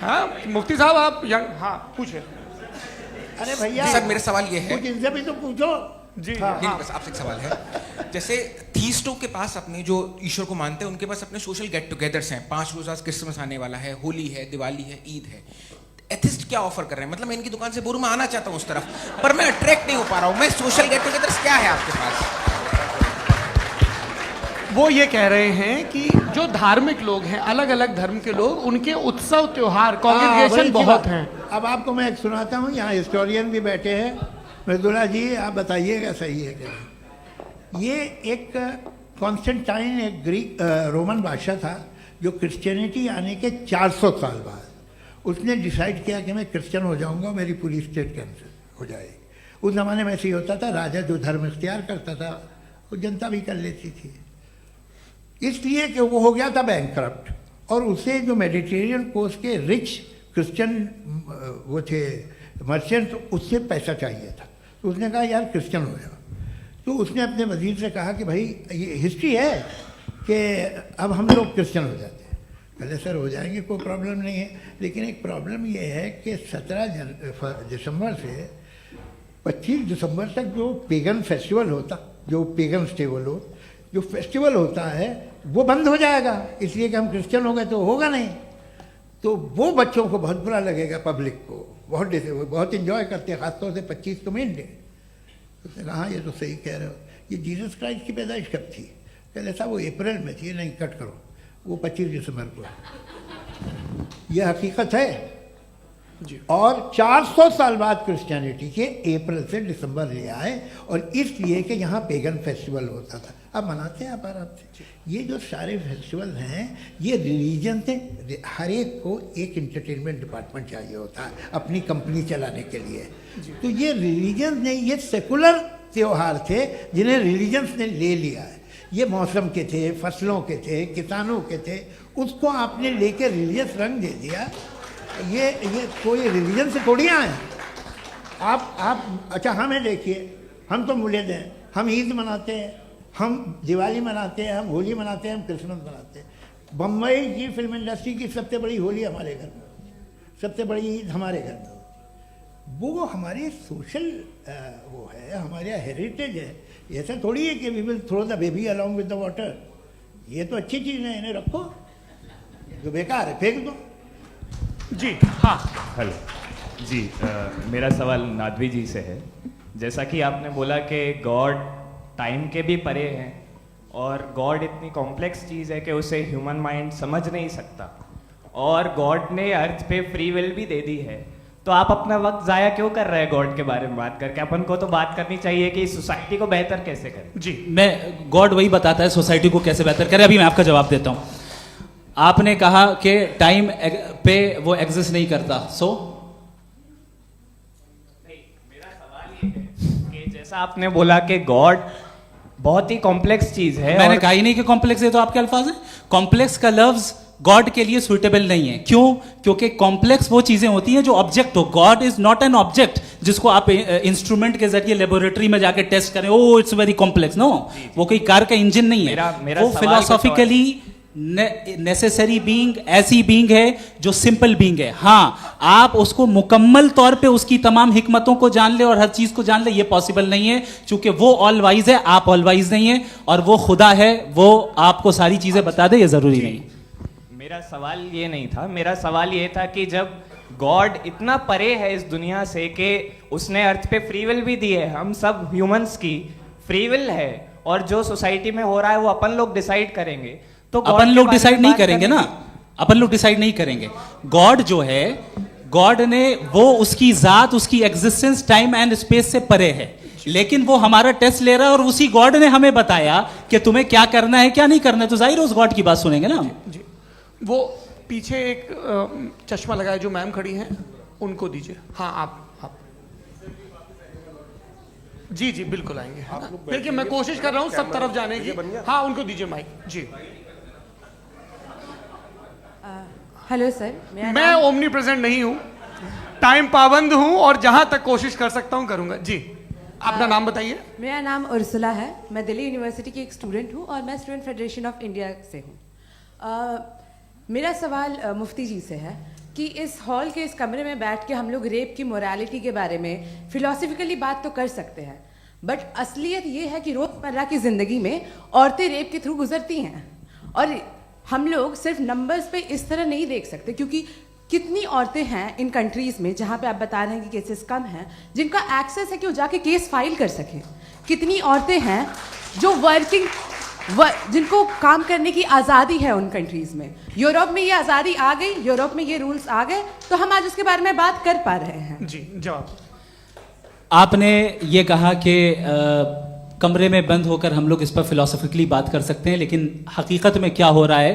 हाँ मुफ्ती साहब, आप यंग, हाँ पूछे। अरे भैया सर, मेरा सवाल ये है। कुछ इनसे भी तो पूछो। जी हाँ। नहीं, बस आपसे एक सवाल है। जैसे थीस्टों के पास अपने जो ईश्वर को मानते हैं, उनके पास अपने सोशल गेट टुगेदर्स हैं। 5 रोज़ आज क्रिसमस आने वाला है, होली है, दिवाली है, ईद है। एथिस्ट क्या ऑफर कर रहे हैं? मतलब मैं इनकी दुकान से बोलूं, मैं आना चाहता हूं उस तरफ, पर मैं अट्रैक्ट नहीं हो पा रहा हूं। मैं सोशल गेट टुगेदर्स क्या है आपके पास? वो ये कह रहे हैं कि जो धार्मिक लोग हैं, अलग अलग धर्म के लोग, उनके उत्सव त्योहार, वही कॉन्ग्रेगेशन की बहुत बात। हैं। अब आपको मैं एक सुनाता हूँ, यहाँ हिस्टोरियन भी बैठे हैं। मृदुला जी, आप बताइएगा सही है क्या? ये एक कॉन्स्टेंटाइन, एक ग्रीक रोमन बादशाह था, जो क्रिश्चियनिटी आने के 400 साल बाद उसने डिसाइड किया कि मैं क्रिश्चियन हो जाऊंगा, मेरी पूरी स्टेट कैंसिल हो जाएगी। उस ज़माने में ऐसे ही होता था, राजा जो धर्म इख्तियार करता था वो जनता भी कर लेती थी। इसलिए कि वो हो गया था बैंकरप्ट, और उसे जो मेडिटेरियन कोस्ट के रिच क्रिश्चियन वो थे मर्चेंट, उससे पैसा चाहिए था। तो उसने कहा यार क्रिश्चियन हो जाओ। तो उसने अपने वजीर से कहा कि भाई ये हिस्ट्री है कि अब हम लोग क्रिश्चियन हो जाते हैं। पहले सर हो जाएंगे, कोई प्रॉब्लम नहीं है, लेकिन एक प्रॉब्लम ये है कि 17 दिसंबर से 25 दिसंबर तक जो पेगन फेस्टिवल होता, जो पेगन स्टेबल जो फेस्टिवल होता है वो बंद हो जाएगा, इसलिए कि हम क्रिश्चियन हो गए तो होगा नहीं। तो वो बच्चों को बहुत बुरा लगेगा, पब्लिक को बहुत इन्जॉय करते हैं, खासतौर से 25 को मेन डे। उसने कहा हाँ ये तो सही कह रहे हो। ये जीसस क्राइस्ट की पैदाइश कब थी? पहले साहब वो अप्रैल में थी। नहीं, कट करो, वो 25 दिसंबर को है। यह हकीकत है जी। और 400 साल बाद क्रिश्चियनिटी के अप्रैल से दिसंबर ले आए, और इसलिए कि यहाँ पेगन फेस्टिवल होता था। अब मनाते हैं आप आराम से। ये जो सारे फेस्टिवल हैं ये रिलीजन से, हर एक को एक इंटरटेनमेंट डिपार्टमेंट चाहिए होता है अपनी कंपनी चलाने के लिए। तो ये रिलीजन ने, ये सेकुलर त्योहार थे जिन्हें रिलीजन्स ने ले लिया है। ये मौसम के थे, फसलों के थे, किसानों के थे, उसको आपने लेके रिलीजियस रंग दे दिया। ये कोई रिलीजन से थोड़ी आए हैं आप। अच्छा हमें देखिए, हम तो मुल्द हैं, हम ईद मनाते हैं, हम दिवाली मनाते हैं, हम होली मनाते हैं, हम क्रिसमस मनाते हैं। बम्बई की फिल्म इंडस्ट्री की सबसे बड़ी होली हमारे घर में होती है, सबसे बड़ी ईद हमारे घर में होती है। वो हमारी सोशल वो है, हमारे हेरिटेज है। ऐसा थोड़ी है कि we will throw the baby along with the water. ये तो अच्छी चीज़ है, इन्हें रखो, जो बेकार है फेंक दो। जी हाँ, हेलो जी, मेरा सवाल नादवी जी से है। जैसा कि आपने बोला कि गॉड टाइम के भी परे हैं और गॉड इतनी कॉम्प्लेक्स चीज़ है कि उसे ह्यूमन माइंड समझ नहीं सकता, और गॉड ने अर्थ पे फ्री विल भी दे दी है, तो आप अपना वक्त ज़ाया क्यों कर रहे हैं गॉड के बारे में बात करके? अपन को तो बात करनी चाहिए कि सोसाइटी को बेहतर कैसे करें। जी, मैं गॉड वही बताता है सोसाइटी को कैसे बेहतर करे। अभी मैं आपका जवाब देता हूँ। आपने कहा कि टाइम पे वो एग्जिस्ट नहीं करता, सो मेरा सवाल ये है कि जैसा आपने बोला कि गॉड बहुत ही कॉम्प्लेक्स चीज है, मैंने कहा ही नहीं कि कॉम्प्लेक्स है, तो आपके अल्फाज हैं। कॉम्प्लेक्स का लफ्ज गॉड के लिए सुइटेबल नहीं है। क्यों? क्योंकि कॉम्प्लेक्स वो चीजें होती हैं जो ऑब्जेक्ट हो। God is not an object जिसको आप इंस्ट्रूमेंट के जरिए लेबोरेटरी में जाके टेस्ट करें, oh it's very complex. No, वो कोई कार का इंजन नहीं है। मेरा वो फिलोसॉफिकली नेसेसरी बीइंग ऐसी बीइंग है जो सिंपल बीइंग है। हाँ, आप उसको मुकम्मल तौर पे उसकी तमाम हिकमतों को जान ले और हर चीज को जान ले, ये पॉसिबल नहीं है, क्योंकि वो ऑल वाइज है, आप ऑल वाइज नहीं है, और वो खुदा है, वो आपको सारी चीजें बता दे, ये जरूरी नहीं। मेरा सवाल ये नहीं था। मेरा सवाल ये था कि जब गॉड इतना परे है इस दुनिया से कि उसने अर्थ पे फ्री विल भी दी है, हम सब ह्यूमंस की फ्री विल है, और जो सोसाइटी में हो रहा है वो अपन लोग डिसाइड करेंगे, तो अपन लोग डिसाइड नहीं करेंगे ना, अपन लोग डिसाइड नहीं करेंगे। गॉड जो है, गॉड ने वो उसकी जात, उसकी एग्जिस्टेंस टाइम एंड स्पेस से परे है, लेकिन वो हमारा टेस्ट ले रहा है और उसी गॉड ने हमें बताया कि तुम्हें क्या करना है क्या नहीं करना है, तो जाहिर है उस गॉड की बात सुनेंगे ना हम। जी, वो पीछे एक चश्मा लगाए जो मैम खड़ी हैं, उनको दीजिए। हाँ आप जी जी बिल्कुल आएंगे। देखिए मैं कोशिश कर रहा हूँ सब तरफ जाने की। हाँ उनको दीजिए माइक। जी हेलो सर, मैं ओमनी प्रेजेंट नहीं हूँ, टाइम पाबंद हूँ और जहां तक कोशिश कर सकता हूँ करूंगा। जी अपना नाम बताइए। मेरा नाम उर्सुला है, मैं दिल्ली यूनिवर्सिटी की एक स्टूडेंट हूँ और मैं स्टूडेंट फेडरेशन ऑफ इंडिया से हूँ। मेरा सवाल मुफ्ती जी से है कि इस हॉल के इस कमरे में बैठ के हम लोग रेप की मोरालिटी के बारे में फिलोसफिकली बात तो कर सकते हैं, बट असलियत ये है कि रोज़मर्रा की ज़िंदगी में औरतें रेप के थ्रू गुजरती हैं, और हम लोग सिर्फ नंबर्स पे इस तरह नहीं देख सकते, क्योंकि कितनी औरतें हैं इन कंट्रीज़ में जहाँ पे आप बता रहे हैं कि केसेस कम हैं, जिनका एक्सेस है कि वो जाके केस फाइल कर सकें। कितनी औरतें हैं जो जिनको काम करने की आज़ादी है उन कंट्रीज़ में। यूरोप में ये आज़ादी आ गई, यूरोप में ये रूल्स आ गए, तो हम आज उसके बारे में बात कर पा रहे हैं। जी जवाब। आपने ये कहा कि कमरे में बंद होकर हम लोग इस पर फिलोसफिकली बात कर सकते हैं, लेकिन हकीकत में क्या हो रहा है,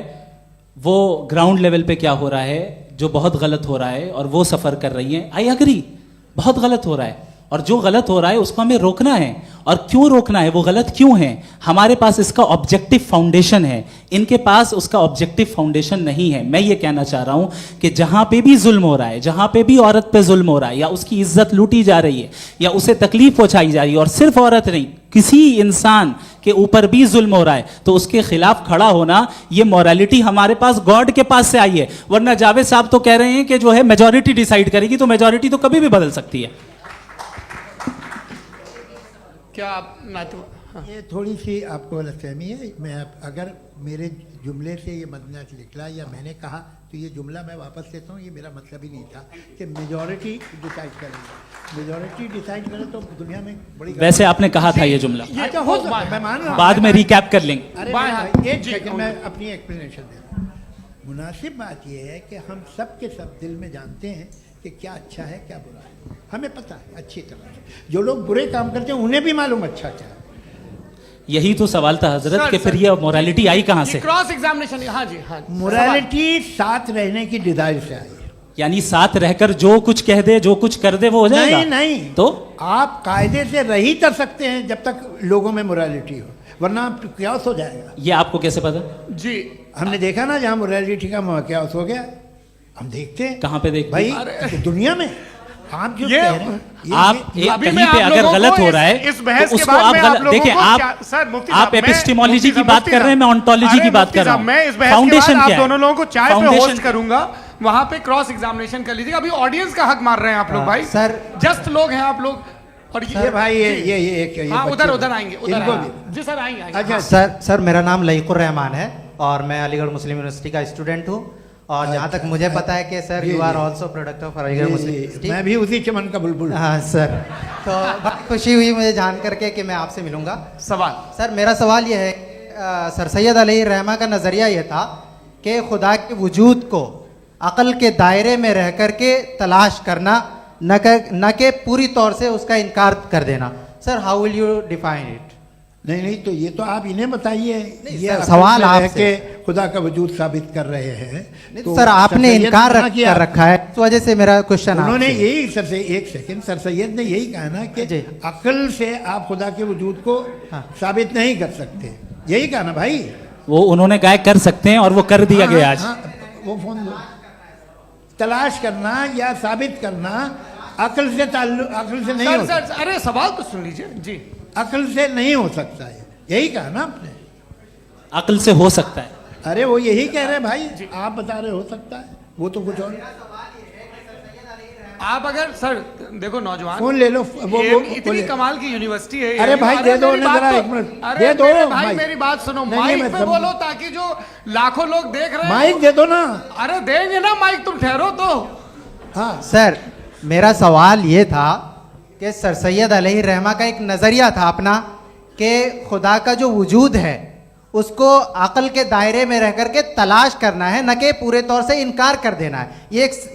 वो ग्राउंड लेवल पे क्या हो रहा है जो बहुत गलत हो रहा है, और वो सफ़र कर रही हैं। आई एग्री, बहुत गलत हो रहा है, और जो गलत हो रहा है उसको हमें रोकना है। और क्यों रोकना है, वो गलत क्यों है, हमारे पास इसका ऑब्जेक्टिव फाउंडेशन है, इनके पास उसका ऑब्जेक्टिव फाउंडेशन नहीं है। मैं ये कहना चाह रहा हूं कि जहां पे भी जुल्म हो रहा है, जहां पे भी औरत पे जुल्म हो रहा है, या उसकी इज्जत लूटी जा रही है, या उसे तकलीफ पहुंचाई जा रही है, और सिर्फ औरत नहीं, किसी इंसान के ऊपर भी जुल्म हो रहा है, तो उसके खिलाफ खड़ा होना, ये मॉरलिटी हमारे पास गॉड के पास से आई है। वरना जावेद साहब तो कह रहे हैं कि जो है मेजॉरिटी डिसाइड करेगी, तो मेजॉरिटी तो कभी भी बदल सकती है। क्या आप हाँ। ये थोड़ी सी आपको गलतफहमी है। मैं अगर मेरे जुमले से ये मदना निकला या मैंने कहा, तो ये जुमला मैं वापस लेता हूँ। ये मेरा मतलब ही नहीं था कि मेजॉरिटी डिसाइड करेगी। मेजॉरिटी डिसाइड करे तो दुनिया में बड़ी, वैसे आपने कहा था ये जुमला। अच्छा हो सकता है, मैं मान रहा हूँ, बाद में रिकैप कर लेंगे। अरे एक सेकंड, मैं अपनी एक्सप्लेनेशन देता हूँ। मुनासिब बात यह है कि हम सब के सब दिल में जानते हैं कि क्या अच्छा है क्या बुरा है, हमें पता है अच्छी तरह से। जो लोग बुरे काम करते हैं उन्हें भी मालूम अच्छा क्या है। यही तो सवाल था हजरत कि फिर ये मोरालिटी आई कहाँ से? Cross examination. हाँ जी हाँ। मोरालिटी साथ रहने की डिजायर से आई है। यानी साथ रहकर जो कुछ कह दे, जो कुछ कर दे, वो हो जाएगा? नहीं नहीं, तो आप कायदे से रह ही कर सकते हैं जब तक लोगों में मोरालिटी हो, वरना क्यास हो जाएगा। ये आपको कैसे पता? जी, हमने देखा ना जहाँ मोरालिटी का क्यास हो गया, हम देखते हैं। कहाँ पे देखते भाई हैं? दुनिया में आप जो कह रहे हैं, आप कहीं पे अगर गलत हो रहा है इस बहस तो के उसको बाद आप मैं गलत देखिए। आप सर मुफ्ती आप साहब, एपिस्टेमोलॉजी की बात कर रहे हैं, मैं ऑन्टोलॉजी की बात कर रहा हूँ। मैं इस बहस फाउंडेशन के बाद क्या आप दोनों लोगों को चाय पे फाउंडेशन होस्ट करूंगा, वहां पे क्रॉस एग्जामिनेशन कर लीजिएगा। अभी ऑडियंस का हक मार रहे हैं आप लोग भाई, सर जस्ट लोग हैं आप लोग। और ये भाई ये हाँ, बच्चे उधर आएंगे, उधर इनको आएंगे। भी। जी सर आएंगे अच्छा सर मेरा नाम लईकुर रहमान है और मैं अलीगढ़ मुस्लिम यूनिवर्सिटी का स्टूडेंट हूँ। और जहाँ तक मुझे पता है कि sir you are also product of Aligarh Muslim University. मैं भी उसी चमन का बुलबुल। हाँ सर, तो बहुत खुशी हुई मुझे जान करके कि मैं आपसे मिलूंगा। सवाल सर मेरा सवाल ये है, सर सैयद अलैहि रहमा का नज़रिया ये था कि खुदा के वजूद को अक़ल के दायरे में रह कर के तलाश करना, न कि पूरी तौर से उसका इनकार कर देना। Sir how will you define it? नहीं तो ये तो आप इन्हें बताइए। ये सवाल आपसे खुदा का वजूद साबित कर रहे हैं। तो सर आपने इनकार कर रखा है, इस वजह से मेरा क्वेश्चन उन्होंने यही सर से एक सेकंड, सर सैयद ने यही कहा ना कि अक्ल से आप खुदा के वजूद को साबित नहीं कर सकते, यही कहा ना भाई। वो उन्होंने कहा कर सकते हैं और वो कर दिया गया आज। वो फोन दो। तलाश करना या साबित करना अक्ल से अक्ल से नहीं हो सकता। अरे सवाल तो सुन लीजिए जी। अक्ल से नहीं हो सकता है, यही कहा ना आपने। अक्ल से हो सकता है। अरे वो यही कह रहे हैं भाई, आप बता रहे हो सकता है, वो तो कुछ और। आप अगर सर देखो नौजवान फोन ले लो, वो इतनी कमाल की यूनिवर्सिटी है। अरे भाई दे दो उन्हें जरा, एक मिनट दे दो भाई, मेरी बात सुनो, माइक पे बोलो ताकि जो लाखों लोग देख रहे हैं। माइक दे दो ना। अरे देंगे ना माइक, तुम ठहरो तो। हाँ सर मेरा सवाल ये था कि सर सैयद अलैहि रहमा का एक नज़रिया था अपना कि खुदा का जो वजूद है उसको अक़ल के दायरे में रह कर के तलाश करना है, न कि पूरे तौर से इनकार कर देना है।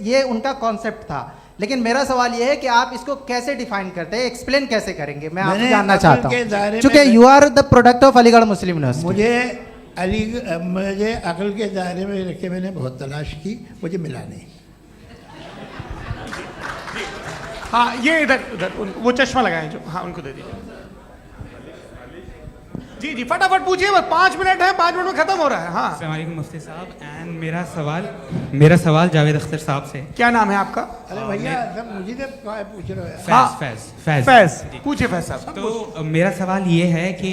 ये उनका कॉन्सेप्ट था। लेकिन मेरा सवाल ये है कि आप इसको कैसे डिफाइन करते हैं, एक्सप्लेन कैसे करेंगे, मैं आपसे जानना चाहता हूँ, क्योंकि you are the product of Aligarh Muslim University. मुझे अक़ल के दायरे में रखे मैंने बहुत तलाश की, मुझे मिला नहीं। हाँ ये इधर उधर वो चश्मा लगाए जो, हाँ उनको दे दीजिए। जी जी फटाफट पूछिए, बस 5 मिनट है, 5 मिनट में खत्म हो रहा है। हाँ अस्सलाम वालेकुम मुफ्ती साहब। एंड मेरा सवाल जावेद अख्तर साहब से। क्या नाम है आपका? अरे भैया सब मुझे पूछ रहे हो। फैज पूछिए फैज साहब। तो मेरा सवाल ये है कि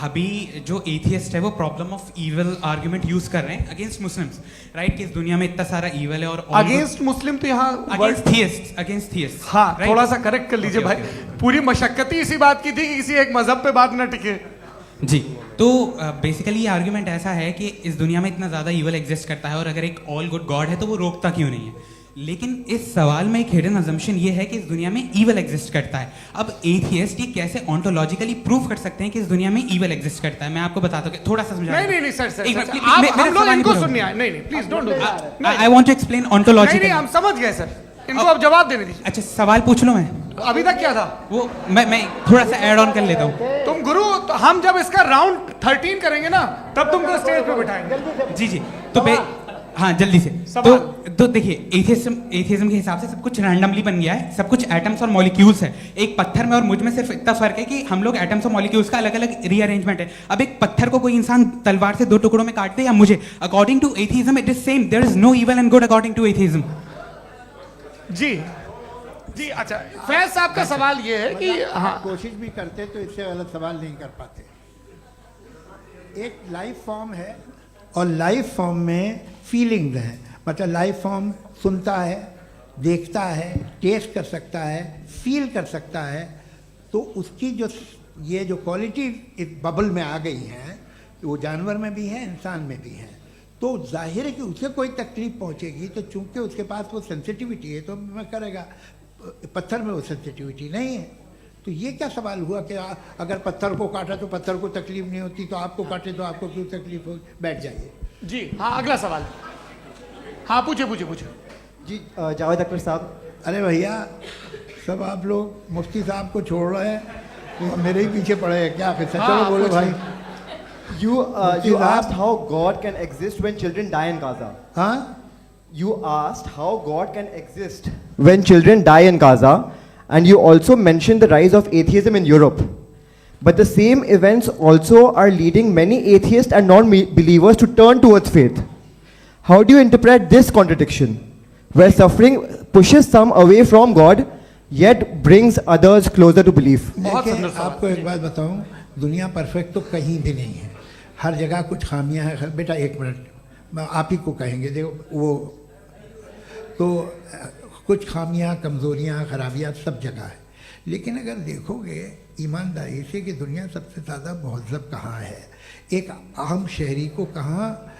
अभी जो एथियस्ट है वो problem of evil argument use कर रहे हैं अगेंस्ट मुस्लिम्स, राइट? कि इस दुनिया में इतना सारा इविल है और अगेंस्ट मुस्लिम तो यहाँ अगेंस्ट थियस्ट। हाँ थोड़ा सा करेक्ट कर लीजिए भाई। पूरी मशक्कत ही इसी बात की थी कि किसी एक मजहब पे बात ना टिके। जी तो बेसिकली ये आर्गुमेंट ऐसा है कि इस दुनिया में इतना ज़्यादा ईवल एग्जिस्ट करता है और अगर एक ऑल गुड गॉड है तो वो रोकता क्यों नहीं है? लेकिन इस सवाल में एक हिडन अजम्पशन ये है कि इस दुनिया में ईवल एग्जिस्ट करता है। अब एथियस्ट ये कैसे ऑन्टोलॉजिकली प्रूव कर सकते हैं कि इस दुनिया में ईवल एग्जिस्ट करता है? मैं आपको बताता हूँ, थोड़ा सा समझा। नहीं सर हम लोग इनको सुनने आए। नहीं please don't do that. I want to explain ontologically. नहीं हम समझ गए सर, इनको अब जवाब देने दीजिए। अच्छा सवाल पूछ लो। मैं अभी तक क्या था वो मैं थोड़ा सा ऐड ऑन कर लेता हूँ। तुम गुरु, तो हम जब इसका राउंड 13 करेंगे ना तब तुमको स्टेज पे बिठाएंगे। जी तो हाँ जल्दी से। तो देखिए एथियज्म के हिसाब से सब कुछ रैंडमली बन गया है, सब कुछ एटम्स और मॉलिक्यूल्स है। एक पत्थर में और मुझ में सिर्फ इतना फर्क है कि हम लोग एटम्स और मॉलिक्यूल्स का अलग अलग रीअरेंजमेंट है। अब एक पत्थर को कोई इंसान तलवार से 2 टुकड़ों में काटते या मुझे, according to atheism it is same. There is no evil and good according to atheism. जी अच्छा फैज साहब का सवाल ये है कि हाँ कोशिश भी करते तो इससे गलत सवाल नहीं कर पाते। एक लाइफ फॉर्म है और लाइफ फॉर्म में फीलिंग्स हैं, मतलब लाइफ फॉर्म सुनता है, देखता है, टेस्ट कर सकता है, फील कर सकता है। तो उसकी जो ये जो क्वालिटी इस बबल में आ गई है वो जानवर में भी है, इंसान में भी है। तो जाहिर है कि उसे कोई तकलीफ पहुंचेगी, तो चूंकि उसके पास वो सेंसिटिविटी है तो मैं करेगा। पत्थर में वो सेंसिटिविटी नहीं है। तो ये क्या सवाल हुआ कि अगर पत्थर को काटा तो पत्थर को तकलीफ नहीं होती, तो आपको काटे तो आपको क्यों तकलीफ हो? बैठ जाइए। जी हाँ अगला सवाल। हाँ पूछे जी जावेद अख्तर साहब। अरे भैया सब आप लोग मुफ्ती साहब को छोड़ रहे हैं, तो मेरे ही पीछे पड़े हैं क्या? फिर चलो बोलो भाई। You asked how God can exist when children die in Gaza. हाँ? you asked how God can exist when children die in Gaza, and you also mentioned the rise of atheism in Europe. But the same events also are leading many atheists and non-believers to turn towards faith. How do you interpret this contradiction, where suffering pushes some away from God, yet brings others closer to belief? देखिए, आपको एक बात बताऊं, दुनिया perfect तो कहीं भी नहीं है, हर जगह कुछ खामियां हैं। बेटा एक मिनट, मैं आप ही को कहेंगे, देखो वो तो कुछ खामियां, कमज़ोरियां, खराबियां सब जगह है। लेकिन अगर देखोगे ईमानदारी से कि दुनिया सबसे ज़्यादा महज़ब कहाँ है, एक आम शहरी को कहाँ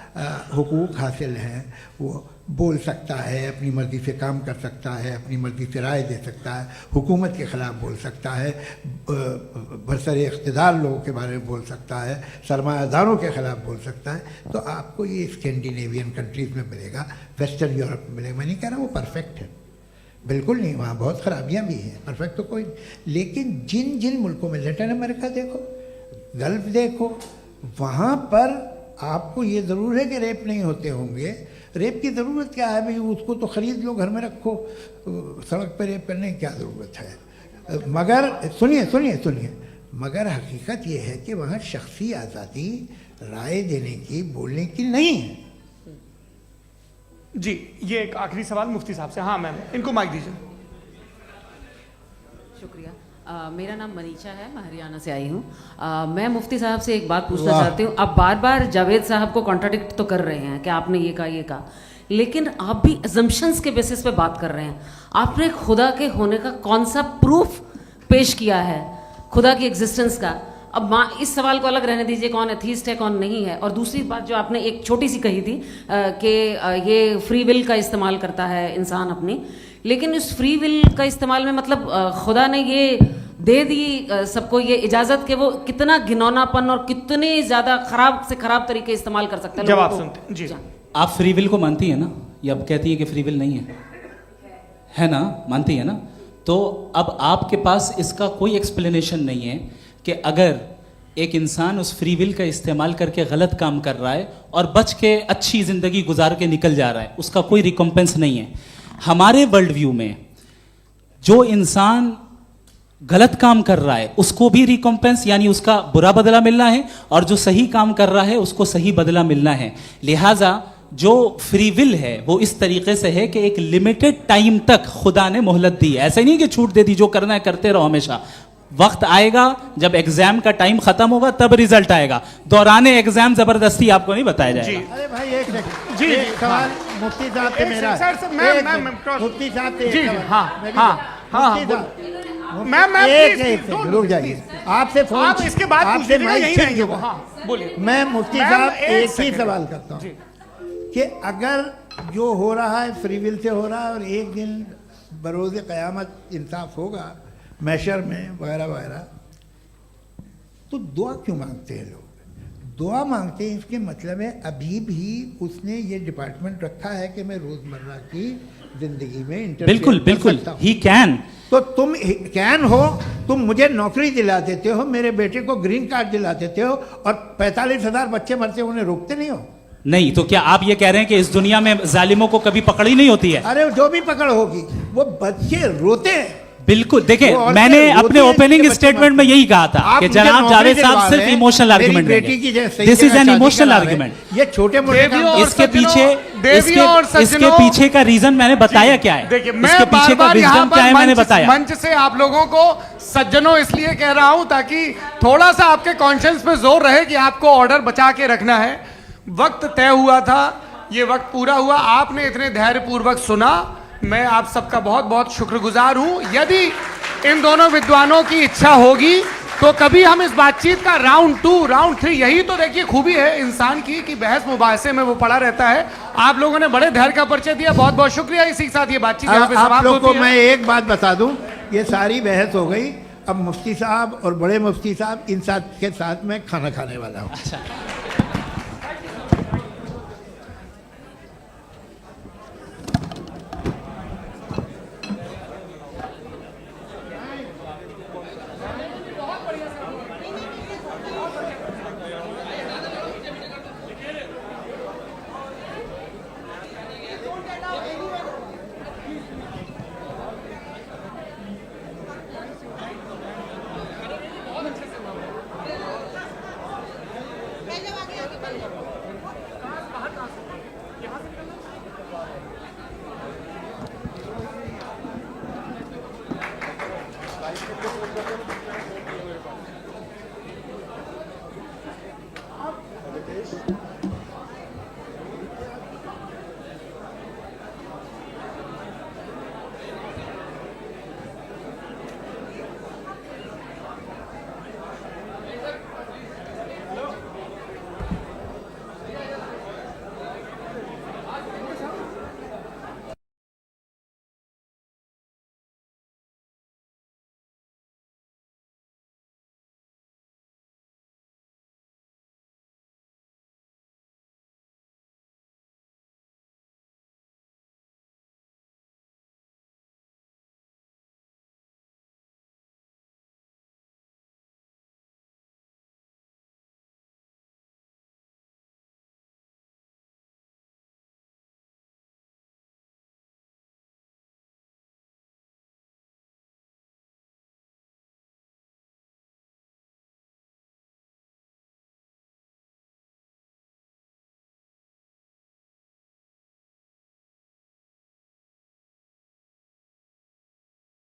हुकूक हासिल हैं, वो बोल सकता है, अपनी मर्ज़ी से काम कर सकता है, अपनी मर्ज़ी से राय दे सकता है, हुकूमत के ख़िलाफ़ बोल सकता है, बरसरे इक़्तिदार लोगों के बारे में बोल सकता है, सरमायादारों के ख़िलाफ़ बोल सकता है। तो आपको ये स्कैंडिनेवियन कंट्रीज़ में मिलेगा, वेस्टर्न यूरोप में मिलेगा। मैं नहीं कह रहा वो परफेक्ट है, बिल्कुल नहीं, वहाँ बहुत ख़राबियाँ भी हैं, परफेक्ट तो कोई। लेकिन जिन जिन मुल्कों में, लैटिन अमेरिका देखो, गल्फ़ देखो, वहाँ पर आपको ये ज़रूर है कि रेप नहीं होते होंगे। रेप की ज़रूरत क्या है भाई, उसको तो ख़रीद लो, घर में रखो, सड़क पर रेप करने की क्या ज़रूरत है। मगर सुनिए सुनिए सुनिए, मगर हकीकत ये है कि वहाँ शख्सी आज़ादी राय देने की, बोलने की नहीं है। जी, ये एक आखिरी सवाल मुफ्ती साहब से। हाँ मैम, इनको माइक दीजिए। शुक्रिया। मेरा नाम मनीषा है, मैं हरियाणा से आई हूँ। मैं मुफ्ती साहब से एक बात पूछना चाहती हूँ। आप बार बार जावेद साहब को कॉन्ट्राडिक्ट तो कर रहे हैं कि आपने ये कहा, लेकिन आप भी अजम्पशंस के बेसिस पे बात कर रहे हैं। आपने खुदा के होने का कौन सा प्रूफ पेश किया है, खुदा की एग्जिस्टेंस का? अब इस सवाल को अलग रहने दीजिए, कौन एथीस्ट है कौन नहीं है। और दूसरी बात जो आपने एक छोटी सी कही थी कि ये फ्री विल का इस्तेमाल करता है इंसान अपनी, लेकिन इस फ्री विल का इस्तेमाल में मतलब खुदा ने ये दे दी सबको ये इजाज़त कि वो कितना घिनौनापन और कितने ज़्यादा ख़राब से ख़राब तरीके इस्तेमाल कर सकता है। जवाब सुनते जी। आप फ्री विल को मानती है ना, या अब कहती है कि फ्री विल नहीं है ना, मानती है ना? तो अब आपके पास इसका कोई एक्सप्लेनेशन नहीं है कि अगर एक इंसान उस फ्री विल का इस्तेमाल करके गलत काम कर रहा है और बच के अच्छी ज़िंदगी गुजार के निकल जा रहा है, उसका कोई रिकम्पेंस नहीं है। हमारे वर्ल्ड व्यू में जो इंसान गलत काम कर रहा है उसको भी रिकम्पेंस यानी उसका बुरा बदला मिलना है, और जो सही काम कर रहा है उसको सही बदला मिलना है। लिहाजा जो फ्री विल है वो इस तरीके से है कि एक लिमिटेड टाइम तक खुदा ने मोहलत दी है। ऐसा नहीं कि छूट दे दी, जो करना है करते रहो हमेशा। वक्त आएगा जब एग्जाम का टाइम खत्म होगा तब रिजल्ट आएगा, दौराने एग्जाम जबरदस्ती आपको नहीं बताया जाएगा। अरे भाई एक सेकंड, जी सवाल मुफ्ती साहब से मेरा, मुफ्ती साहब से जी, मैम रुक जाइए, आपसे फोन, आप इसके बाद आपसे माइक चेंज होगा। हाँ बोलिए। मैं मुफ्ती साहब एक ही सवाल करता हूँ कि अगर जो हो रहा है फ्री विल से हो रहा है और एक दिन बरोज़ क़यामत इंसाफ होगा मैशर में वगैरह वगैरह, तो दुआ क्यों मांगते हैं लोग? दुआ मांगते हैं इसके मतलब है अभी भी उसने ये डिपार्टमेंट रखा है कि मैं रोज़मर्रा की ज़िंदगी में बिल्कुल बिल्कुल ही कैन। तो तुम कैन हो, तुम मुझे नौकरी दिला देते हो, मेरे बेटे को ग्रीन कार्ड दिला देते हो, और 45,000 बच्चे मरते हो, उन्हें रोकते नहीं हो। नहीं तो क्या आप ये कह रहे हैं कि इस दुनिया में जालिमों को कभी पकड़ ही नहीं होती है? अरे जो भी पकड़ होगी, वो बच्चे रोते हैं। बिल्कुल, देखिए मैंने अपने ओपनिंग स्टेटमेंट में यही कहा था कि जनाब जावेद साहब सिर्फ इमोशनल आर्गुमेंट देंगे। This is an emotional argument. ये छोटे मोटे इसके पीछे का रीजन मैंने बताया क्या है, देखिए मैं इसके पीछे का रीजन क्या है मैंने बताया। मंच से आप लोगों को सज्जनों इसलिए कह रहा हूं ताकि थोड़ा सा आपके कॉन्शियंस पे जोर रहे कि आपको ऑर्डर बचा के रखना है। वक्त तय हुआ था, ये वक्त पूरा हुआ, आपने इतने धैर्यपूर्वक सुना, मैं आप सबका बहुत बहुत शुक्रगुजार हूं। यदि इन दोनों विद्वानों की इच्छा होगी तो कभी हम इस बातचीत का राउंड 2, राउंड 3, यही तो देखिए खूबी है इंसान की कि बहस मुबाहसे में वो पड़ा रहता है। आप लोगों ने बड़े धैर्य का परिचय दिया, बहुत बहुत शुक्रिया। इसी के साथ ये बातचीत यहाँ पे समाप्त होती है। आप लोग को मैं एक बात बता दूं, ये सारी बहस हो गई, अब मुफ्ती साहब और बड़े मुफ्ती साहब इन साथ के साथ मैं खाना खाने वाला हूँ। आप